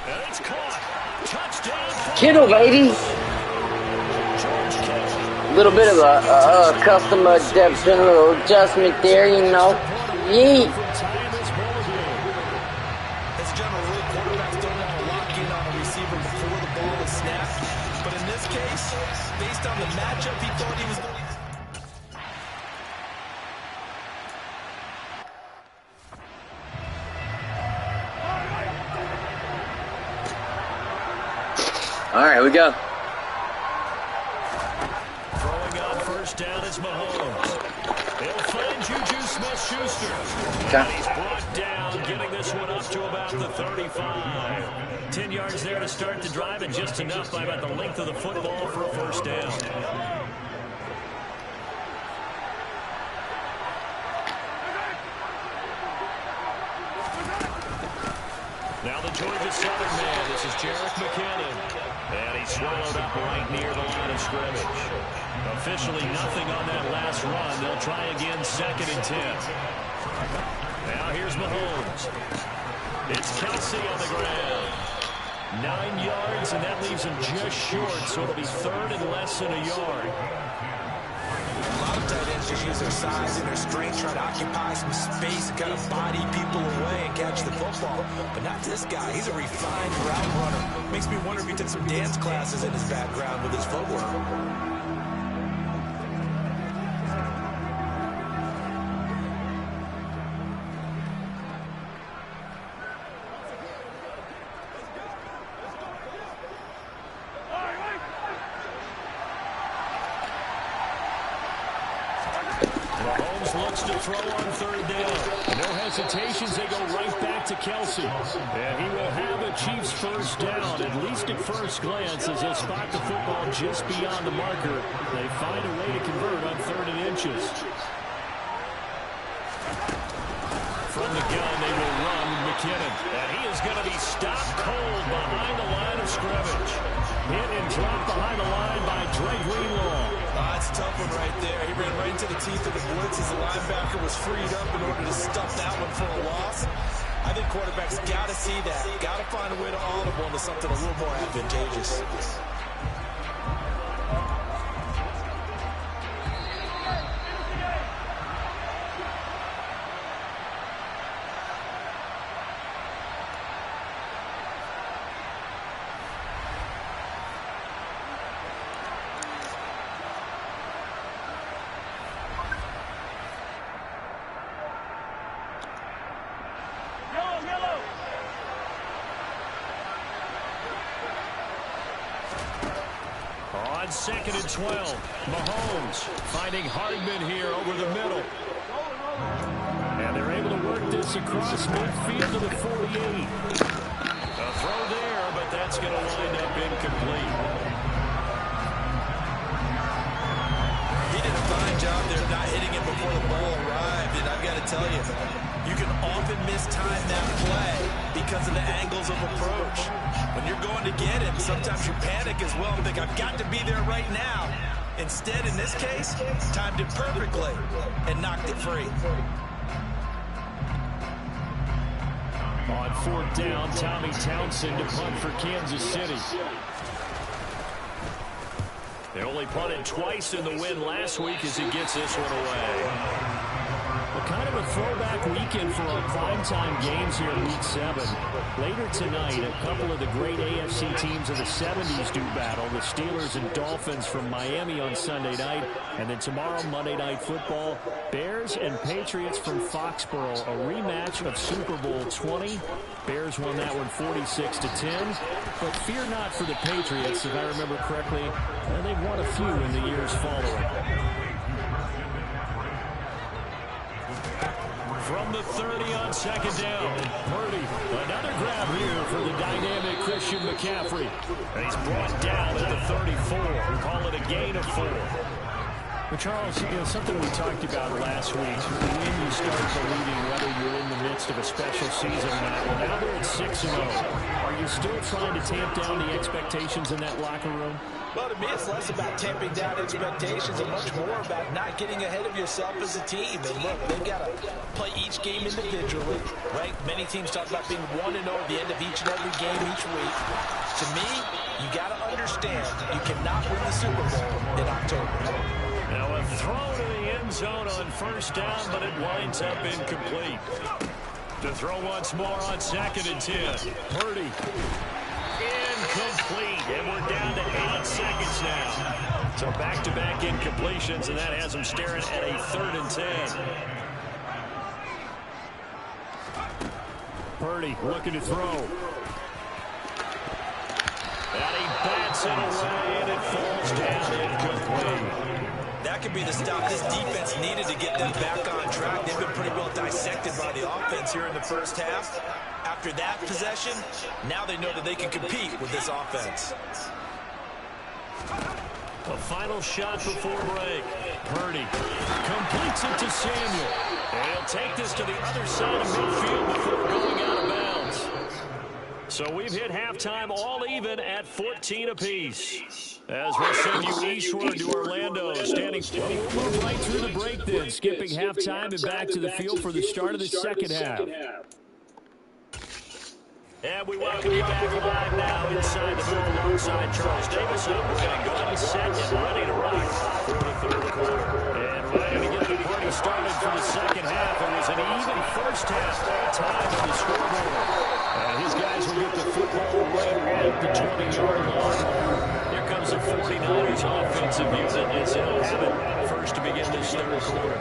And it's caught. Touchdown. Kittle, baby. A little bit of a custom adaptation, a little adjustment there, you know. Yeet. As a general rule, quarterbacks don't want to lock in on a receiver before the ball is snapped. But in this case, based on the matchup, he thought he was going to... All right, here we go. Throwing on first down is Mahomes. They'll find Juju Smith-Schuster. Okay. He's brought down, getting this one up to about the 35. 10 yards there to start the drive, and just enough by about the length of the football for a first down. Now the Georgia Southern man, this is Jerick McKinnon. And he's swallowed up right near the line of scrimmage. Officially nothing on that last run. They'll try again, 2nd and 10. Now here's Mahomes. It's Kelsey on the ground. 9 yards, and that leaves him just short, so it'll be 3rd and less than a yard. A lot of tight ends just use their size and their strength, try to occupy some space and kind of body people away and catch the football. But not this guy. He's a refined route runner. Makes me wonder if he took some dance classes in his background with his footwork. Looks to throw on 3rd down. No hesitations, they go right back to Kelsey. And he will have a Chiefs first down, at least at first glance, as he'll spot the football just beyond the marker. They find a way to convert on 3rd and inches. From the gun, they will run McKinnon. And he is going to be stopped cold behind the line of scrimmage. Hit and dropped behind the line by Dre Greenlaw. That's a tough one right there. He ran right into the teeth of the blitz as the linebacker was freed up in order to stuff that one for a loss. I think quarterbacks got to see that. Got to find a way to audible into something a little more advantageous. On 2nd and 12, Mahomes finding Hardman here over the middle. And they're able to work this across midfield to the 48. A throw there, but that's going to wind up incomplete. He did a fine job there not hitting it before the ball arrived, and I've got to tell you, you can often mistime that play because of the angles of approach. When you're going to get him, sometimes you panic as well and think, I've got to be there right now. Instead, in this case, timed it perfectly and knocked it free. On 4th down, Tommy Townsend to punt for Kansas City. They only punted twice in the win last week as he gets this one away. Well, kind of a throwback weekend for our primetime games here in Week 7. Later tonight, a couple of the great AFC teams of the 70s do battle. The Steelers and Dolphins from Miami on Sunday night. And then tomorrow, Monday Night Football, Bears and Patriots from Foxborough. A rematch of Super Bowl 20. Bears won that one 46-10. But fear not for the Patriots. If I remember correctly, they've won a few in the years following. From the 30 on 2nd down, Purdy, another grab here for the dynamic Christian McCaffrey. And he's brought down at the 34. Call it a gain of 4. Well, Charles, something we talked about last week, when you start believing whether you're in the midst of a special season or not. Well, now they're at 6-0. Are you still trying to tamp down the expectations in that locker room? Well, to me, it's less about tamping down expectations and much more about not getting ahead of yourself as a team. And look, they've got to play each game individually, right? Many teams talk about being 1-0 at the end of each and every game each week. To me, you got to understand you cannot win the Super Bowl in October. Now a throw to the end zone on first down, but it winds up incomplete. To throw once more on 2nd and 10. Purdy. Incomplete, and we're down to 8 seconds now. So back-to-back incompletions, and that has them staring at a 3rd and 10. Purdy looking to throw. And he bats it away, and it falls down incomplete. That could be the stop this defense needed to get them back on track. They've been pretty well dissected by the offense here in the first half. After that possession, now they know that they can compete with this offense. A final shot before break. Purdy completes it to Samuel. And he'll take this to the other side of midfield before going out of bounds. So we've hit halftime all even at 14 apiece. As we'll send you eastward to Orlando, standing. We'll move right through the break then, skipping halftime and back to the field for the start of the second half. And we welcome you back live now inside the booth alongside Charles Davis. I'm Gordon, set and ready to rock for the third quarter. And ready to get the party started for the second half. It was an even first half, all time on the scoreboard. And his guys will get the football right at the 20-yard line. Here comes the 49ers offensive unit as they'll have it first to begin this third quarter.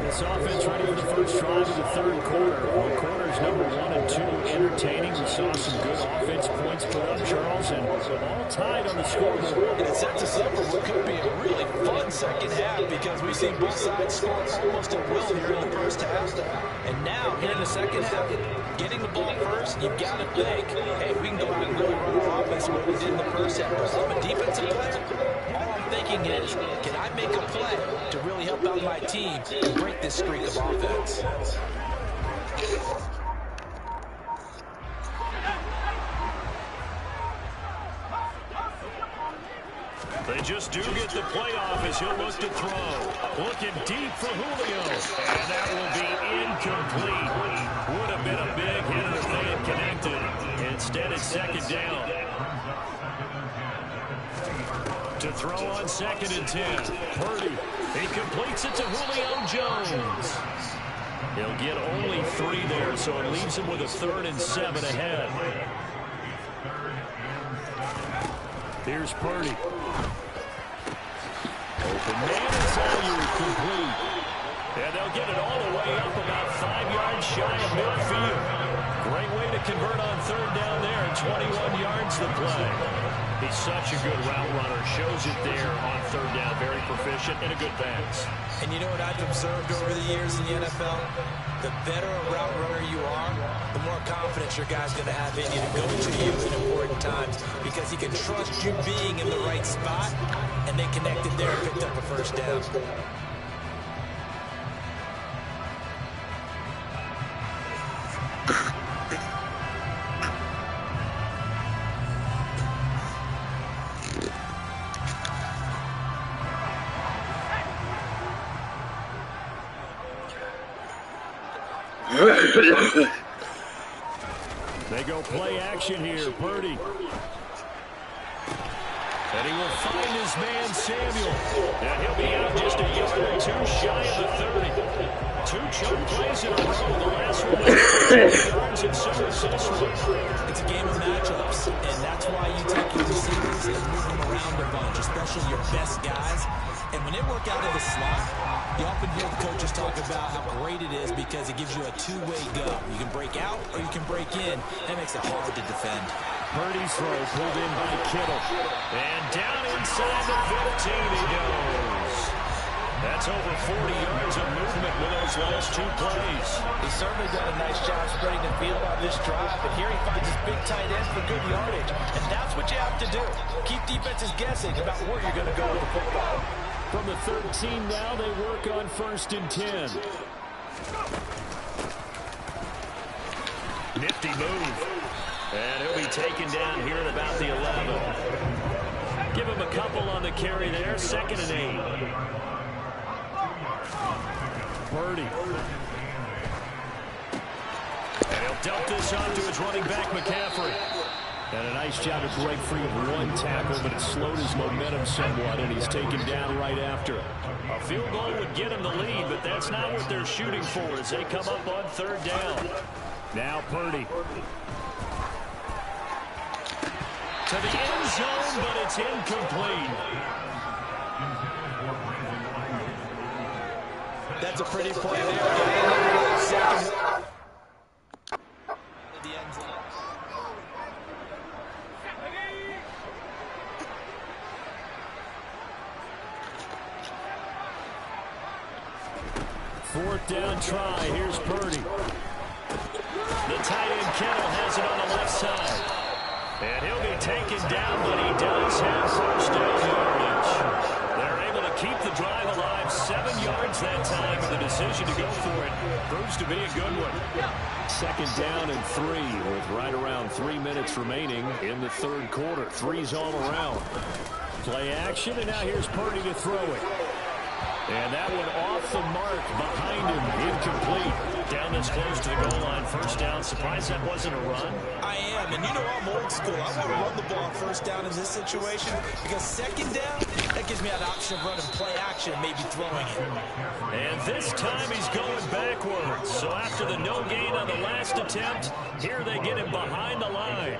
This offense ready for the first drive of the third quarter. Well, quarters number 1 and 2 entertaining. We saw some good offense points put up, Charles, and all tied on the scoreboard. It sets us up for what could be a really fun second half because we've seen both sides score almost at will here in the first half. And now, here in the second half, getting the ball first, you've got to think, hey, we can go out and really run our offense what we did in the first half. I'm a defensive player. All I'm thinking is, can I make a play to really help out my team and break this streak of offense? They just do get the playoff as he'll look to throw. Looking deep for Julio. And that will be incomplete. Would have been a big hitter if they had connected. Instead, it's second down. To throw on 2nd and 10. Purdy. He completes it to Julio Jones. He'll get only 3 there, so it leaves him with a 3rd and 7 ahead. Here's Purdy. Open man is alley complete. And they'll get it all the way up about 5 yards shy of midfield. Great way to convert on 3rd down there, and 21 yards the play. He's such a good route runner. Shows it there on 3rd down. Very proficient and a good pass. And you know what I've observed over the years in the NFL? The better a route runner you are, the more confidence your guy's going to have in you to go to you in important times because he can trust you being in the right spot, and they connected there and picked up a first down. They go play action here. Purdy. And he will find his man, Samuel. And he'll be out just a yard or 2 shy of the 30. 2 chunk plays in a row. The last one was 20 yards, and so is this one. It's a game of matchups, and that's why you take your receivers and move them around a bunch, especially your best guys. And when they work out of the slot, you often hear the coaches talk about how great it is because it gives you a 2-way go. You can break out or you can break in. That makes it hard to defend. Purdy's throw pulled in by Kittle. And down inside the 15 he goes. That's over 40 yards of movement with those last 2 plays. He's certainly done a nice job spreading the field on this drive, but here he finds his big tight end for good yardage. And that's what you have to do. Keep defenses guessing about where you're going to go with the football. From the 13 now, they work on 1st and 10. Nifty move. And he'll be taken down here at about the 11. Give him a couple on the carry there. 2nd and 8. Purdy. And he'll dump this off to his running back, McCaffrey. And a nice job to break free of one tackle, but it slowed his momentum somewhat, and he's taken down right after. A field goal would get him the lead, but that's not what they're shooting for as they come up on 3rd down. Now Purdy. To the end zone, but it's incomplete. That's a pretty play there. The end zone. Fourth down try. Here's Purdy. The tight end Kittle has it on the left side. And he'll be taken down, but he does have 1st down yardage. They're able to keep the drive alive. 7 yards that time. The decision to go for it proves to be a good one. 2nd down and 3 with right around 3 minutes remaining in the 3rd quarter. 3's all around. Play action, and now here's Purdy to throw it. And that one off the mark behind him, incomplete. Down this close to the goal line, 1st down. Surprised that wasn't a run. I am, and you know I'm old school. I want to run the ball on 1st down in this situation because 2nd down, that gives me an option of running play action, maybe throwing it. And this time he's going backwards. So after the no gain on the last attempt, here they get him behind the line.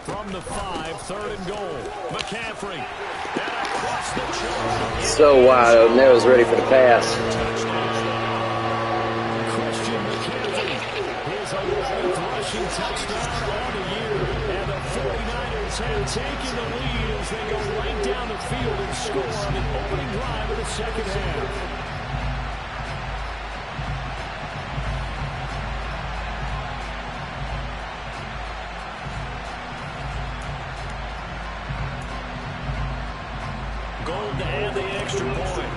From the 5, 3rd and goal. McCaffrey. And across the chart. So wide open. That was ready for the pass. Christian McCaffrey. His 11th rushing touchdown on the year. And the 49ers have taken the lead as they go right down the field and score on the opening drive of the 2nd half. Gold to add the extra point.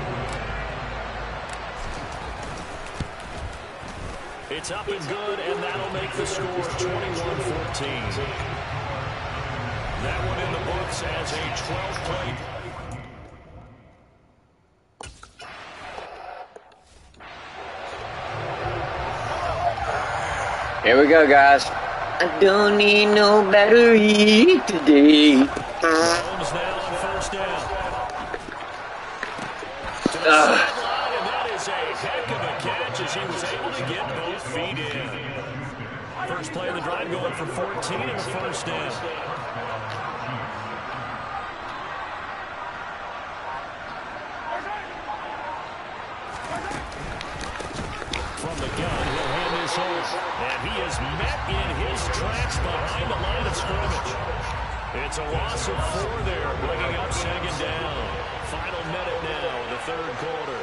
It's up and good, and that'll make the score 21-14. That one in the books as a 12-play. Here we go, guys. I don't need no battery today. Mahomes now on 1st down. To the sideline, and that is a heck of a catch as he was able to get both feet in. First play of the drive going for 14 and a 1st down. From the gun, he'll hand this off. And he is met in his tracks behind the line of scrimmage. It's a loss of 4 there, bringing up 2nd down. Final minute now in the 3rd quarter.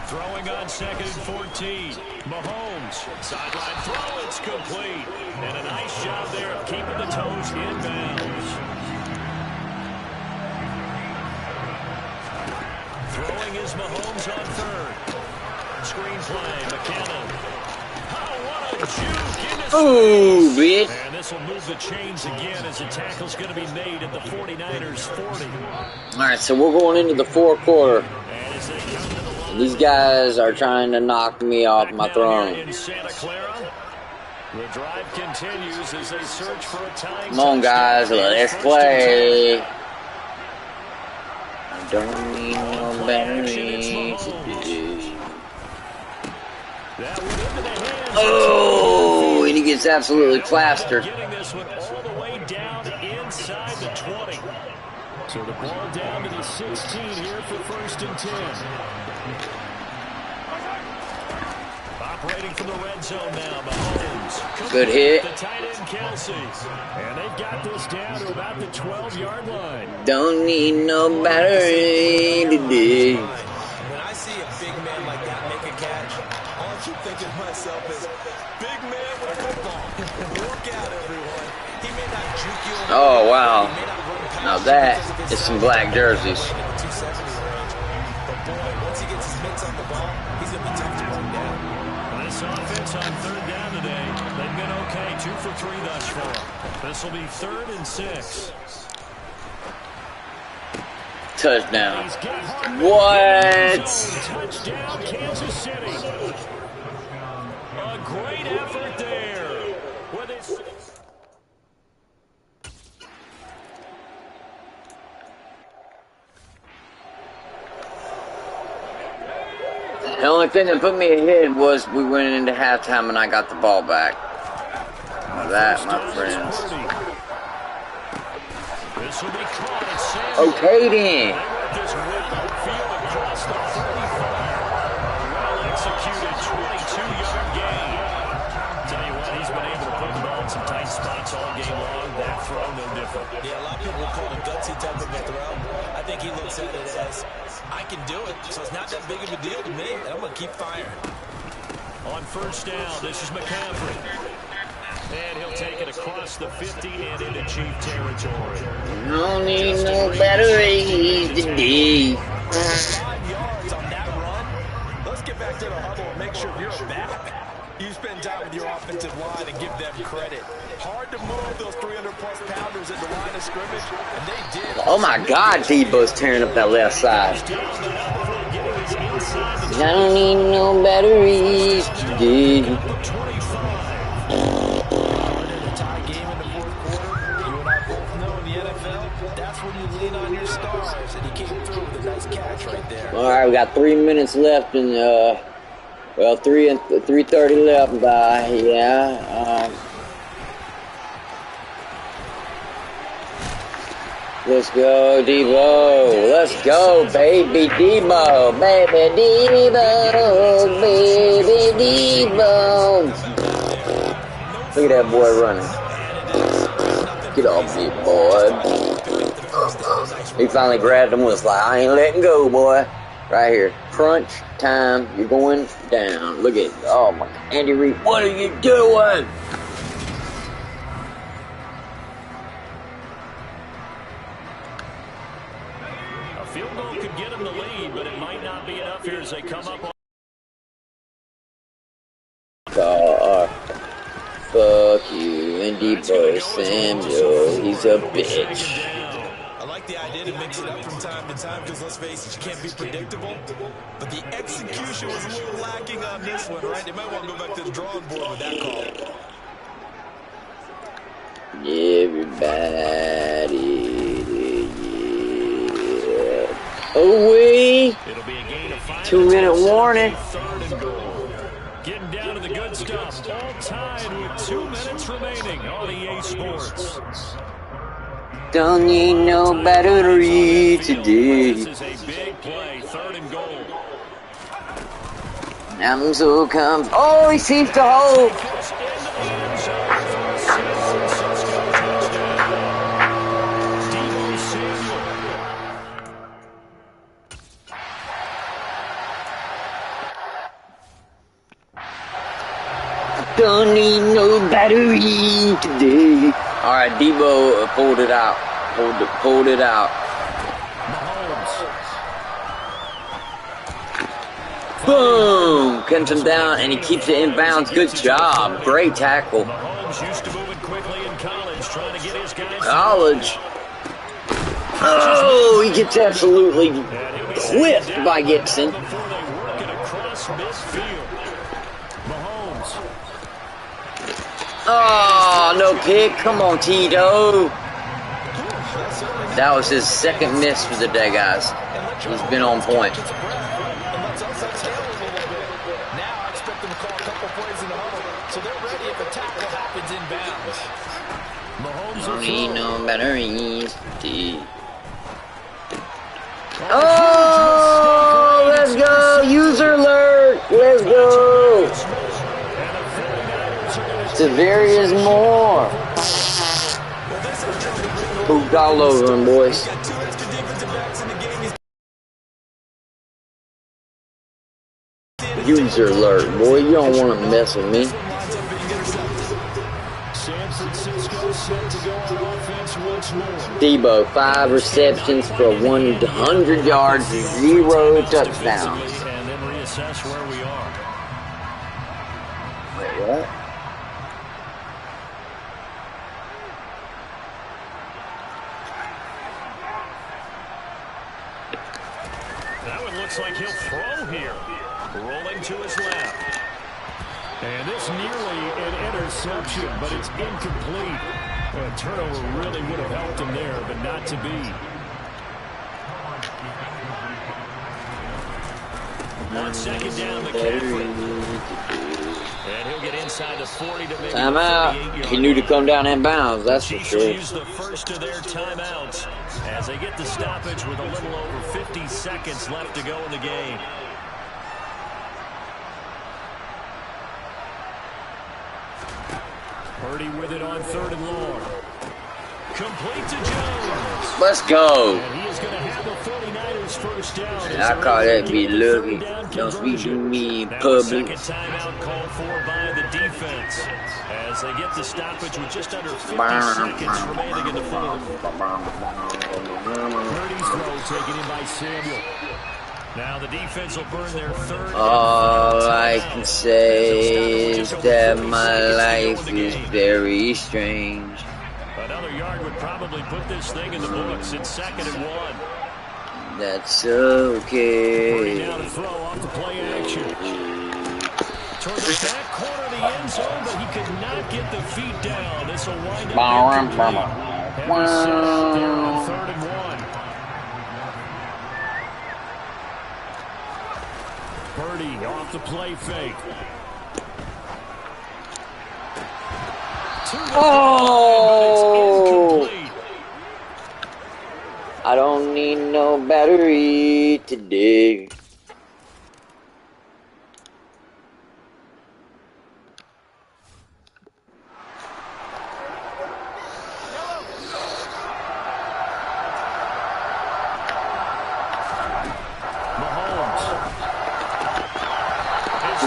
Throwing on 2nd and 14. Mahomes, sideline throw, it's complete. And a nice job there of keeping the toes inbounds. Throwing is Mahomes on 3rd. Screen play, McKinnon. Oh, what a juke. Ooh, bitch. And this will move the chains again as the tackle's going to be made at the 49ers 40. All right, so we're going into the 4th quarter. These guys are trying to knock me off my throne. In Santa Clara, the drive continues as they search for a tying. Come on, guys, let's play. I don't need no battery today. Oh, and he gets absolutely plastered. Getting this one all the way down inside the 20. So the ball down to the 16 here for 1st and 10. Operating from the red zone now, Mahomes. Good hit. The tight end Kelsey. And they've got this down to about the 12-yard line. Don't need no battery today. When I see a big man like that make a catch, all I I keep thinking to myself is, big man with football. Work out, everyone. He may not juke you. Oh, wow. Now that is some black jerseys. But boy, once he gets his mitts on the ball, he's going to be tough to bring down. This offense on third down today, they've been okay, 2 for 3 thus far. This will be 3rd and 6. Touchdown. What? Touchdown, Kansas City. A great effort there. With his... The only thing that put me ahead was we went into halftime and I got the ball back. Now that, my friends. This will be caught. Okay then. Just whip upfield across the 35. Well executed 22-yard gain. Tell you what, he's been able to put the ball in some tight spots all game long. That throw, no different. Yeah, a lot of people will call it a gutsy type of a throw. I think he looks at it as, I can do it, so it's not that big of a deal to me, and I'm going to keep firing. On first down, this is McCaffrey. And he'll take it across the 50 and into Chief territory. No need no batteries today. 5 yards on that run. Let's get back to the huddle and make sure you're back. You spend time with your offensive line and give them credit. Hard to move those 300-plus pounders at the line of scrimmage, and they did. Oh my God, Debo's tearing up that left side. I don't need no batteries today. All right, we got 3 minutes left, and well, 3:30 left. Let's go, Debo. Let's go, baby Debo, baby Debo, baby Debo. Look at that boy running. Get off me, boy. He finally grabbed him and was like, I ain't letting go, boy. Right here. Crunch time. You're going down. Look at, oh my God. Andy Reid, what are you doing? A field goal could get him the lead, but it might not be enough here as they come up on. Fuck you, and Debo Samuel. He's a bitch. I like the idea to mix it up from time to time because, let's face it, you can't be predictable. But the execution was a little lacking on this one, right? They might want to go back to the drawing board with that call. Everybody, yeah. Away. It'll be a gain of 5. 2-minute warning. 3rd and goal. Getting down to the good stuff. All tied with 2 minutes remaining on EA Sports. Don't need no battery today. This is a big play. 3rd and goal. I'm so comes. Oh, he seems to hold. Don't need no battery today. All right, Debo pulled it out. Pulled it out. Boom! Comes him down, and he keeps it in bounds. Good job. Great tackle. Mahomes used to moving quickly in college, trying to get his guys. College. Oh, he gets absolutely clipped by Gibson. Before they work it across midfield. Mahomes. Oh, no pick. Come on, Tito. That was his second miss for the day, guys. He's been on point. Don't need no batteries. Oh, let's go. User alert. Let's go. Severius more. Pooped all over him, boys. user alert, boy. You don't want to mess with me. San Francisco set to go on offense once more. Debo, 5 receptions for 100 yards, 0 touchdowns. And then reassess where we are. Wait, what? Now it looks like he'll throw here. Rolling to his left. And this nearly an interception, but it's incomplete. A turnover really would have helped him there, but not to be. On second down, McCaffrey. And he'll get inside the 40 to maybe Timeout. He knew to come down in bounds, that's for Chiefs sure. use the first of their timeouts as they get the stoppage with a little over 50 seconds left to go in the game. Purdy with it on 3rd and long. Complete to Jones. Let's go. And he is going to have the 49ers first down. I call that be lucky. Don't speak to me in Now a public. second timeout called for by the defense as they get the stoppage with just under 50 seconds remaining in the fourth. Purdy's throw taken in by Samuel. Now the defense will burn their third. All I can say is that my life is very strange. Another yard would probably put this thing in the books. It's 2nd and 1. That's Purdy okay. now to throw off the play action. Toward the back corner of the end zone, but he could not get the feet down. This will wind up incomplete. And we set up there on 3rd and 1. Purdy off the play fake. Oh! I don't need no battery today.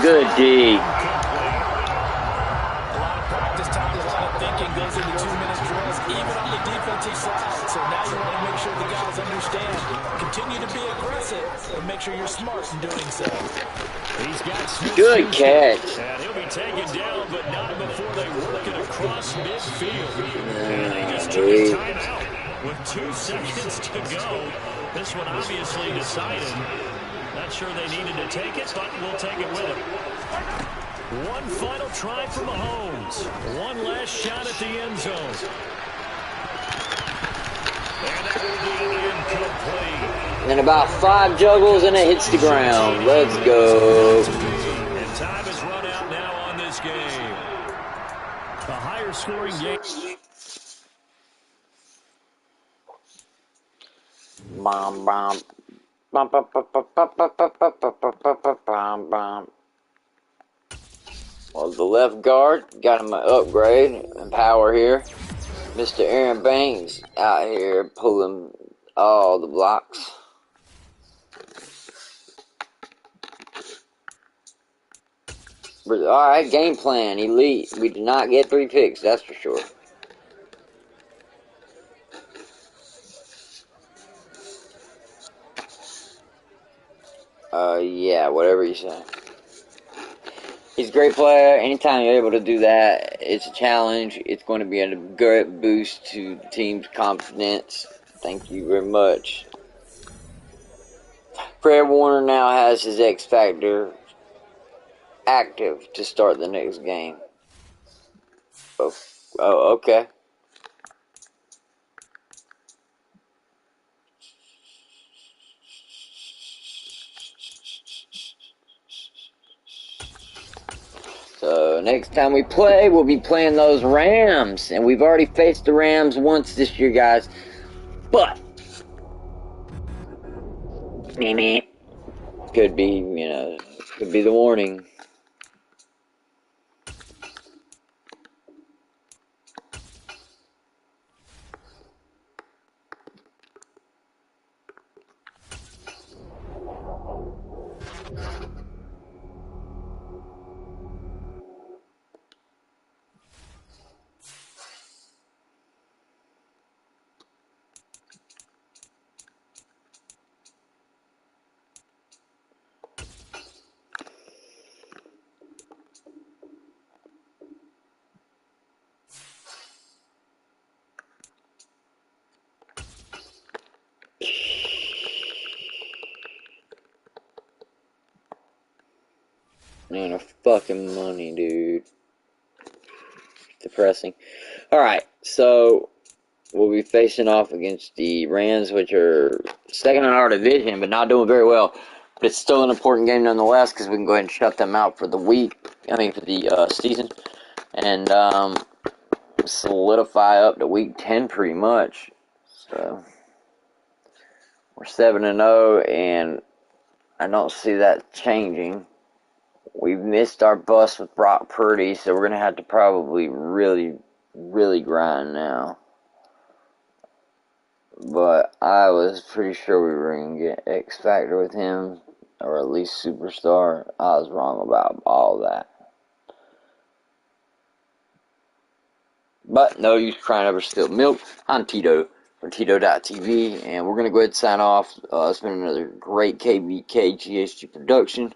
Good D. A lot of practice time, a lot of thinking goes into 2-minute drills, even on the defensive side. So now you want to make sure the guys understand. Continue to be aggressive, but make sure you're smart in doing so. He's got Smith. Good catch. And he'll be taken down, but not before they work it across midfield. And they just took a timeout with 2 seconds to go. This one obviously decided. Not sure they needed to take it, but we'll take it with them. One final try for Mahomes. One last shot at the end zone. And that will be incomplete. And about 5 juggles and it hits the ground. Let's go. And time is run out now on this game. A higher scoring game. Bom, bom. Bum, bum, bum, bum, bum, bum, bum, bum, bum, bum, bum. Well, the left guard got him an upgrade and power here. Mr. Aaron Banks out here pulling all the blocks. Alright, game plan, elite. We did not get 3 picks, that's for sure. Yeah, whatever you say. He's a great player. Anytime you're able to do that, it's a challenge. It's going to be a great boost to the team's confidence. Thank you very much. Fred Warner now has his X Factor active to start the next game. Oh, okay. So next time we play, we'll be playing those Rams. And we've already faced the Rams once this year, guys. But could be, could be the warning. Man of fucking money, dude. Depressing. Alright, so we'll be facing off against the Rams, which are second in our division, but not doing very well. But it's still an important game nonetheless, because we can go ahead and shut them out for the week. I mean, for the season. And solidify up to week 10 pretty much. So we're 7-0, and I don't see that changing. We've missed our bus with Brock Purdy, so we're going to have to probably really, really grind now. But I was pretty sure we were going to get X Factor with him, or at least Superstar. I was wrong about all that. But no use crying over spilled milk. I'm Tito from TitoTv, and we're going to go ahead and sign off. It's been another great KBK GHG production.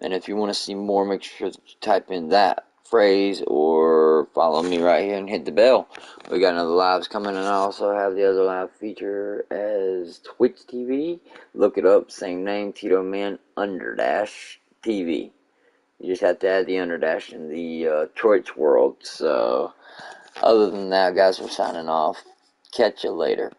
And if you want to see more, make sure that you type in that phrase or follow me right here and hit the bell. We got another lives coming, and I also have the other live feature as Twitch TV. Look it up, same name, Tito Man _TV. You just have to add the underdash in the Twitch world. So, other than that, guys, we're signing off. Catch you later.